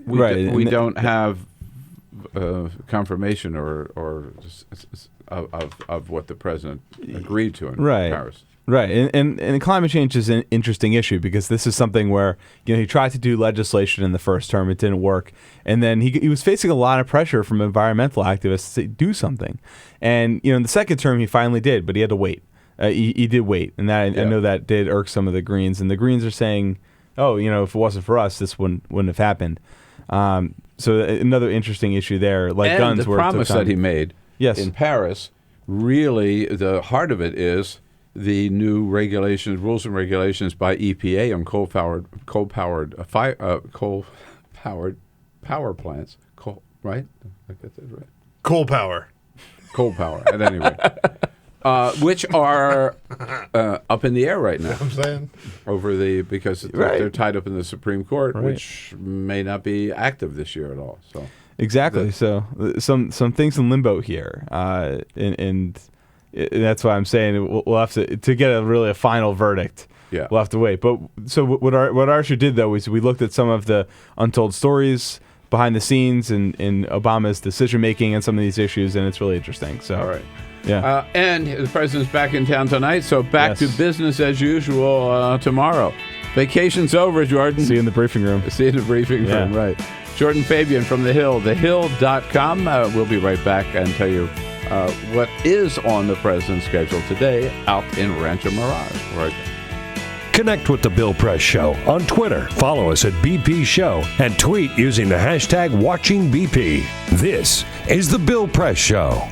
we don't have confirmation or of what the president agreed to in Paris. Right, and climate change is an interesting issue because this is something where he tried to do legislation in the first term, it didn't work, and then he was facing a lot of pressure from environmental activists to do something, and in the second term he finally did, but he had to wait. He did wait, and that I know that did irk some of the Greens, and the Greens are saying, "Oh, if it wasn't for us, this wouldn't have happened." So another interesting issue there, like and guns. The promise that he made in Paris, really, the heart of it is the new rules and regulations by EPA on coal-powered power plants. Right? I get that right. Coal power, at any rate. Which are up in the air right now. I'm saying because they're tied up in the Supreme Court, which may not be active this year at all. So exactly. So some things in limbo here, and that's why I'm saying we'll have to get a final verdict. Yeah, we'll have to wait. But so what Arsha did though is we looked at some of the untold stories behind the scenes in Obama's decision making and some of these issues, and it's really interesting. So all right. Yeah. And the president's back in town tonight, so back to business as usual tomorrow. Vacation's over, Jordan. See you in the briefing room. Right. Jordan Fabian from The Hill, thehill.com. We'll be right back and tell you what is on the president's schedule today out in Rancho Mirage. Right. Connect with The Bill Press Show on Twitter. Follow us at BP Show and tweet using the hashtag WatchingBP. This is The Bill Press Show.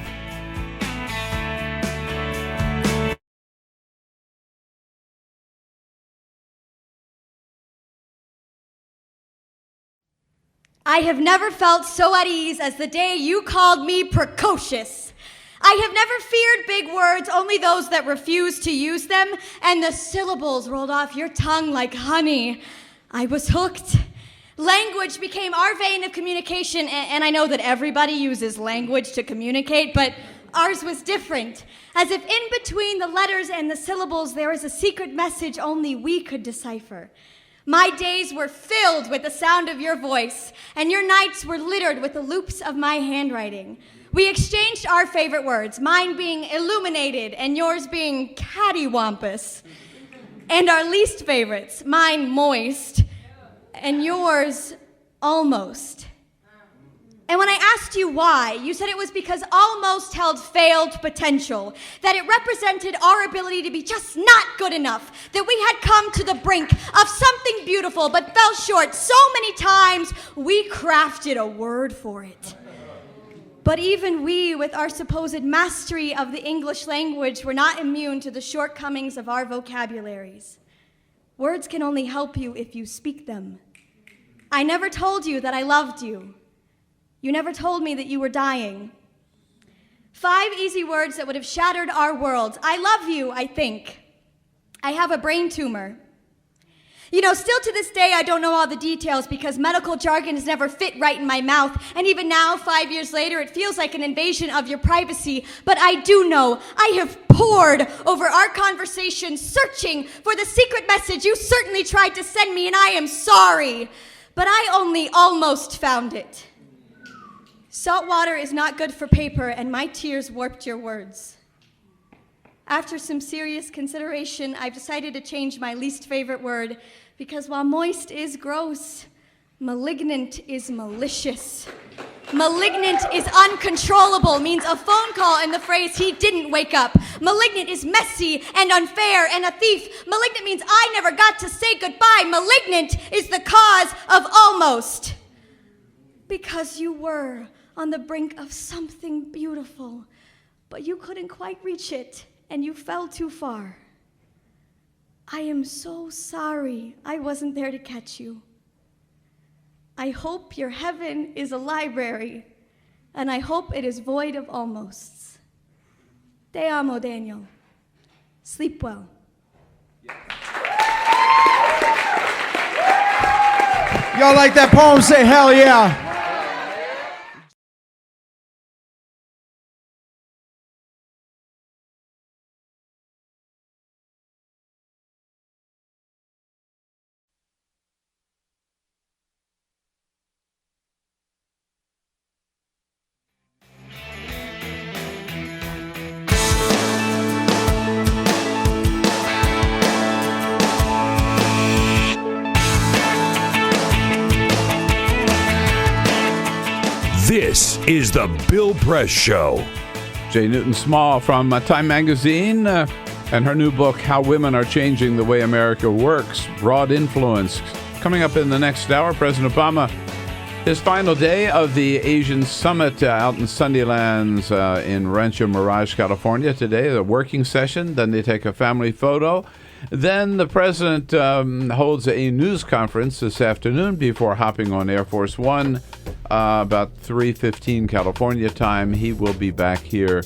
I have never felt so at ease as the day you called me precocious. I have never feared big words, only those that refuse to use them, and the syllables rolled off your tongue like honey. I was hooked. Language became our vein of communication, and I know that everybody uses language to communicate, but ours was different. As if in between the letters and the syllables there was a secret message only we could decipher. My days were filled with the sound of your voice, and your nights were littered with the loops of my handwriting. We exchanged our favorite words, mine being illuminated and yours being cattywampus. And our least favorites, mine moist and yours almost. And when I asked you why, you said it was because almost held failed potential, that it represented our ability to be just not good enough, that we had come to the brink of something beautiful but fell short so many times we crafted a word for it. But even we, with our supposed mastery of the English language, were not immune to the shortcomings of our vocabularies. Words can only help you if you speak them. I never told you that I loved you. You never told me that you were dying. 5 easy words that would have shattered our worlds. I love you, I think. I have a brain tumor. You know, still to this day, I don't know all the details because medical jargon has never fit right in my mouth. And even now, 5 years later, it feels like an invasion of your privacy. But I do know I have pored over our conversation, searching for the secret message you certainly tried to send me, and I am sorry. But I only almost found it. Salt water is not good for paper, and my tears warped your words. After some serious consideration, I've decided to change my least favorite word, because while moist is gross, malignant is malicious. Malignant is uncontrollable, means a phone call and the phrase, he didn't wake up. Malignant is messy and unfair and a thief. Malignant means I never got to say goodbye. Malignant is the cause of almost. Because you were on the brink of something beautiful, but you couldn't quite reach it, and you fell too far. I am so sorry I wasn't there to catch you. I hope your heaven is a library, and I hope it is void of almosts. Te amo, Daniel. Sleep well. Y'all like that poem? Say hell yeah. This is the Bill Press Show. Jay Newton Small from Time Magazine and her new book, How Women Are Changing the Way America Works, Broad Influence. Coming up in the next hour, President Obama, his final day of the Asian Summit out in Sunnylands in Rancho Mirage, California today, the working session. Then they take a family photo. Then the president holds a news conference this afternoon before hopping on Air Force One about 3:15 California time. He will be back here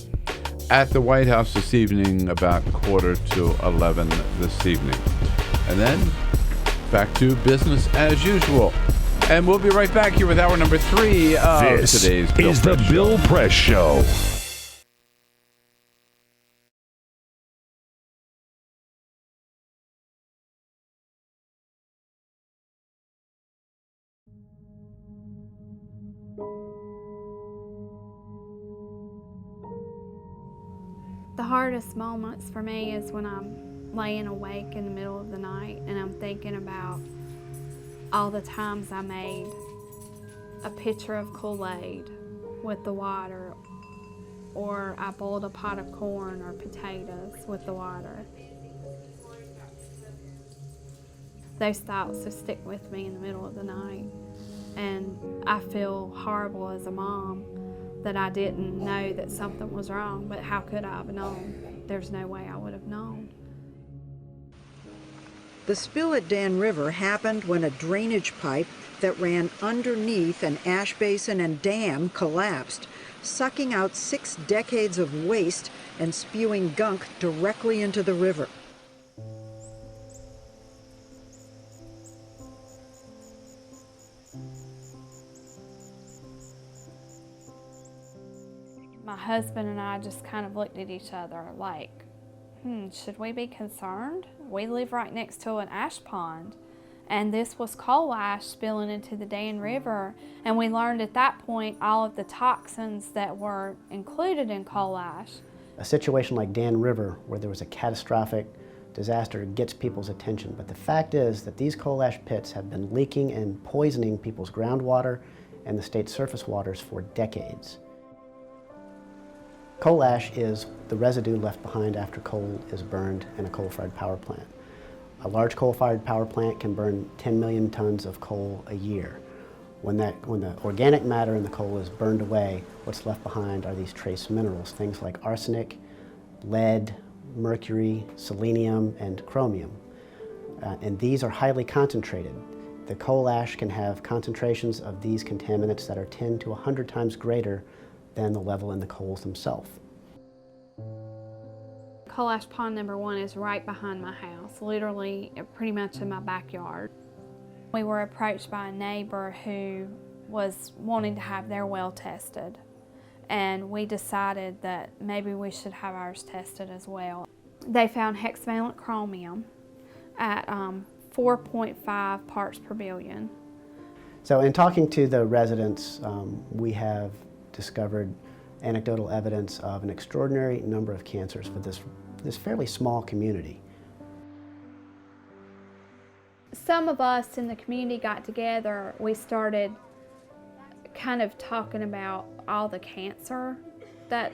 at the White House this evening about 11:15 this evening. And then back to business as usual. And we'll be right back here with hour number 3 of today's Bill Press Show. This is the Bill Press Show. The hardest moments for me is when I'm laying awake in the middle of the night and I'm thinking about all the times I made a pitcher of Kool-Aid with the water, or I boiled a pot of corn or potatoes with the water. Those thoughts just stick with me in the middle of the night, and I feel horrible as a mom that I didn't know that something was wrong, but how could I have known? There's no way I would have known. The spill at Dan River happened when a drainage pipe that ran underneath an ash basin and dam collapsed, sucking out 6 decades of waste and spewing gunk directly into the river. My husband and I just kind of looked at each other like, should we be concerned? We live right next to an ash pond, and this was coal ash spilling into the Dan River, and we learned at that point all of the toxins that were included in coal ash. A situation like Dan River, where there was a catastrophic disaster, gets people's attention, but the fact is that these coal ash pits have been leaking and poisoning people's groundwater and the state's surface waters for decades. Coal ash is the residue left behind after coal is burned in a coal-fired power plant. A large coal-fired power plant can burn 10 million tons of coal a year. When the organic matter in the coal is burned away, what's left behind are these trace minerals, things like arsenic, lead, mercury, selenium, and chromium. And these are highly concentrated. The coal ash can have concentrations of these contaminants that are 10 to 100 times greater than the level in the coals themselves. Coal ash pond number 1 is right behind my house, literally pretty much in my backyard. We were approached by a neighbor who was wanting to have their well tested, and we decided that maybe we should have ours tested as well. They found hexavalent chromium at 4.5 parts per billion. So in talking to the residents, we have discovered anecdotal evidence of an extraordinary number of cancers for this fairly small community. Some of us in the community got together. We started kind of talking about all the cancer that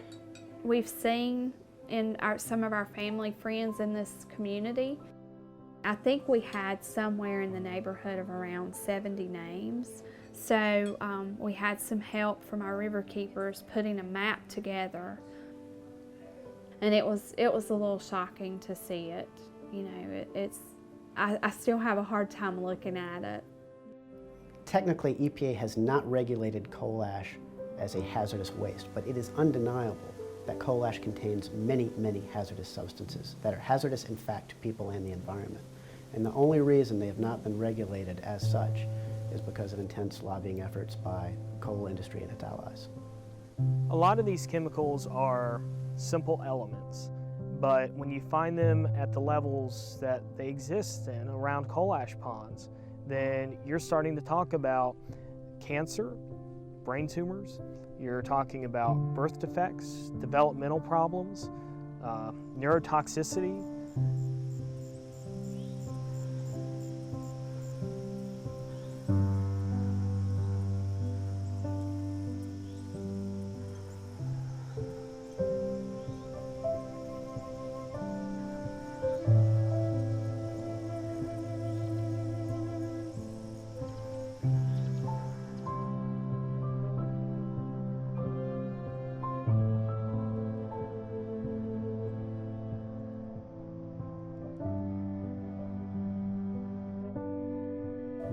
we've seen in some of our family friends in this community. I think we had somewhere in the neighborhood of around 70 names. So we had some help from our river keepers putting a map together. And it was a little shocking to see it. You know, I still have a hard time looking at it. Technically, EPA has not regulated coal ash as a hazardous waste, but it is undeniable that coal ash contains many, many hazardous substances that are hazardous, in fact, to people and the environment. And the only reason they have not been regulated as such is because of intense lobbying efforts by the coal industry and its allies. A lot of these chemicals are simple elements, but when you find them at the levels that they exist in around coal ash ponds, then you're starting to talk about cancer, brain tumors, you're talking about birth defects, developmental problems, neurotoxicity.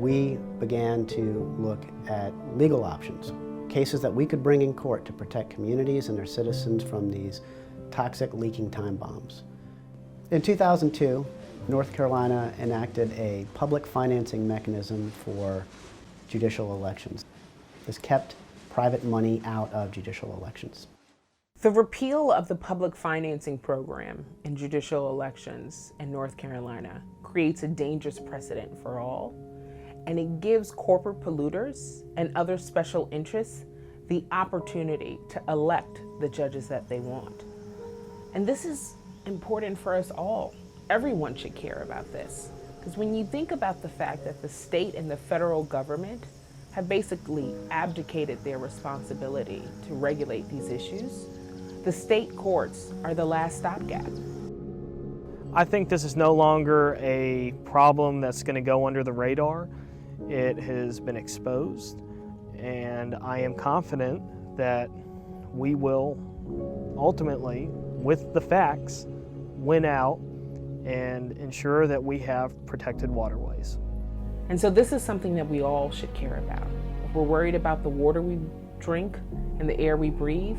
We began to look at legal options, cases that we could bring in court to protect communities and their citizens from these toxic leaking time bombs. In 2002, North Carolina enacted a public financing mechanism for judicial elections. This kept private money out of judicial elections. The repeal of the public financing program in judicial elections in North Carolina creates a dangerous precedent for all, and it gives corporate polluters and other special interests the opportunity to elect the judges that they want. And this is important for us all. Everyone should care about this, because when you think about the fact that the state and the federal government have basically abdicated their responsibility to regulate these issues, the state courts are the last stopgap. I think this is no longer a problem that's going to go under the radar. It has been exposed, and I am confident that we will ultimately, with the facts, win out and ensure that we have protected waterways. And so this is something that we all should care about. If we're worried about the water we drink and the air we breathe,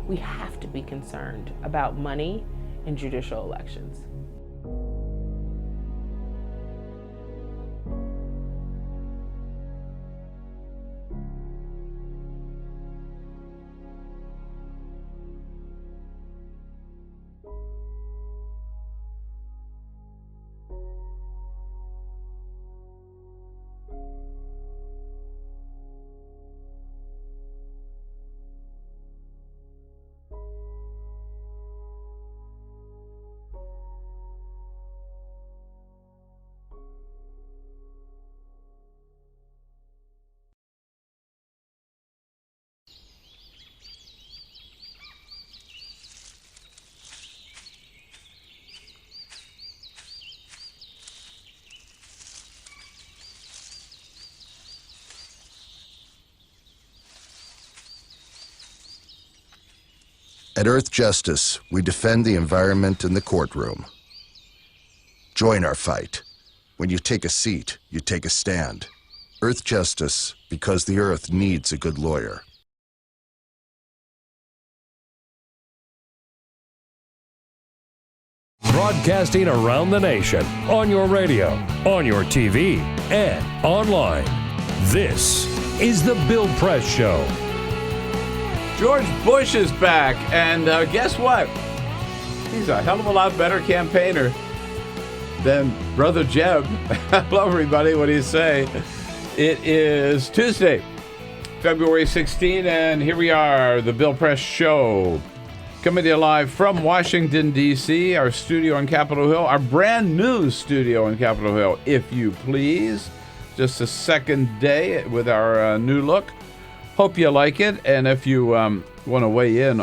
we have to be concerned about money in judicial elections. At Earth Justice, we defend the environment in the courtroom. Join our fight. When you take a seat, you take a stand. Earth Justice, because the Earth needs a good lawyer. Broadcasting around the nation, on your radio, on your TV, and online. This is The Bill Press Show. George Bush is back, and guess what? He's a hell of a lot better campaigner than Brother Jeb. Hello, everybody. What do you say? It is Tuesday, February 16, and here we are, The Bill Press Show. Coming to you live from Washington, D.C., our studio on Capitol Hill, our brand new studio on Capitol Hill, if you please. Just a second day with our new look. Hope you like it, and if you want to weigh in,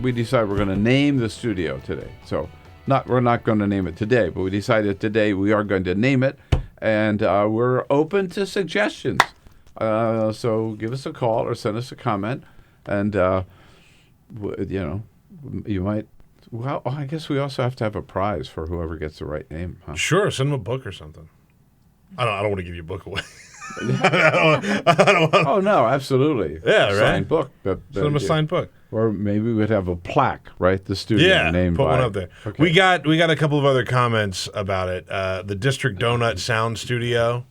we decided we're gonna name the studio today. So we're not going to name it today, but we decided today we are going to name it, and we're open to suggestions. So give us a call or send us a comment, and you might. Well, I guess we also have to have a prize for whoever gets the right name. Huh? Sure, send them a book or something. I don't want to give you a book away. Oh no, absolutely. Yeah, right. Signed book. Send them a signed book. Or maybe we'd have a plaque, right? The studio name. Put one up there. Okay. We got a couple of other comments about it. The District Donut Sound Studio.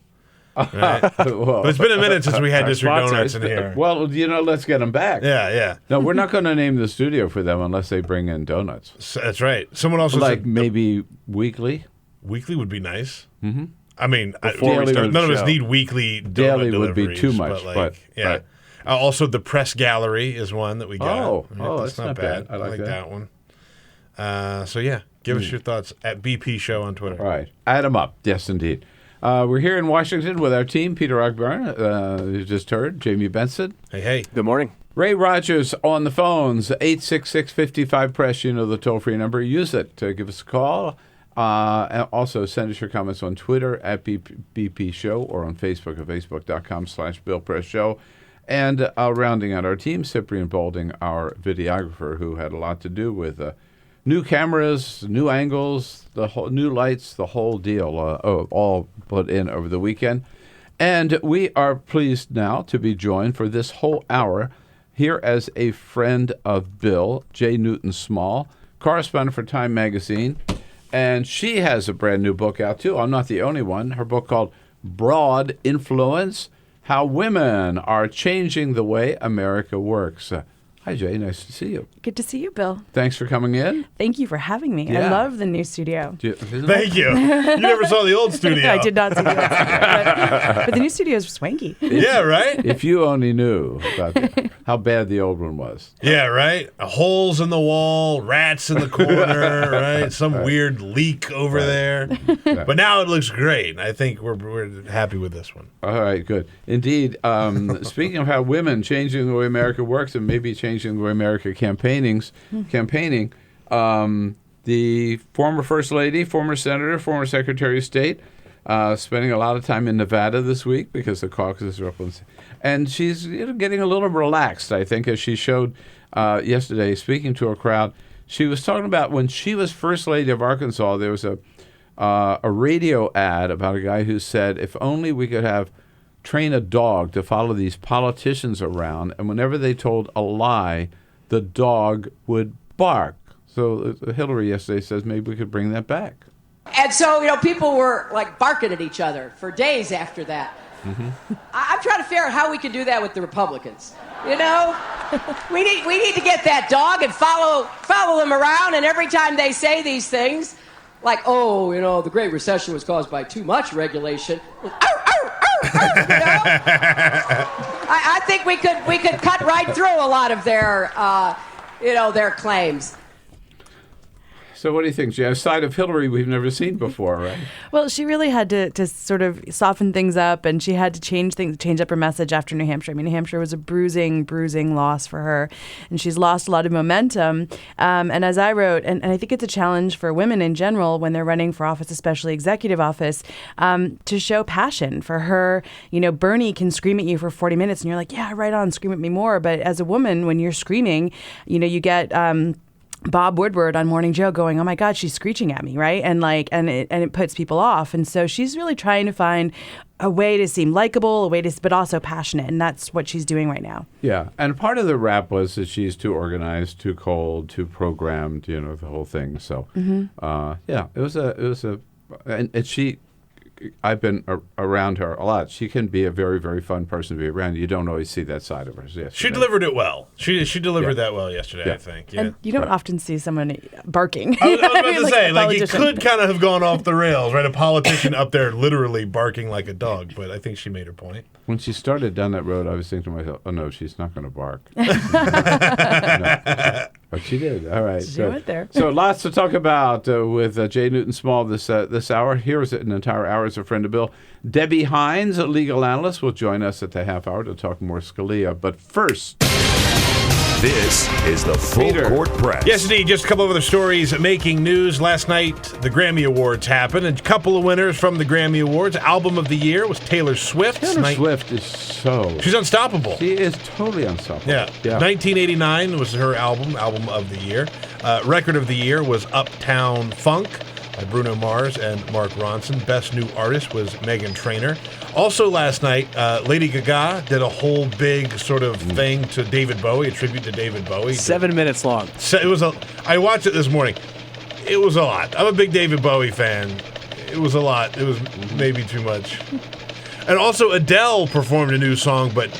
Right? Well, but it's been a minute since we had District Donuts in here. Well, let's get them back. Yeah. No, we're not going to name the studio for them unless they bring in donuts. That's right. Someone else maybe weekly. Weekly would be nice. Mm-hmm. I mean, none of us need weekly donut daily deliveries, would be too much, but yeah. Right. Also, the Press Gallery is one that we got. Oh, that's not bad. I like that one. So yeah, give us your thoughts at BP Show on Twitter. All right, add them up. Yes, indeed. We're here in Washington with our team: Peter Ogburn, you just heard, Jamie Benson. Hey. Good morning. Ray Rogers on the phones, 866-55-PRESS. You know the toll-free number. Use it to give us a call. And also send us your comments on Twitter at BP Show or on Facebook at facebook.com/BillPressShow. And rounding out our team, Cyprian Balding, our videographer, who had a lot to do with new cameras, new angles, new lights, the whole deal, all put in over the weekend. And we are pleased now to be joined for this whole hour here as a friend of Bill, J. Newton Small, correspondent for Time Magazine. And she has a brand new book out, too. I'm not the only one. Her book called Broad Influence, How Women Are Changing the Way America Works. Hi, Jay. Nice to see you. Good to see you, Bill. Thanks for coming in. Thank you for having me. Yeah. I love the new studio. Thank you. You never saw the old studio. I did not see the old studio. But the new studio is swanky. Yeah, right? If you only knew about how bad the old one was. Yeah, right? Holes in the wall, rats in the corner, right? Some weird leak over there. Right. But now it looks great. I think we're happy with this one. All right, good. Indeed. Speaking of how women changing the way America works and maybe changing the way America campaigning, the former First Lady, former Senator, former Secretary of State, spending a lot of time in Nevada this week because the caucuses are up. And she's getting a little relaxed, I think, as she showed yesterday, speaking to a crowd. She was talking about when she was First Lady of Arkansas, there was a radio ad about a guy who said, if only we could train a dog to follow these politicians around, and whenever they told a lie, the dog would bark. So Hillary yesterday says maybe we could bring that back. And so, people were like barking at each other for days after that. Mm-hmm. I'm trying to figure out how we can do that with the Republicans. We need to get that dog and follow them around, and every time they say these things, like, the Great Recession was caused by too much regulation. I think we could cut right through a lot of their claims. So what do you think? She has a side of Hillary we've never seen before, right? Well, she really had to sort of soften things up, and she had to change up her message after New Hampshire. I mean, New Hampshire was a bruising loss for her, and she's lost a lot of momentum. And as I wrote, and I think it's a challenge for women in general when they're running for office, especially executive office, to show passion. For her, Bernie can scream at you for 40 minutes, and you're like, yeah, right on, scream at me more. But as a woman, when you're screaming, you get Bob Woodward on Morning Joe going, oh my God, she's screeching at me, right? And it puts people off. And so she's really trying to find a way to seem likable, but also passionate, and that's what she's doing right now. Yeah, and part of the rap was that she's too organized, too cold, too programmed, the whole thing. So, yeah, it was and she. I've been around her a lot. She can be a very, very fun person to be around. You don't always see that side of her. Yes, she delivered it well. She delivered that well yesterday, I think. Yeah. And you don't often see someone barking. I was about to say, it could kind of have gone off the rails, right? A politician up there literally barking like a dog, but I think she made her point. When she started down that road, I was thinking to myself, oh, no, she's not going to bark. No. But she did. All right. She went there. So lots to talk about with Jay Newton Small this hour. Here's an entire hour as a friend of Bill. Debbie Hines, a legal analyst, will join us at the half hour to talk more Scalia. But first... This is the Full Court Press. Yes, indeed. Just a couple of other stories making news. Last night, the Grammy Awards happened. A couple of winners from the Grammy Awards. Album of the Year was Taylor Swift. Taylor Swift is so... She's unstoppable. She is totally unstoppable. Yeah. 1989 was her album of the year. Record of the Year was Uptown Funk by Bruno Mars and Mark Ronson. Best New Artist was Meghan Trainor. Also last night, Lady Gaga did a whole big sort of thing to David Bowie, a tribute to David Bowie. 7 minutes long. I watched it this morning. It was a lot. I'm a big David Bowie fan. It was a lot. It was maybe too much. And also Adele performed a new song, but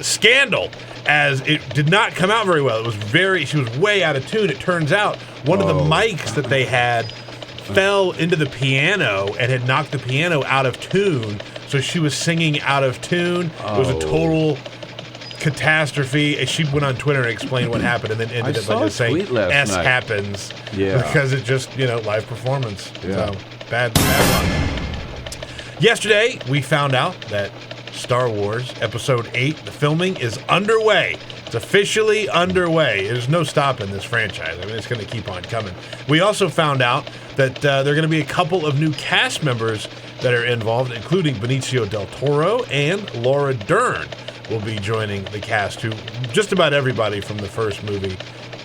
Scandal, as it did not come out very well. She was way out of tune. It turns out one of the mics that they had fell into the piano and had knocked the piano out of tune. So she was singing out of tune. It was a total catastrophe. She went on Twitter and explained what happened, and then ended up by just saying S night. Happens. Yeah. Because it just, live performance. Yeah. So bad luck. Yesterday, we found out that Star Wars Episode 8, the filming is underway. It's officially underway. There's no stopping this franchise. I mean, it's going to keep on coming. We also found out that there are going to be a couple of new cast members that are involved, including Benicio del Toro and Laura Dern will be joining the cast, who just about everybody from the first movie,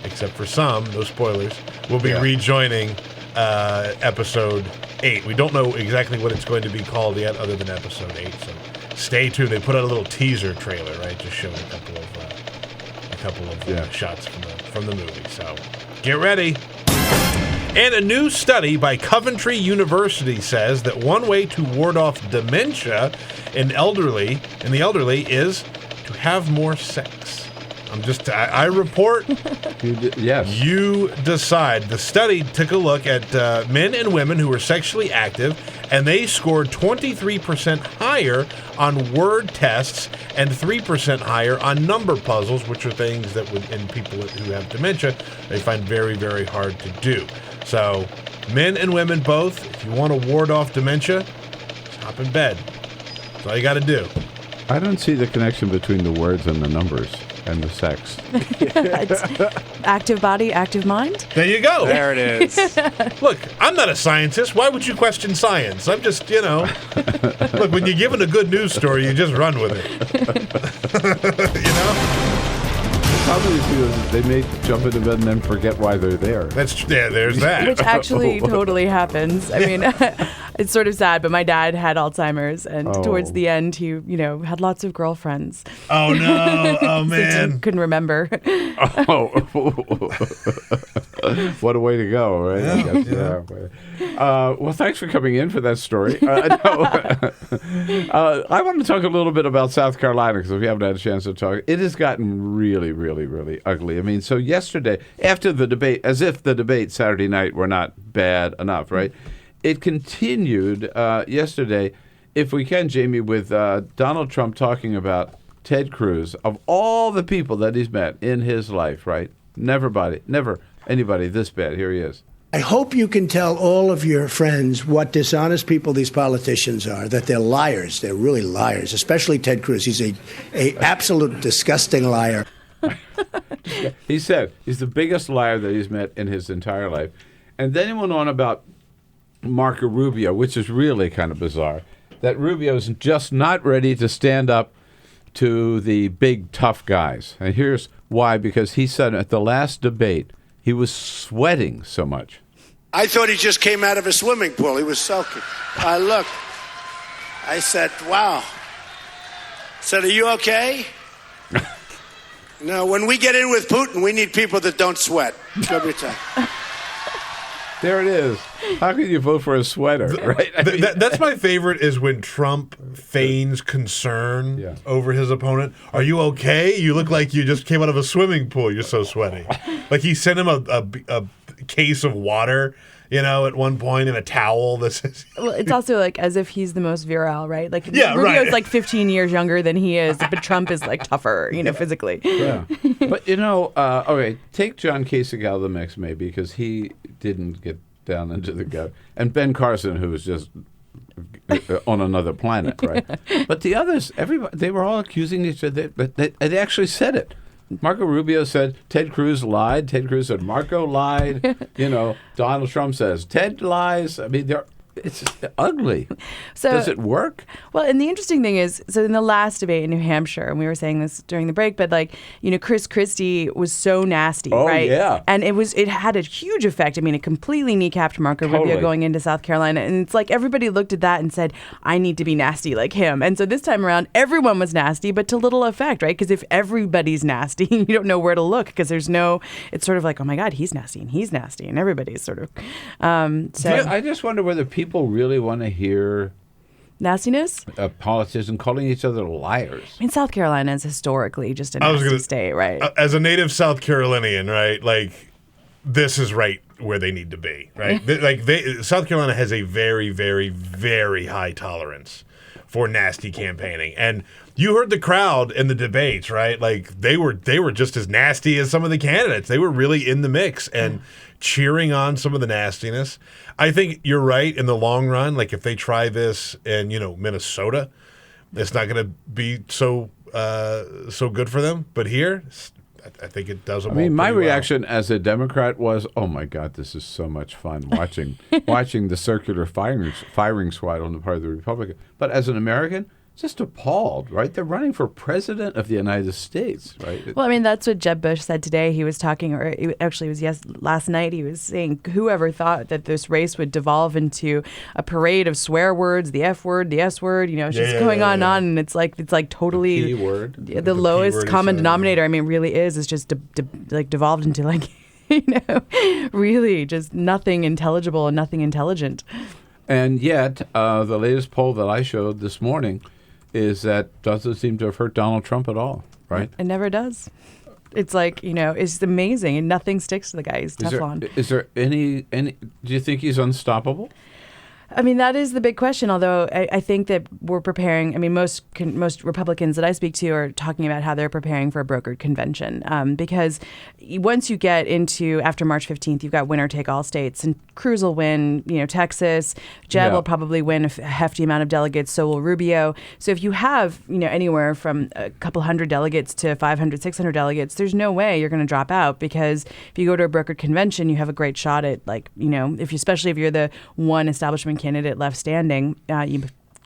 except for some, no spoilers, will be rejoining Episode 8. We don't know exactly what it's going to be called yet other than Episode 8, so stay tuned. They put out a little teaser trailer, right, just showing a couple of shots from the movie. So get ready. And a new study by Coventry University says that one way to ward off dementia in the elderly is to have more sex. I report. Yes. You decide. The study took a look at men and women who were sexually active, and they scored 23% higher on word tests and 3% higher on number puzzles, which are things that in people who have dementia, they find very, very hard to do. So, men and women both, if you want to ward off dementia, just hop in bed. That's all you got to do. I don't see the connection between the words and the numbers and the sex. Active body, active mind. There you go. There it is. Look, I'm not a scientist. Why would you question science? I'm just, Look, when you're given a good news story, you just run with it. Probably because they may jump into bed and then forget why they're there. There's that. Which actually totally happens. I mean, it's sort of sad, but my dad had Alzheimer's, and towards the end, he, had lots of girlfriends. Oh, no. Oh, man. So couldn't remember. What a way to go, right? Yeah. Well, thanks for coming in for that story. I want to talk a little bit about South Carolina, because we haven't had a chance to talk. It has gotten really, really, really ugly. I mean, so yesterday, after the debate, as if the debate Saturday night were not bad enough, right? It continued yesterday, if we can, Jamie, with Donald Trump talking about Ted Cruz. Of all the people that he's met in his life, right? Never anybody this bad. Here he is. I hope you can tell all of your friends what dishonest people these politicians are, that they're liars. They're really liars, especially Ted Cruz. He's a absolute disgusting liar. He said he's the biggest liar that he's met in his entire life. And then he went on about Marco Rubio, which is really kind of bizarre, that Rubio is just not ready to stand up to the big, tough guys. And here's why, because he said at the last debate, he was sweating so much. I thought he just came out of a swimming pool. He was soaking. I looked. I said, wow. I said, are you okay? No, when we get in with Putin, we need people that don't sweat. Every time. There it is. How can you vote for a sweater, right? I mean, That's my favorite is when Trump feigns concern over his opponent. Are you okay? You look like you just came out of a swimming pool. You're so sweaty. Like he sent him a case of water, at one point, and a towel that says... Well, it's also like as if he's the most virile, right? Like Yeah, Rubio's right. like 15 years younger than he is, but Trump is like tougher, physically. Yeah. But, okay, take John Kasich out of the mix maybe because he didn't get down into the gut. And Ben Carson, who was just on another planet, right? But the others, everybody, they were all accusing each other. But they actually said it. Marco Rubio said Ted Cruz lied. Ted Cruz said Marco lied. Donald Trump says Ted lies. I mean, it's ugly. So, does it work? Well, and the interesting thing is, so in the last debate in New Hampshire, and we were saying this during the break, but Chris Christie was so nasty, right? Yeah. And it had a huge effect. I mean, it completely kneecapped Marco Rubio going into South Carolina. And it's like everybody looked at that and said, I need to be nasty like him. And so this time around, everyone was nasty, but to little effect, right? Because if everybody's nasty, you don't know where to look because it's sort of like, oh my God, he's nasty and everybody's sort of. I just wonder whether people really want to hear nastiness? A politician calling each other liars. I mean, South Carolina is historically just a nasty state, right? As a native South Carolinian, right, like, this is right where they need to be, right? South Carolina has a very, very, very high tolerance for nasty campaigning. And you heard the crowd in the debates, right? Like, they were just as nasty as some of the candidates. They were really in the mix and cheering on some of the nastiness. I think you're right in the long run. Like if they try this in, Minnesota, it's not going to be so good for them. But here, I think it does. My reaction as a Democrat was, "Oh my God, this is so much fun watching the circular firing squad on the part of the Republican." But as an American, just appalled, right? They're running for president of the United States, right? Well, I mean, that's what Jeb Bush said today. He was talking, or actually it was last night, he was saying, whoever thought that this race would devolve into a parade of swear words, the F word, the S word, it's just going on and on, and it's like totally the P word. The lowest common denominator. I mean, really is just devolved into really just nothing intelligible and nothing intelligent. And yet, the latest poll that I showed this morning is that doesn't seem to have hurt Donald Trump at all, right? It never does. It's like, it's amazing, and nothing sticks to the guy. He's Teflon. Is there any? Do you think he's unstoppable? I mean, that is the big question, although I think that we're preparing. I mean, most Republicans that I speak to are talking about how they're preparing for a brokered convention because once you get into after March 15th, you've got winner-take-all states, and Cruz will win, Texas. Jeb will probably win a hefty amount of delegates, so will Rubio. So if you have, anywhere from a couple hundred delegates to 500, 600 delegates, there's no way you're going to drop out because if you go to a brokered convention, you have a great shot at, especially if you're the one establishment candidate left standing,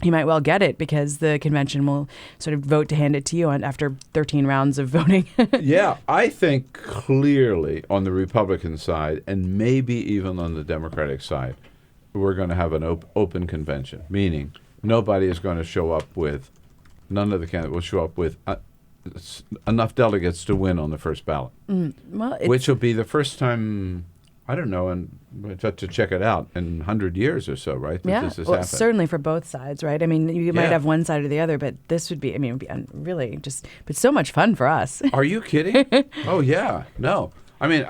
you might well get it because the convention will sort of vote to hand it to you after 13 rounds of voting. Yeah, I think clearly on the Republican side and maybe even on the Democratic side, we're going to have an open convention, meaning nobody is going to show up with, none of the candidates will show up with enough delegates to win on the first ballot, which will be the first time, I don't know, and to check it out in 100 years or so, right? Yeah, this has well, happened. certainly for both sides, right? I mean, you might have one side or the other, but this would be, it would be really but so much fun for us. Are you kidding? Oh, yeah. No. I mean,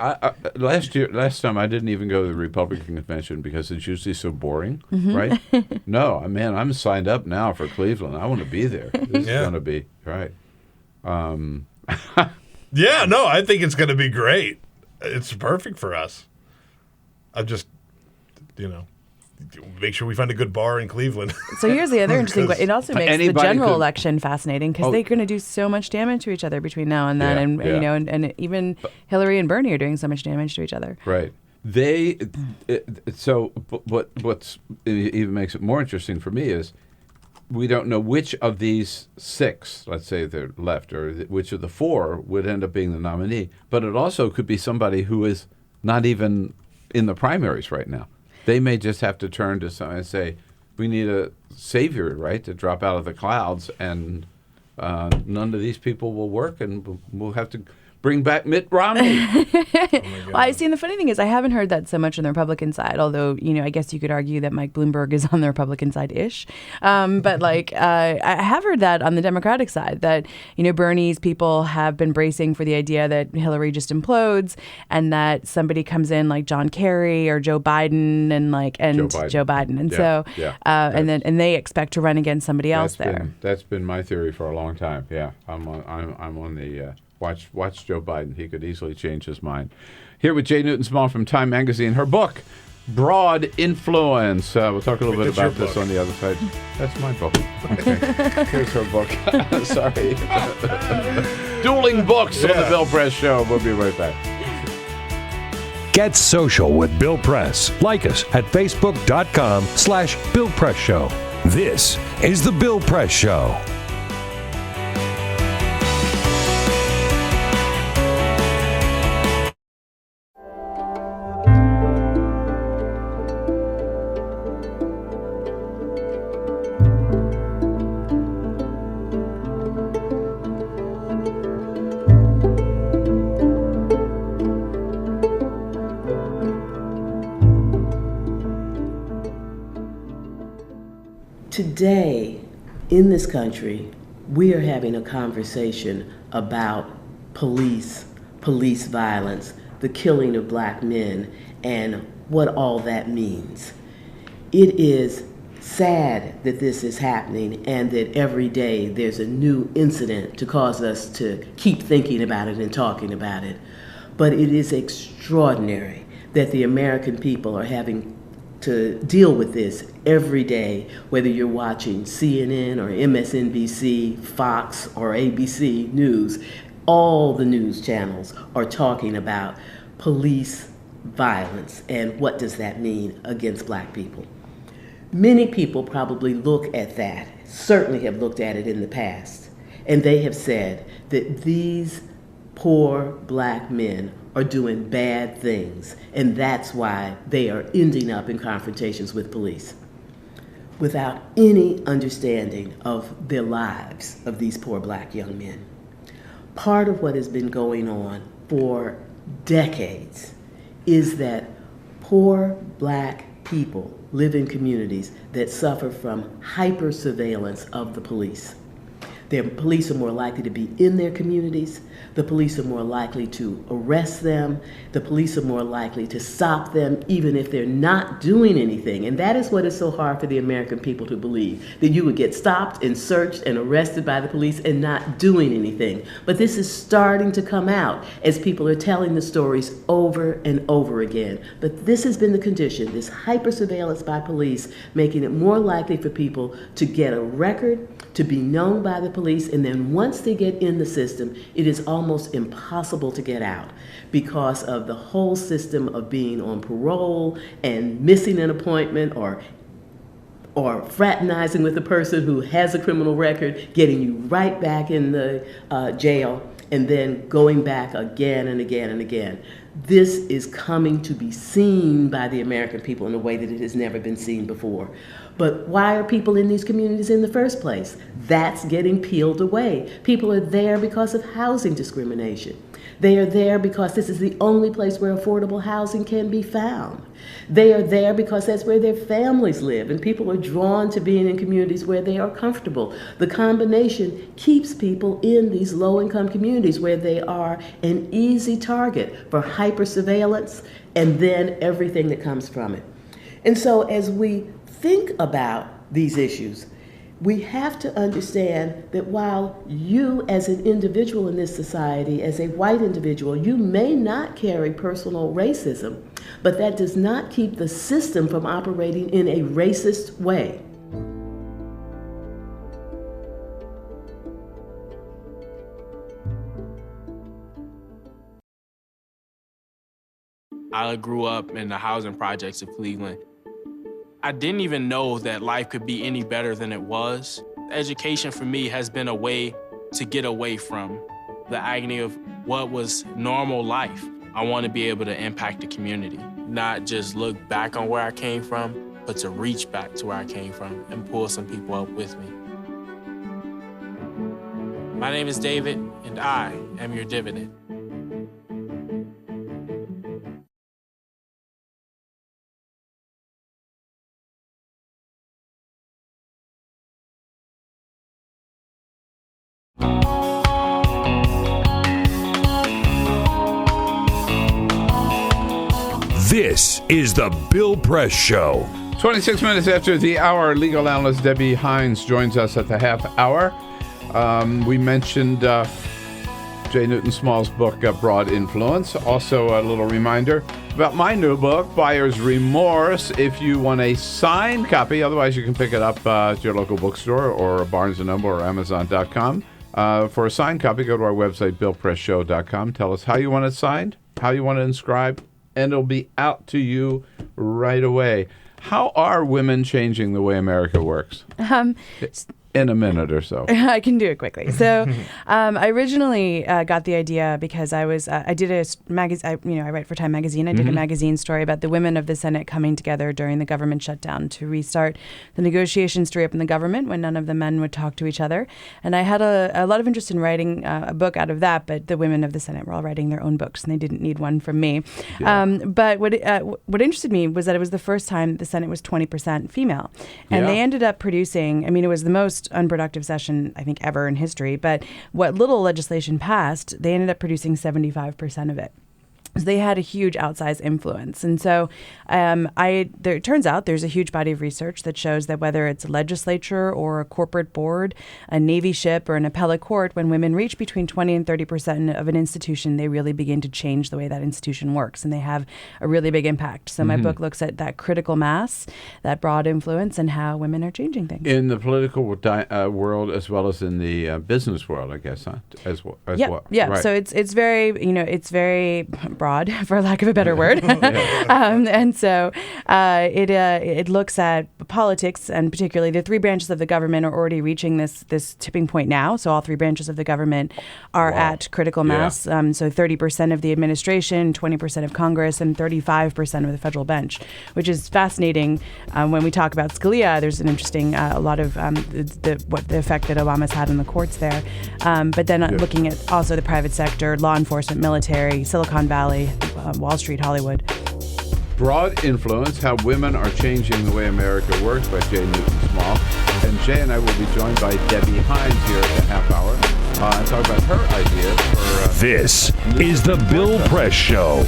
last time I didn't even go to the Republican convention because it's usually so boring, right? No, man, I'm signed up now for Cleveland. I want to be there. This is going to be, right. Yeah, no, I think it's going to be great. It's perfect for us. I'm just, make sure we find a good bar in Cleveland. So here's the other interesting point. It also makes the general could- election fascinating because they're going to do so much damage to each other between now and then, and even Hillary and Bernie are doing so much damage to each other. Right. What's even makes it more interesting for me is we don't know which of these 6, let's say they're left, or which of the 4 would end up being the nominee. But it also could be somebody who is not even in the primaries right now. They may just have to turn to someone and say, we need a savior, right, to drop out of the clouds, and none of these people will work, and we'll have to bring back Mitt Romney. Well, I see, and the funny thing is I haven't heard that so much on the Republican side, although, I guess you could argue that Mike Bloomberg is on the Republican side-ish. But I have heard that on the Democratic side, that, Bernie's people have been bracing for the idea that Hillary just implodes and that somebody comes in like John Kerry or Joe Biden and Joe Biden. And and they expect to run against somebody else there. That's been my theory for a long time. Yeah, I'm on the... Watch Joe Biden. He could easily change his mind. Here with Jay Newton Small from Time Magazine. Her book, Broad Influence. We'll talk a little bit about this on the other side. That's my book. Okay. Here's her book. Sorry. Dueling books on the Bill Press Show. We'll be right back. Get social with Bill Press. Like us at Facebook.com/Bill Press Show. This is The Bill Press Show. Today, in this country, we are having a conversation about police violence, the killing of black men, and what all that means. It is sad that this is happening and that every day there's a new incident to cause us to keep thinking about it and talking about it. But it is extraordinary that the American people are having to deal with this every day, whether you're watching CNN or MSNBC, Fox, or ABC News. All the news channels are talking about police violence and what does that mean against black people. Many people probably look at that, certainly have looked at it in the past, and they have said that these poor black men are doing bad things, and that's why they are ending up in confrontations with police without any understanding of their lives of these poor black young men. Part of what has been going on for decades is that poor black people live in communities that suffer from hyper-surveillance of the police. The police are more likely to be in their communities. The police are more likely to arrest them. The police are more likely to stop them even if they're not doing anything. And that is what is so hard for the American people to believe, that you would get stopped and searched and arrested by the police and not doing anything. But this is starting to come out as people are telling the stories over and over again. But this has been the condition, this hyper-surveillance by police, making it more likely for people to get a record, to be known by the police, and then once they get in the system, it is almost impossible to get out because of the whole system of being on parole and missing an appointment or fraternizing with a person who has a criminal record, getting you right back in the jail, and then going back again and again and again. This is coming to be seen by the American people in a way that it has never been seen before. But why are people in these communities in the first place? That's getting peeled away. People are there because of housing discrimination. They are there because this is the only place where affordable housing can be found. They are there because that's where their families live, and people are drawn to being in communities where they are comfortable. The combination keeps people in these low-income communities where they are an easy target for hyper-surveillance and then everything that comes from it. And so as we think about these issues, We have to understand that while you as an individual in this society, as a white individual, you may not carry personal racism, but that does not keep the system from operating in a racist way. I grew up in the housing projects of Cleveland. I didn't even know that life could be any better than it was. Education for me has been a way to get away from the agony of what was normal life. I want to be able to impact the community, not just look back on where I came from, but to reach back to where I came from and pull some people up with me. My name is David, and I am your dividend. This is the Bill Press Show. 26 minutes after the hour, legal analyst Debbie Hines joins us at the half hour. We mentioned J. Newton Small's book, Broad Influence. Also, a little reminder about my new book, Buyer's Remorse. If you want a signed copy, otherwise you can pick it up at your local bookstore or Barnes & Noble or Amazon.com. For a signed copy, go to our website, BillPressShow.com. Tell us how you want it signed, how you want it inscribed, and it'll be out to you right away. How are women changing the way America works? In a minute or so. I can do it quickly. So, I originally got the idea because I did a magazine. I write for Time Magazine. I did a magazine story about the women of the Senate coming together during the government shutdown to restart the negotiations to reopen the government when none of the men would talk to each other. And I had a lot of interest in writing a book out of that, but the women of the Senate were all writing their own books, and they didn't need one from me. Yeah. But what interested me was that it was the first time the Senate was 20% female, and they ended up producing. I mean, it was the most unproductive session I think ever in history, but what little legislation passed, they ended up producing 75% of it. So they had a huge outsized influence. And so it turns out there's a huge body of research that shows that whether it's a legislature or a corporate board, a Navy ship or an appellate court, when women reach between 20 and 30% of an institution, they really begin to change the way that institution works, and they have a really big impact. So my book looks at that critical mass, that broad influence, and how women are changing things. In the political world as well as in the business world, I guess, huh? As well. Yeah. Right. So it's very, it's very broad, for lack of a better word. And so it looks at politics, and particularly the three branches of the government are already reaching this tipping point now. So all three branches of the government are at critical mass. So 30% of the administration, 20% of Congress, and 35% of the federal bench, which is fascinating. When we talk about Scalia, there's an interesting, a lot of the effect that Obama's had on the courts there. But then looking at also the private sector, law enforcement, military, Silicon Valley, Wall Street, Hollywood. Broad Influence, How Women Are Changing the Way America Works by J. Newton Small. And Jay and I will be joined by Debbie Hines here at the half hour and talk about her ideas for... This is the Bill Press Show.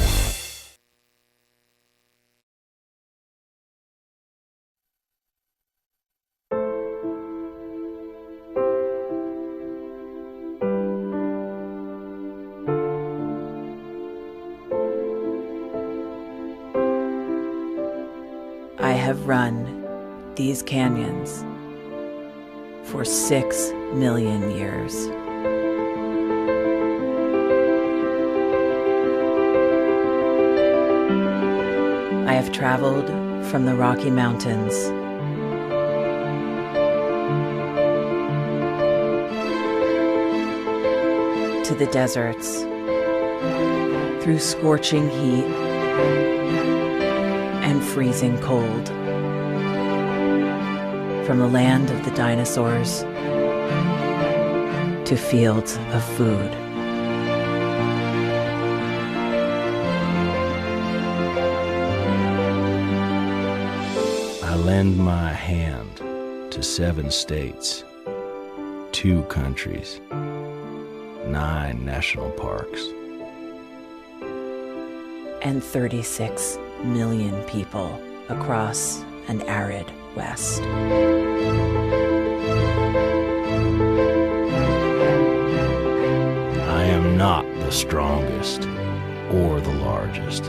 I have run these canyons for 6 million years. I have traveled from the Rocky Mountains to the deserts, through scorching heat and freezing cold, from the land of the dinosaurs to fields of food. I lend my hand to 7 states, 2 countries, 9 national parks, and 36 million people across an arid West. strongest or the largest,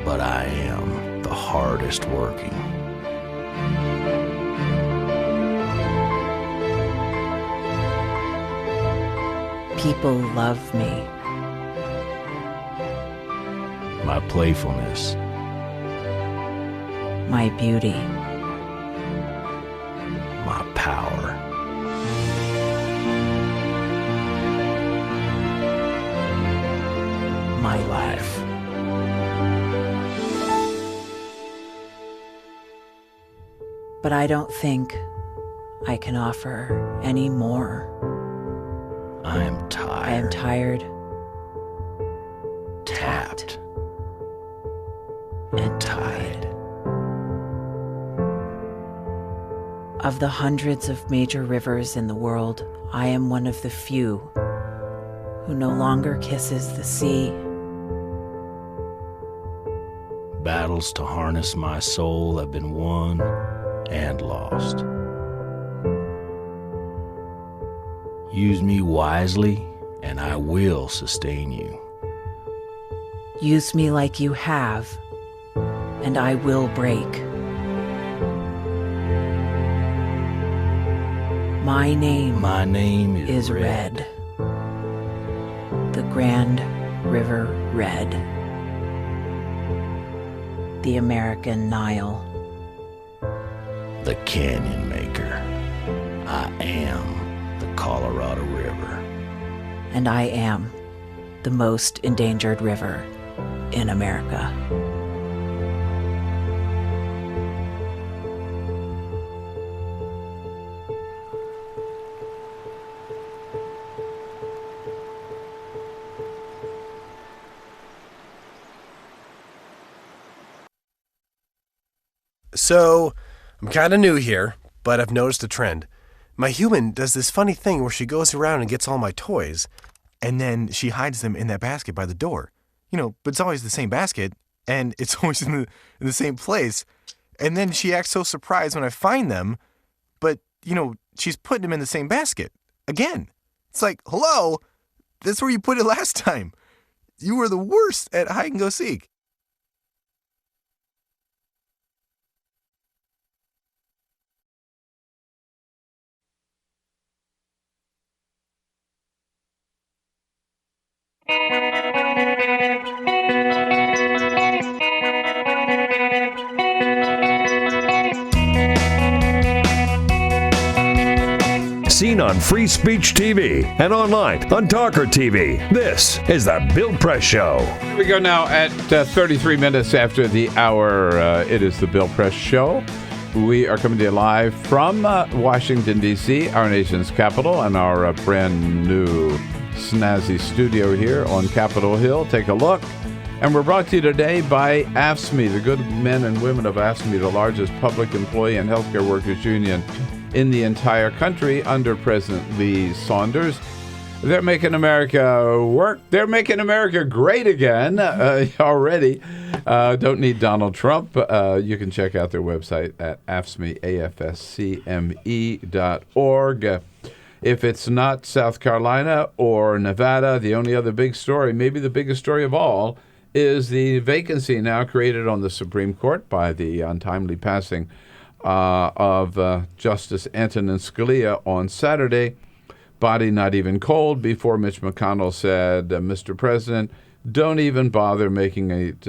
but I am the hardest working. People love me. My playfulness, My beauty. my power. My life. But I don't think I can offer any more. I am tired. I am tired, tapped, and tied. Of the hundreds of major rivers in the world, I am one of the few who no longer kisses the sea. Battles to harness my soul have been won and lost. Use me wisely, and I will sustain you. Use me like you have, and I will break. My name is Red. The Grand River Red. The American Nile. The Canyon Maker. I am the Colorado River. And I am the most endangered river in America. So, I'm kind of new here, but I've noticed a trend. My human does this funny thing where she goes around and gets all my toys, and then she hides them in that basket by the door. But it's always the same basket, and it's always in the same place. And then she acts so surprised when I find them, but, she's putting them in the same basket. Again. It's like, hello? That's where you put it last time. You were the worst at hide and go seek. Seen on Free Speech TV and online on TawkrTV. This is the Bill Press Show. Here we go now at 33 minutes after the hour. It is the Bill Press Show. We are coming to you live from Washington, D.C., our nation's capital, and our brand new snazzy studio here on Capitol Hill. Take a look. And we're brought to you today by AFSCME, the good men and women of AFSCME, the largest public employee and healthcare workers union in the entire country under President Lee Saunders. They're making America work. They're making America great again already. Don't need Donald Trump. You can check out their website at AFSCME, AFSCME.org. If it's not South Carolina or Nevada, the only other big story, maybe the biggest story of all, is the vacancy now created on the Supreme Court by the untimely passing of Justice Antonin Scalia on Saturday. Body not even cold before Mitch McConnell said, Mr. President, don't even bother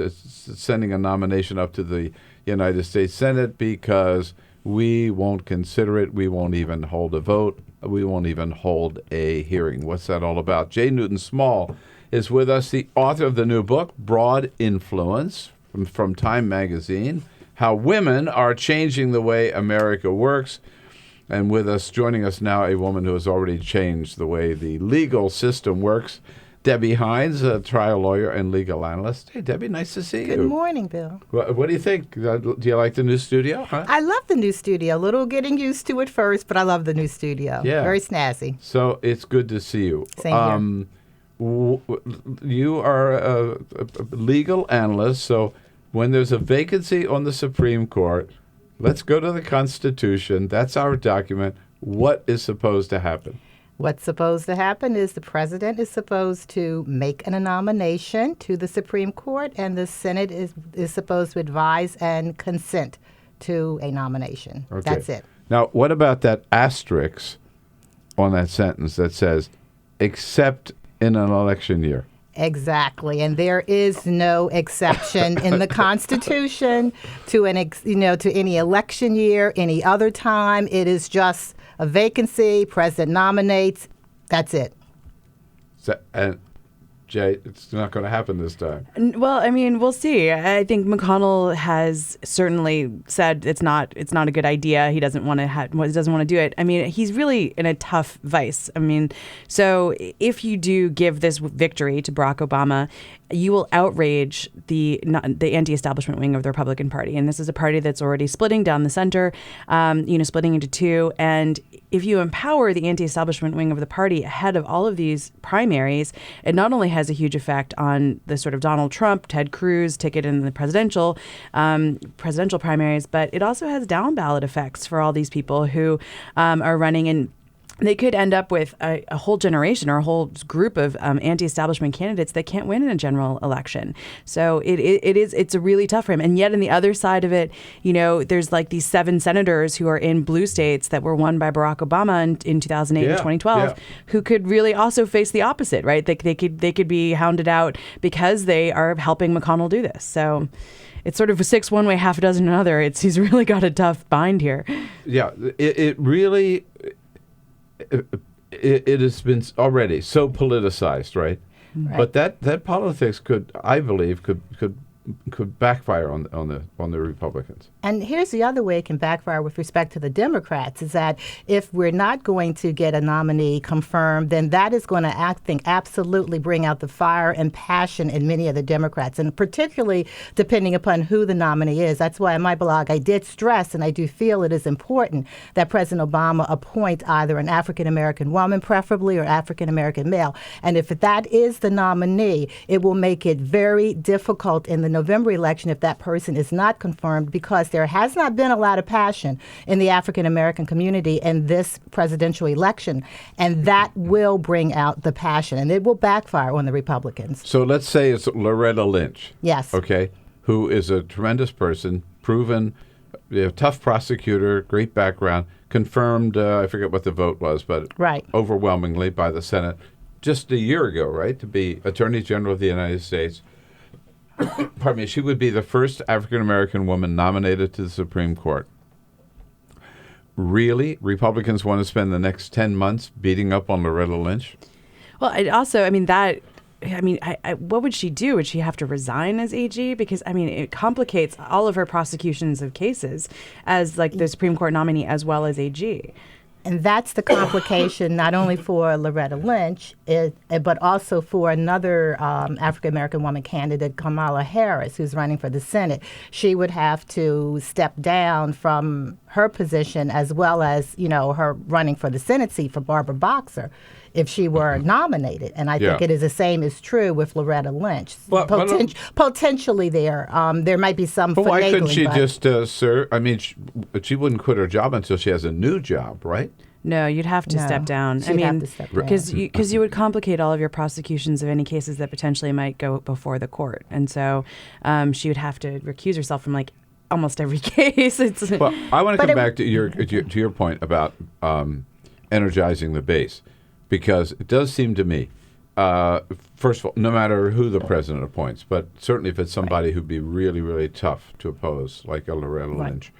sending a nomination up to the United States Senate because we won't consider it. We won't even hold a vote. We won't even hold a hearing. What's that all about? Jay Newton Small is with us, the author of the new book, Broad Influence, from Time Magazine, How Women Are Changing the Way America Works. And with us, joining us now, a woman who has already changed the way the legal system works, Debbie Hines, a trial lawyer and legal analyst. Hey, Debbie, nice to see you. Good morning, Bill. What do you think? Do you like the new studio? Huh? I love the new studio. A little getting used to it first, but I love the new studio. Yeah. Very snazzy. So it's good to see you. Same here. You are a legal analyst, so when there's a vacancy on the Supreme Court, let's go to the Constitution. That's our document. What is supposed to happen? What's supposed to happen is the president is supposed to make a nomination to the Supreme Court, and the Senate is supposed to advise and consent to a nomination. Okay. That's it. Now, what about that asterisk on that sentence that says, except in an election year? Exactly, and there is no exception in the Constitution to to any election year, any other time. It is just a vacancy. President nominates. That's it. And Jay, it's not going to happen this time. Well, I mean, we'll see. I think McConnell has certainly said it's not a good idea. He doesn't want to do it. I mean, he's really in a tough vice. I mean, so if you do give this victory to Barack Obama, you will outrage the anti-establishment wing of the Republican Party, and this is a party that's already splitting down the center, splitting into two. And if you empower the anti-establishment wing of the party ahead of all of these primaries, it not only has a huge effect on the sort of Donald Trump, Ted Cruz ticket in the presidential primaries, but it also has down ballot effects for all these people who are running in. They could end up with a whole generation or a whole group of anti-establishment candidates that can't win in a general election. So it's a really tough for him. And yet on the other side of it, there's like these 7 senators who are in blue states that were won by Barack Obama in 2008 and 2012, who could really also face the opposite, right? They could be hounded out because they are helping McConnell do this. So it's sort of 6 one way, half a dozen another. He's really got a tough bind here. Yeah, it really. It has been already so politicized, right? But that politics I believe, could backfire on the Republicans. And here's the other way it can backfire with respect to the Democrats, is that if we're not going to get a nominee confirmed, then that is going to, I think, absolutely bring out the fire and passion in many of the Democrats, and particularly depending upon who the nominee is. That's why in my blog I did stress, and I do feel it is important, that President Obama appoint either an African-American woman, preferably, or African-American male. And if that is the nominee, it will make it very difficult in the November election if that person is not confirmed, because there has not been a lot of passion in the African-American community in this presidential election, and that will bring out the passion, and it will backfire on the Republicans. So let's say it's Loretta Lynch. Yes. Okay, who is a tremendous person, proven, tough prosecutor, great background, confirmed, I forget what the vote was, but overwhelmingly by the Senate just a year ago, right, to be Attorney General of the United States. Pardon me, she would be the first African-American woman nominated to the Supreme Court. Really? Republicans want to spend the next 10 months beating up on Loretta Lynch? Well, what would she do? Would she have to resign as AG? Because, it complicates all of her prosecutions of cases as, like, the Supreme Court nominee as well as AG. And that's the complication not only for Loretta Lynch, but also for another African-American woman candidate, Kamala Harris, who's running for the Senate. She would have to step down from her position, as well as, her running for the Senate seat for Barbara Boxer, if she were nominated. And I think it is the same is true with Loretta Lynch. Potentially there might be some finagling. Why couldn't she just serve? She wouldn't quit her job until she has a new job, right? No, you'd have to step down. Because you would complicate all of your prosecutions of any cases that potentially might go before the court. And so she would have to recuse herself from, like, almost every case. Well, I want to come back to your point about energizing the base. Because it does seem to me, first of all, no matter who the president appoints, but certainly if it's somebody who'd be really, really tough to oppose, like a Loretta Lynch.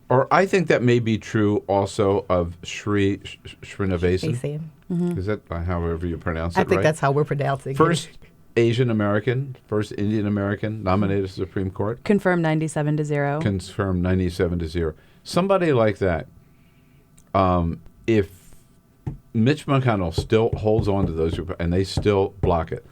Or I think that may be true also of Srinivasan. Mm-hmm. Is that however you pronounce it, I think that's how we're pronouncing it. First Asian American, first Indian American nominated to the Supreme Court. Confirmed 97-0. Confirmed 97-0. Somebody like that, if Mitch McConnell still holds on to those, and they still block it,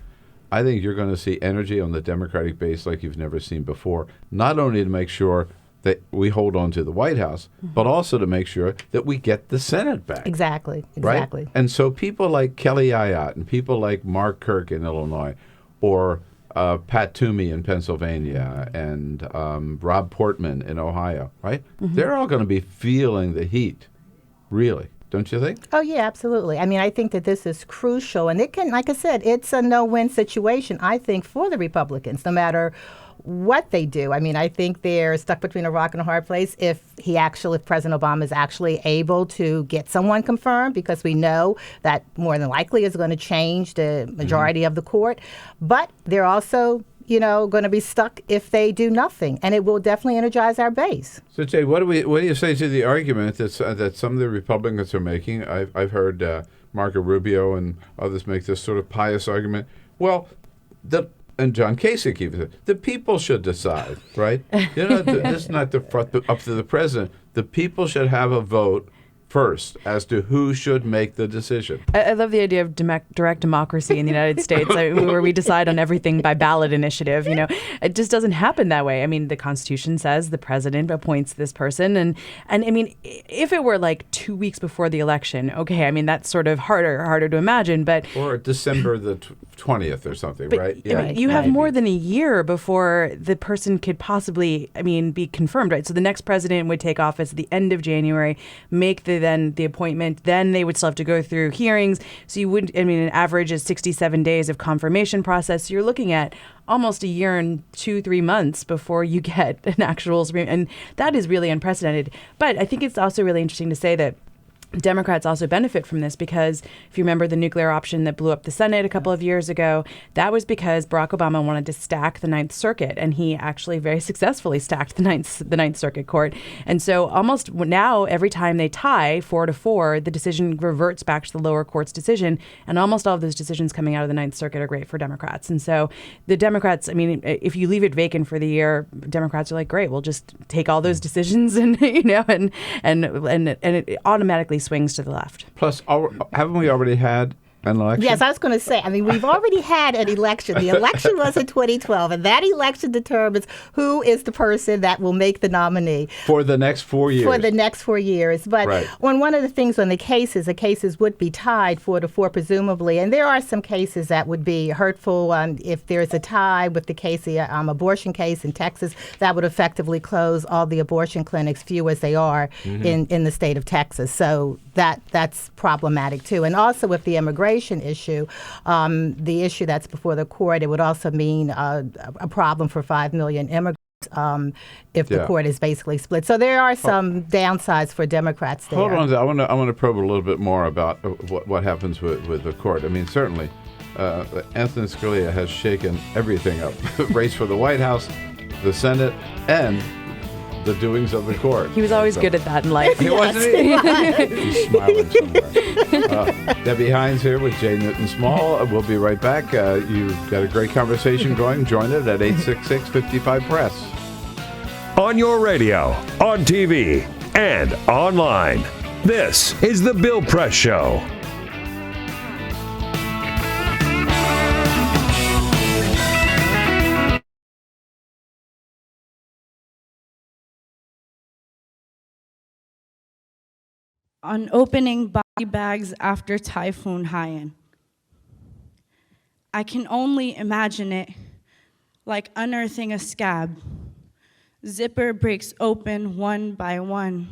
I think you're going to see energy on the Democratic base like you've never seen before, not only to make sure that we hold on to the White House, but also to make sure that we get the Senate back. Exactly. Right? And so people like Kelly Ayotte and people like Mark Kirk in Illinois, or Pat Toomey in Pennsylvania, and Rob Portman in Ohio, right? Mm-hmm. They're all going to be feeling the heat, really. don't you think? Oh, yeah, absolutely. I mean, I think that this is crucial. And it can, like I said, it's a no-win situation, I think, for the Republicans, no matter what they do. I mean, I think they're stuck between a rock and a hard place if President Obama is actually able to get someone confirmed, because we know that more than likely is going to change the majority of the court. But they're also, going to be stuck if they do nothing, and it will definitely energize our base. So, Jay, what do you say to the argument that some of the Republicans are making? I've heard Marco Rubio and others make this sort of pious argument. Well, and John Kasich even said, the people should decide, right? This is not up to the president. The people should have a vote first as to who should make the decision. I love the idea of direct democracy in the United States, where we decide on everything by ballot initiative. It just doesn't happen that way. I mean, the Constitution says the president appoints this person, and I mean, if it were like 2 weeks before the election, okay, I mean, that's sort of harder to imagine, but or December the 20th or something, right? Yeah, I mean, you have more than a year before the person could possibly, be confirmed, right? So the next president would take office at the end of January, make the appointment, then they would still have to go through hearings. So you would, an average is 67 days of confirmation process. So you're looking at almost a year and 2-3 months before you get an actual Supreme, and that is really unprecedented. But I think it's also really interesting to say that Democrats also benefit from this, because if you remember the nuclear option that blew up the Senate a couple of years ago, that was because Barack Obama wanted to stack the Ninth Circuit, and he actually very successfully stacked the Ninth Circuit Court. And so almost now, every time they tie 4-4, the decision reverts back to the lower court's decision, and almost all of those decisions coming out of the Ninth Circuit are great for Democrats. And so the Democrats, if you leave it vacant for the year, Democrats are like, great, we'll just take all those decisions and it automatically swings to the left. Plus, haven't we already had an election? Yes, I was going to say, we've already had an election. The election was in 2012, and that election determines who is the person that will make the nominee. For the next 4 years. For the next 4 years. But when one of the things on the cases would be tied 4-4, presumably, and there are some cases that would be hurtful. If there's a tie with the Casey abortion case in Texas, that would effectively close all the abortion clinics, few as they are, in the state of Texas. So that's problematic, too. And also with the immigration issue, the issue that's before the court, it would also mean a problem for 5 million immigrants if the court is basically split. So there are some downsides for Democrats there. Hold on, I want to probe a little bit more about what happens with the court. Certainly, Anthony Scalia has shaken everything up. Race for the White House, the Senate, and the doings of the court. He was always good at that in life. He wasn't. He's smiling somewhere. Debbie Hines here with Jay Newton-Small. We'll be right back. You've got a great conversation going. Join it at 866-55-PRESS. On your radio, on TV, and online. This is The Bill Press Show. On opening body bags after Typhoon Haiyan. I can only imagine it like unearthing a scab. Zipper breaks open one by one.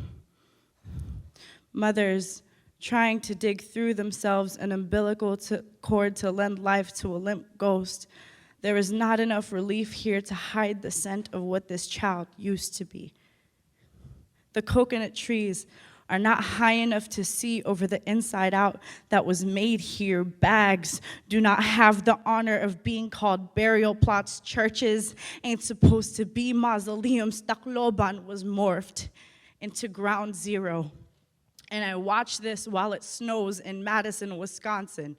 Mothers trying to dig through themselves an umbilical cord to lend life to a limp ghost. There is not enough relief here to hide the scent of what this child used to be. The coconut trees are not high enough to see over the inside out that was made here. Bags do not have the honor of being called burial plots. Churches ain't supposed to be mausoleums. Tacloban was morphed into ground zero. And I watch this while it snows in Madison, Wisconsin,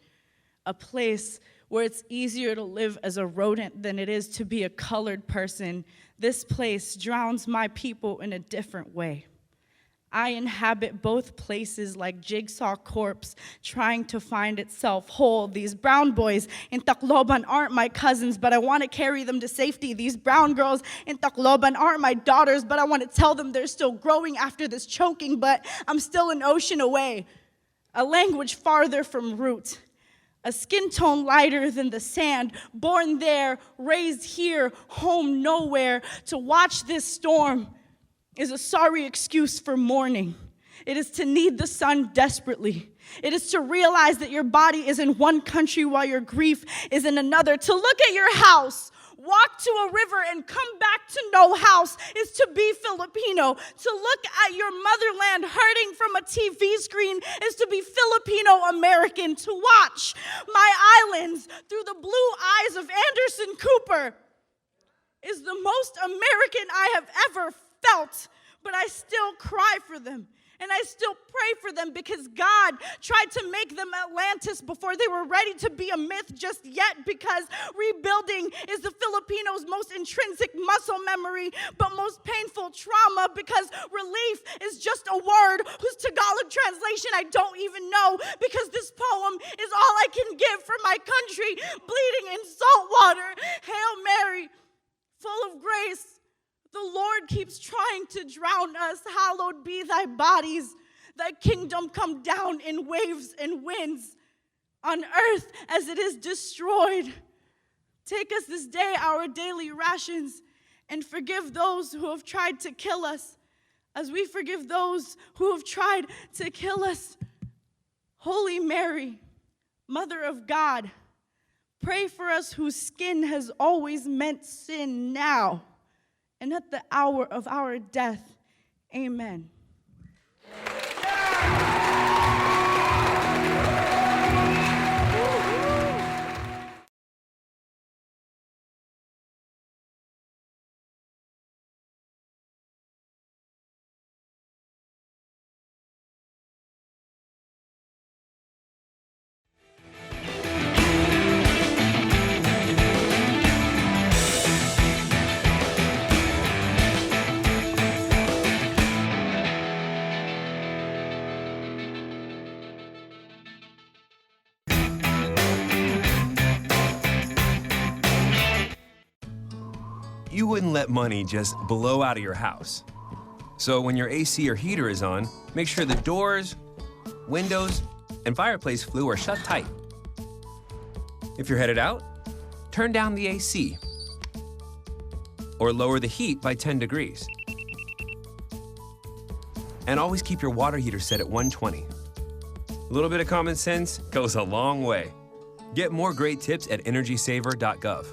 a place where it's easier to live as a rodent than it is to be a colored person. This place drowns my people in a different way. I inhabit both places like Jigsaw Corpse, trying to find itself whole. These brown boys in Tacloban aren't my cousins, but I want to carry them to safety. These brown girls in Tacloban aren't my daughters, but I want to tell them they're still growing after this choking, but I'm still an ocean away, a language farther from root, a skin tone lighter than the sand, born there, raised here, home nowhere. To watch this storm is a sorry excuse for mourning. It is to need the sun desperately. It is to realize that your body is in one country while your grief is in another. To look at your house, walk to a river, and come back to no house is to be Filipino. To look at your motherland hurting from a TV screen is to be Filipino American. To watch my islands through the blue eyes of Anderson Cooper is the most American I have ever felt. But I still cry for them. And I still pray for them because God tried to make them Atlantis before they were ready to be a myth just yet, because rebuilding is the Filipinos' most intrinsic muscle memory, but most painful trauma, because relief is just a word whose Tagalog translation I don't even know, because this poem is all I can give for my country, bleeding in salt water. Hail Mary, full of grace, the Lord keeps trying to drown us. Hallowed be thy bodies. Thy kingdom come down in waves and winds on earth as it is destroyed. Take us this day our daily rations, and forgive those who have tried to kill us as we forgive those who have tried to kill us. Holy Mary, Mother of God, pray for us whose skin has always meant sin now and at the hour of our death. Amen. You wouldn't let money just blow out of your house. So when your AC or heater is on, make sure the doors, windows, and fireplace flue are shut tight. If you're headed out, turn down the AC or lower the heat by 10 degrees. And always keep your water heater set at 120. A little bit of common sense goes a long way. Get more great tips at energysaver.gov.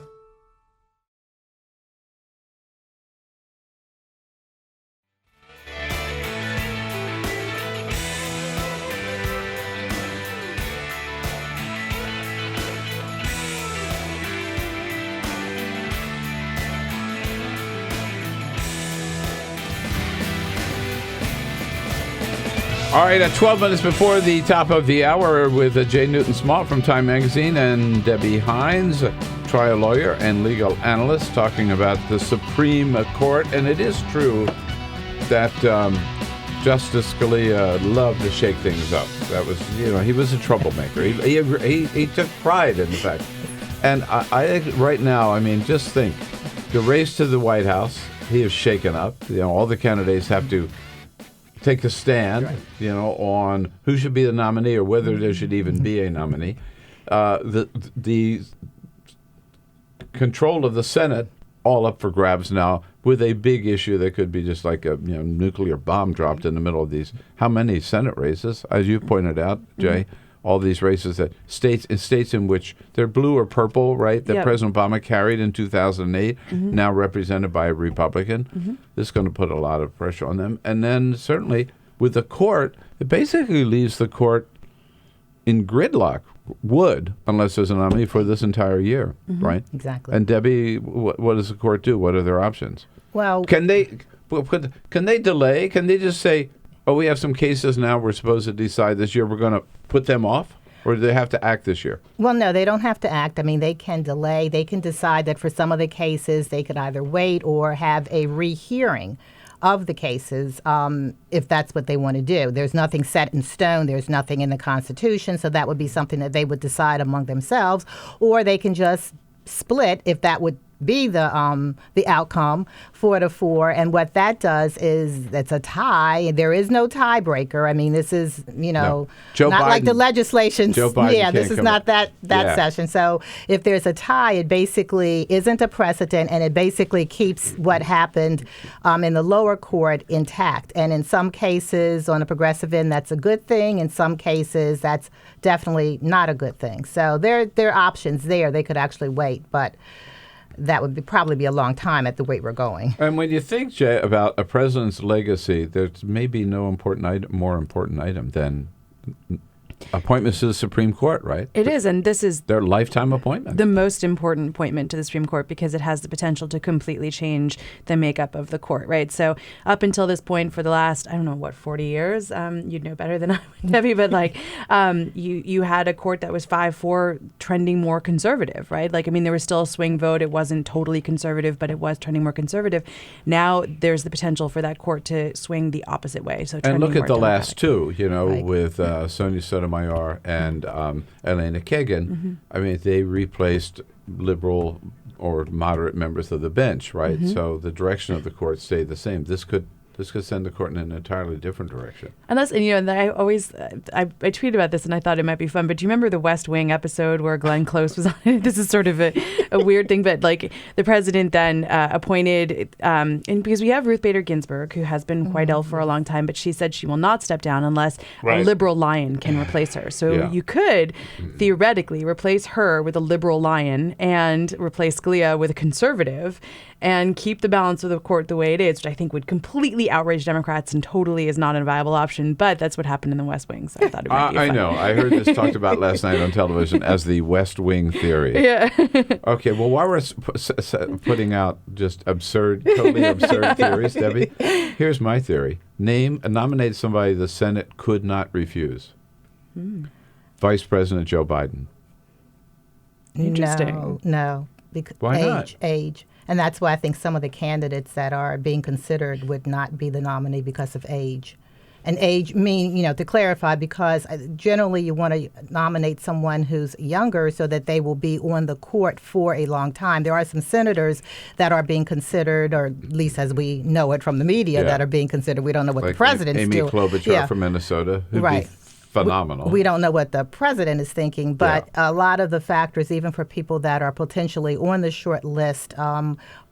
All right, at 12 minutes before the top of the hour with Jay Newton-Small from Time Magazine and Debbie Hines, trial lawyer and legal analyst, talking about the Supreme Court. And it is true that Justice Scalia loved to shake things up. That was, he was a troublemaker. He took pride in the fact. And I right now, just think, the race to the White House, he is shaken up. All the candidates have to take a stand, on who should be the nominee or whether there should even be a nominee. The control of the Senate, all up for grabs now, with a big issue that could be just like a nuclear bomb dropped in the middle of these. How many Senate races, as you pointed out, Jay? All these races that states in which they're blue or purple, right? That President Obama carried in 2008, now represented by a Republican. This is going to put a lot of pressure on them. And then certainly with the court, it basically leaves the court in gridlock. Unless there's a nominee for this entire year, right? Exactly. And Debbie, what does the court do? What are their options? Well, can they delay? Can they just say, "Oh, we have some cases now. We're supposed to decide this year. We're going to put them off," or do they have to act this year? Well, no, they don't have to act. They can delay. They can decide that for some of the cases, they could either wait or have a rehearing of the cases, if that's what they want to do. There's nothing set in stone. There's nothing in the Constitution, so that would be something that they would decide among themselves, or they can just split if that would be the outcome 4-4, and what that does is it's a tie. There is no tiebreaker. I mean, this is No. not like the legislation. Joe Biden Yeah, this can't is come not up. that Yeah. session. So if there's a tie, it basically isn't a precedent, and it basically keeps what happened in the lower court intact. And in some cases, on the progressive end, that's a good thing. In some cases, that's definitely not a good thing. So there are options there. They could actually wait, but that would probably be a long time at the rate we're going. And when you think, Jay, about a president's legacy, there's maybe no more important item than appointments to the Supreme Court, right? It is, and this is their lifetime appointment. The most important appointment to the Supreme Court because it has the potential to completely change the makeup of the court, right? So up until this point, for the last, 40 years, you'd know better than I would, Debbie, but you had a court that was 5-4 trending more conservative, right? There was still a swing vote. It wasn't totally conservative, but it was trending more conservative. Now there's the potential for that court to swing the opposite way. So and look more at the Democratic. last two, with Sonia Sotomayor and Elena Kagan. Mm-hmm. They replaced liberal or moderate members of the bench, right? Mhm. So the direction of the court stayed the same. This could send the court in an entirely different direction. And I always, I tweeted about this and I thought it might be fun, but do you remember the West Wing episode where Glenn Close was on it? This is sort of a weird thing, but the president then appointed, and because we have Ruth Bader Ginsburg, who has been quite ill for a long time, but she said she will not step down unless a liberal lion can replace her. So you could theoretically replace her with a liberal lion and replace Scalia with a conservative and keep the balance of the court the way it is, which I think would completely outrage Democrats and totally is not a viable option. But that's what happened in the West Wing, so I thought it might be I fun. know. I heard this talked about last night on television as the West Wing theory. Yeah. Okay, well, while we're putting out just totally absurd theories, Debbie, here's my theory. Nominate somebody the Senate could not refuse. Vice President Joe Biden. Interesting. No. Why not? Age. And that's why I think some of the candidates that are being considered would not be the nominee because of age. And age to clarify, because generally you want to nominate someone who's younger so that they will be on the court for a long time. There are some senators that are being considered, or at least as we know it from the media, that are being considered. We don't know what the president's Amy doing. Klobuchar from Minnesota, who'd be phenomenal. We don't know what the president is thinking, but a lot of the factors, even for people that are potentially on the short list,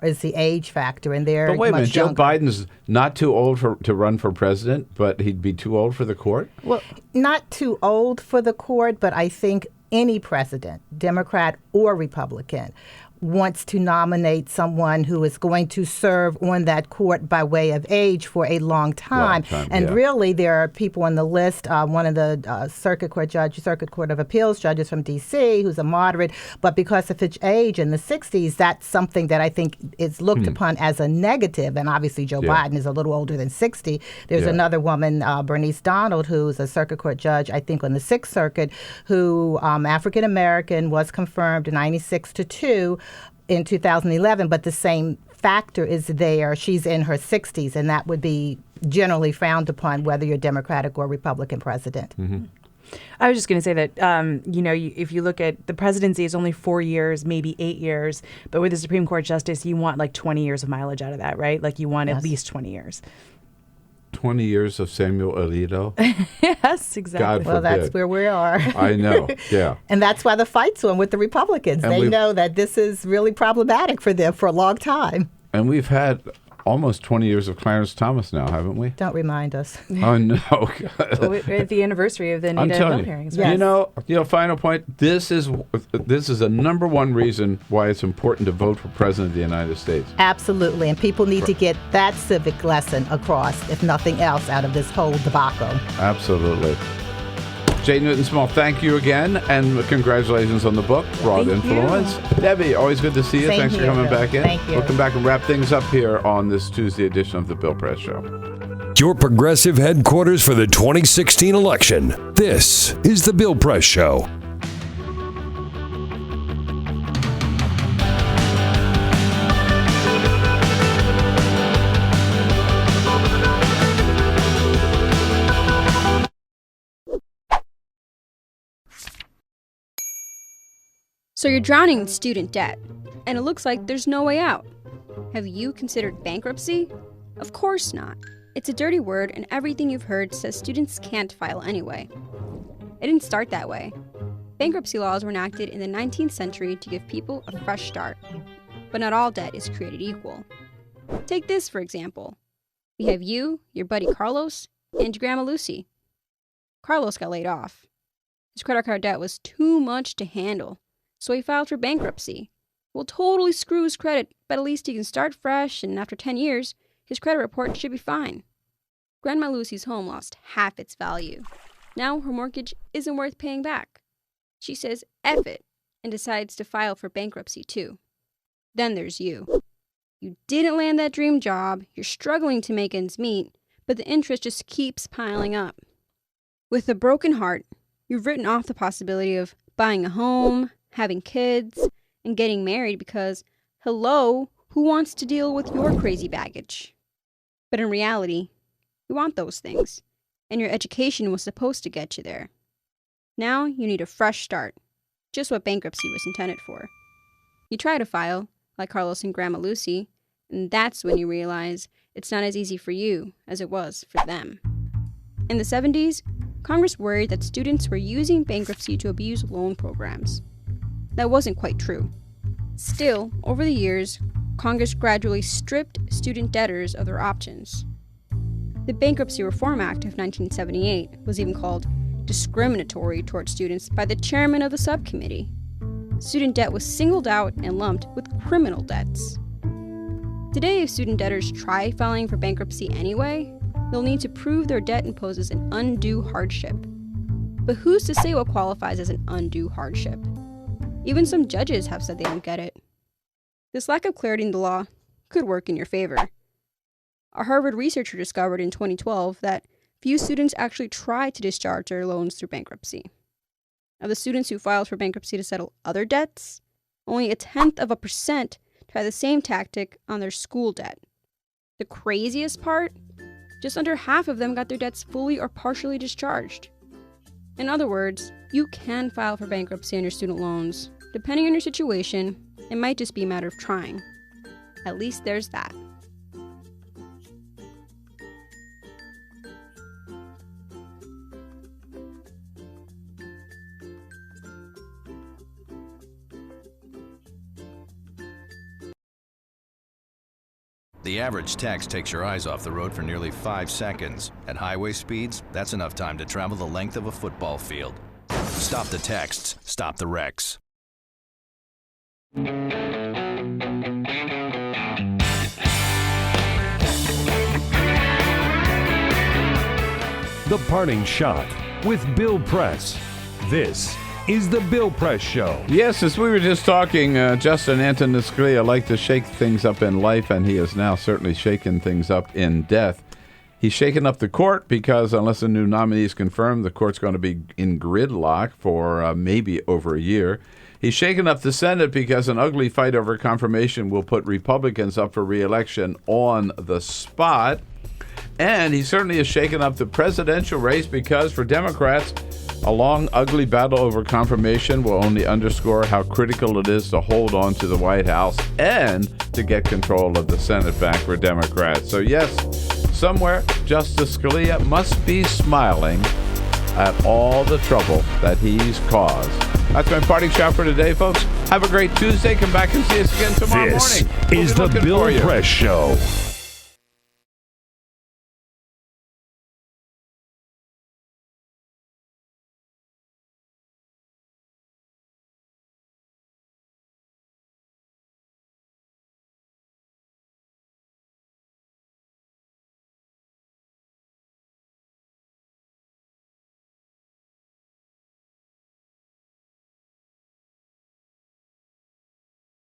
is the age factor, and they're But wait a minute, much Joe younger. Biden's not too old to run for president, but he'd be too old for the court? Well, not too old for the court, but I think any president, Democrat or Republican, wants to nominate someone who is going to serve on that court by way of age for a long time. And really, there are people on the list. One of the Circuit Court of Appeals judges from D.C., who's a moderate, but because of his age in the 60s, that's something that I think is looked upon as a negative. And obviously, Joe Biden is a little older than 60. There's another woman, Bernice Donald, who's a Circuit Court judge, I think, on the Sixth Circuit, who African American, was confirmed 96-2 in 2011, but the same factor is there. She's in her 60s, and that would be generally frowned upon whether you're Democratic or Republican president. Mm-hmm. I was just going to say that, if you look at the presidency, is only 4 years, maybe 8 years. But with the Supreme Court justice, you want 20 years of mileage out of that, right? You want at least 20 years. 20 years of Samuel Alito? Yes, exactly. God Well, forbid. that's where we are. I know, yeah. And that's why the fight's on with the Republicans. And they know that this is really problematic for them for a long time. And we've had almost 20 years of Clarence Thomas now, haven't we? Don't remind us. Oh, no. We're at the anniversary of the I'm Anita telling Hill you, hearings, right? final point. This is a number one reason why it's important to vote for President of the United States. Absolutely. And people need to get that civic lesson across, if nothing else, out of this whole debacle. Absolutely. Jay Newton-Small, thank you again, and congratulations on the book, Broad Influence. Debbie, always good to see you. Same Thanks for here, coming Bill. back in. Thank you. We'll come back and wrap things up here on this Tuesday edition of the Bill Press Show. Your progressive headquarters for the 2016 election. This is the Bill Press Show. So you're drowning in student debt, and it looks like there's no way out. Have you considered bankruptcy? Of course not. It's a dirty word, and everything you've heard says students can't file anyway. It didn't start that way. Bankruptcy laws were enacted in the 19th century to give people a fresh start. But not all debt is created equal. Take this, for example. We have you, your buddy Carlos, and your grandma Lucy. Carlos got laid off. His credit card debt was too much to handle, so he filed for bankruptcy. Will totally screw his credit, but at least he can start fresh, and after 10 years, his credit report should be fine. Grandma Lucy's home lost half its value. Now her mortgage isn't worth paying back. She says F it and decides to file for bankruptcy too. Then there's you. You didn't land that dream job, you're struggling to make ends meet, but the interest just keeps piling up. With a broken heart, you've written off the possibility of buying a home, having kids, and getting married because, hello, who wants to deal with your crazy baggage? But in reality, you want those things, and your education was supposed to get you there. Now you need a fresh start, just what bankruptcy was intended for. You try to file, like Carlos and Grandma Lucy, and that's when you realize it's not as easy for you as it was for them. In the 70s, Congress worried that students were using bankruptcy to abuse loan programs. That wasn't quite true. Still, over the years, Congress gradually stripped student debtors of their options. The Bankruptcy Reform Act of 1978 was even called discriminatory towards students by the chairman of the subcommittee. Student debt was singled out and lumped with criminal debts. Today, if student debtors try filing for bankruptcy anyway, they'll need to prove their debt imposes an undue hardship. But who's to say what qualifies as an undue hardship? Even some judges have said they don't get it. This lack of clarity in the law could work in your favor. A Harvard researcher discovered in 2012 that few students actually try to discharge their loans through bankruptcy. Of the students who filed for bankruptcy to settle other debts, only 0.1% try the same tactic on their school debt. The craziest part? Just under half of them got their debts fully or partially discharged. In other words, you can file for bankruptcy on your student loans. Depending on your situation, it might just be a matter of trying. At least there's that. The average text takes your eyes off the road for nearly 5 seconds. At highway speeds, that's enough time to travel the length of a football field. Stop the texts, stop the wrecks. The Parting Shot with Bill Press. This is the Bill Press Show. Yes, as we were just talking, Justin Antoniscalea liked to shake things up in life, and he has now certainly shaken things up in death. He's shaken up the court because unless a new nominee is confirmed, the court's going to be in gridlock for maybe over a year. He's shaken up the Senate because an ugly fight over confirmation will put Republicans up for re-election on the spot. And he certainly has shaken up the presidential race because for Democrats, a long, ugly battle over confirmation will only underscore how critical it is to hold on to the White House and to get control of the Senate back for Democrats. So yes, somewhere Justice Scalia must be smiling at all the trouble that he's caused. That's my parting shot for today, folks. Have a great Tuesday. Come back and see us again tomorrow morning. This is the Bill Press Show.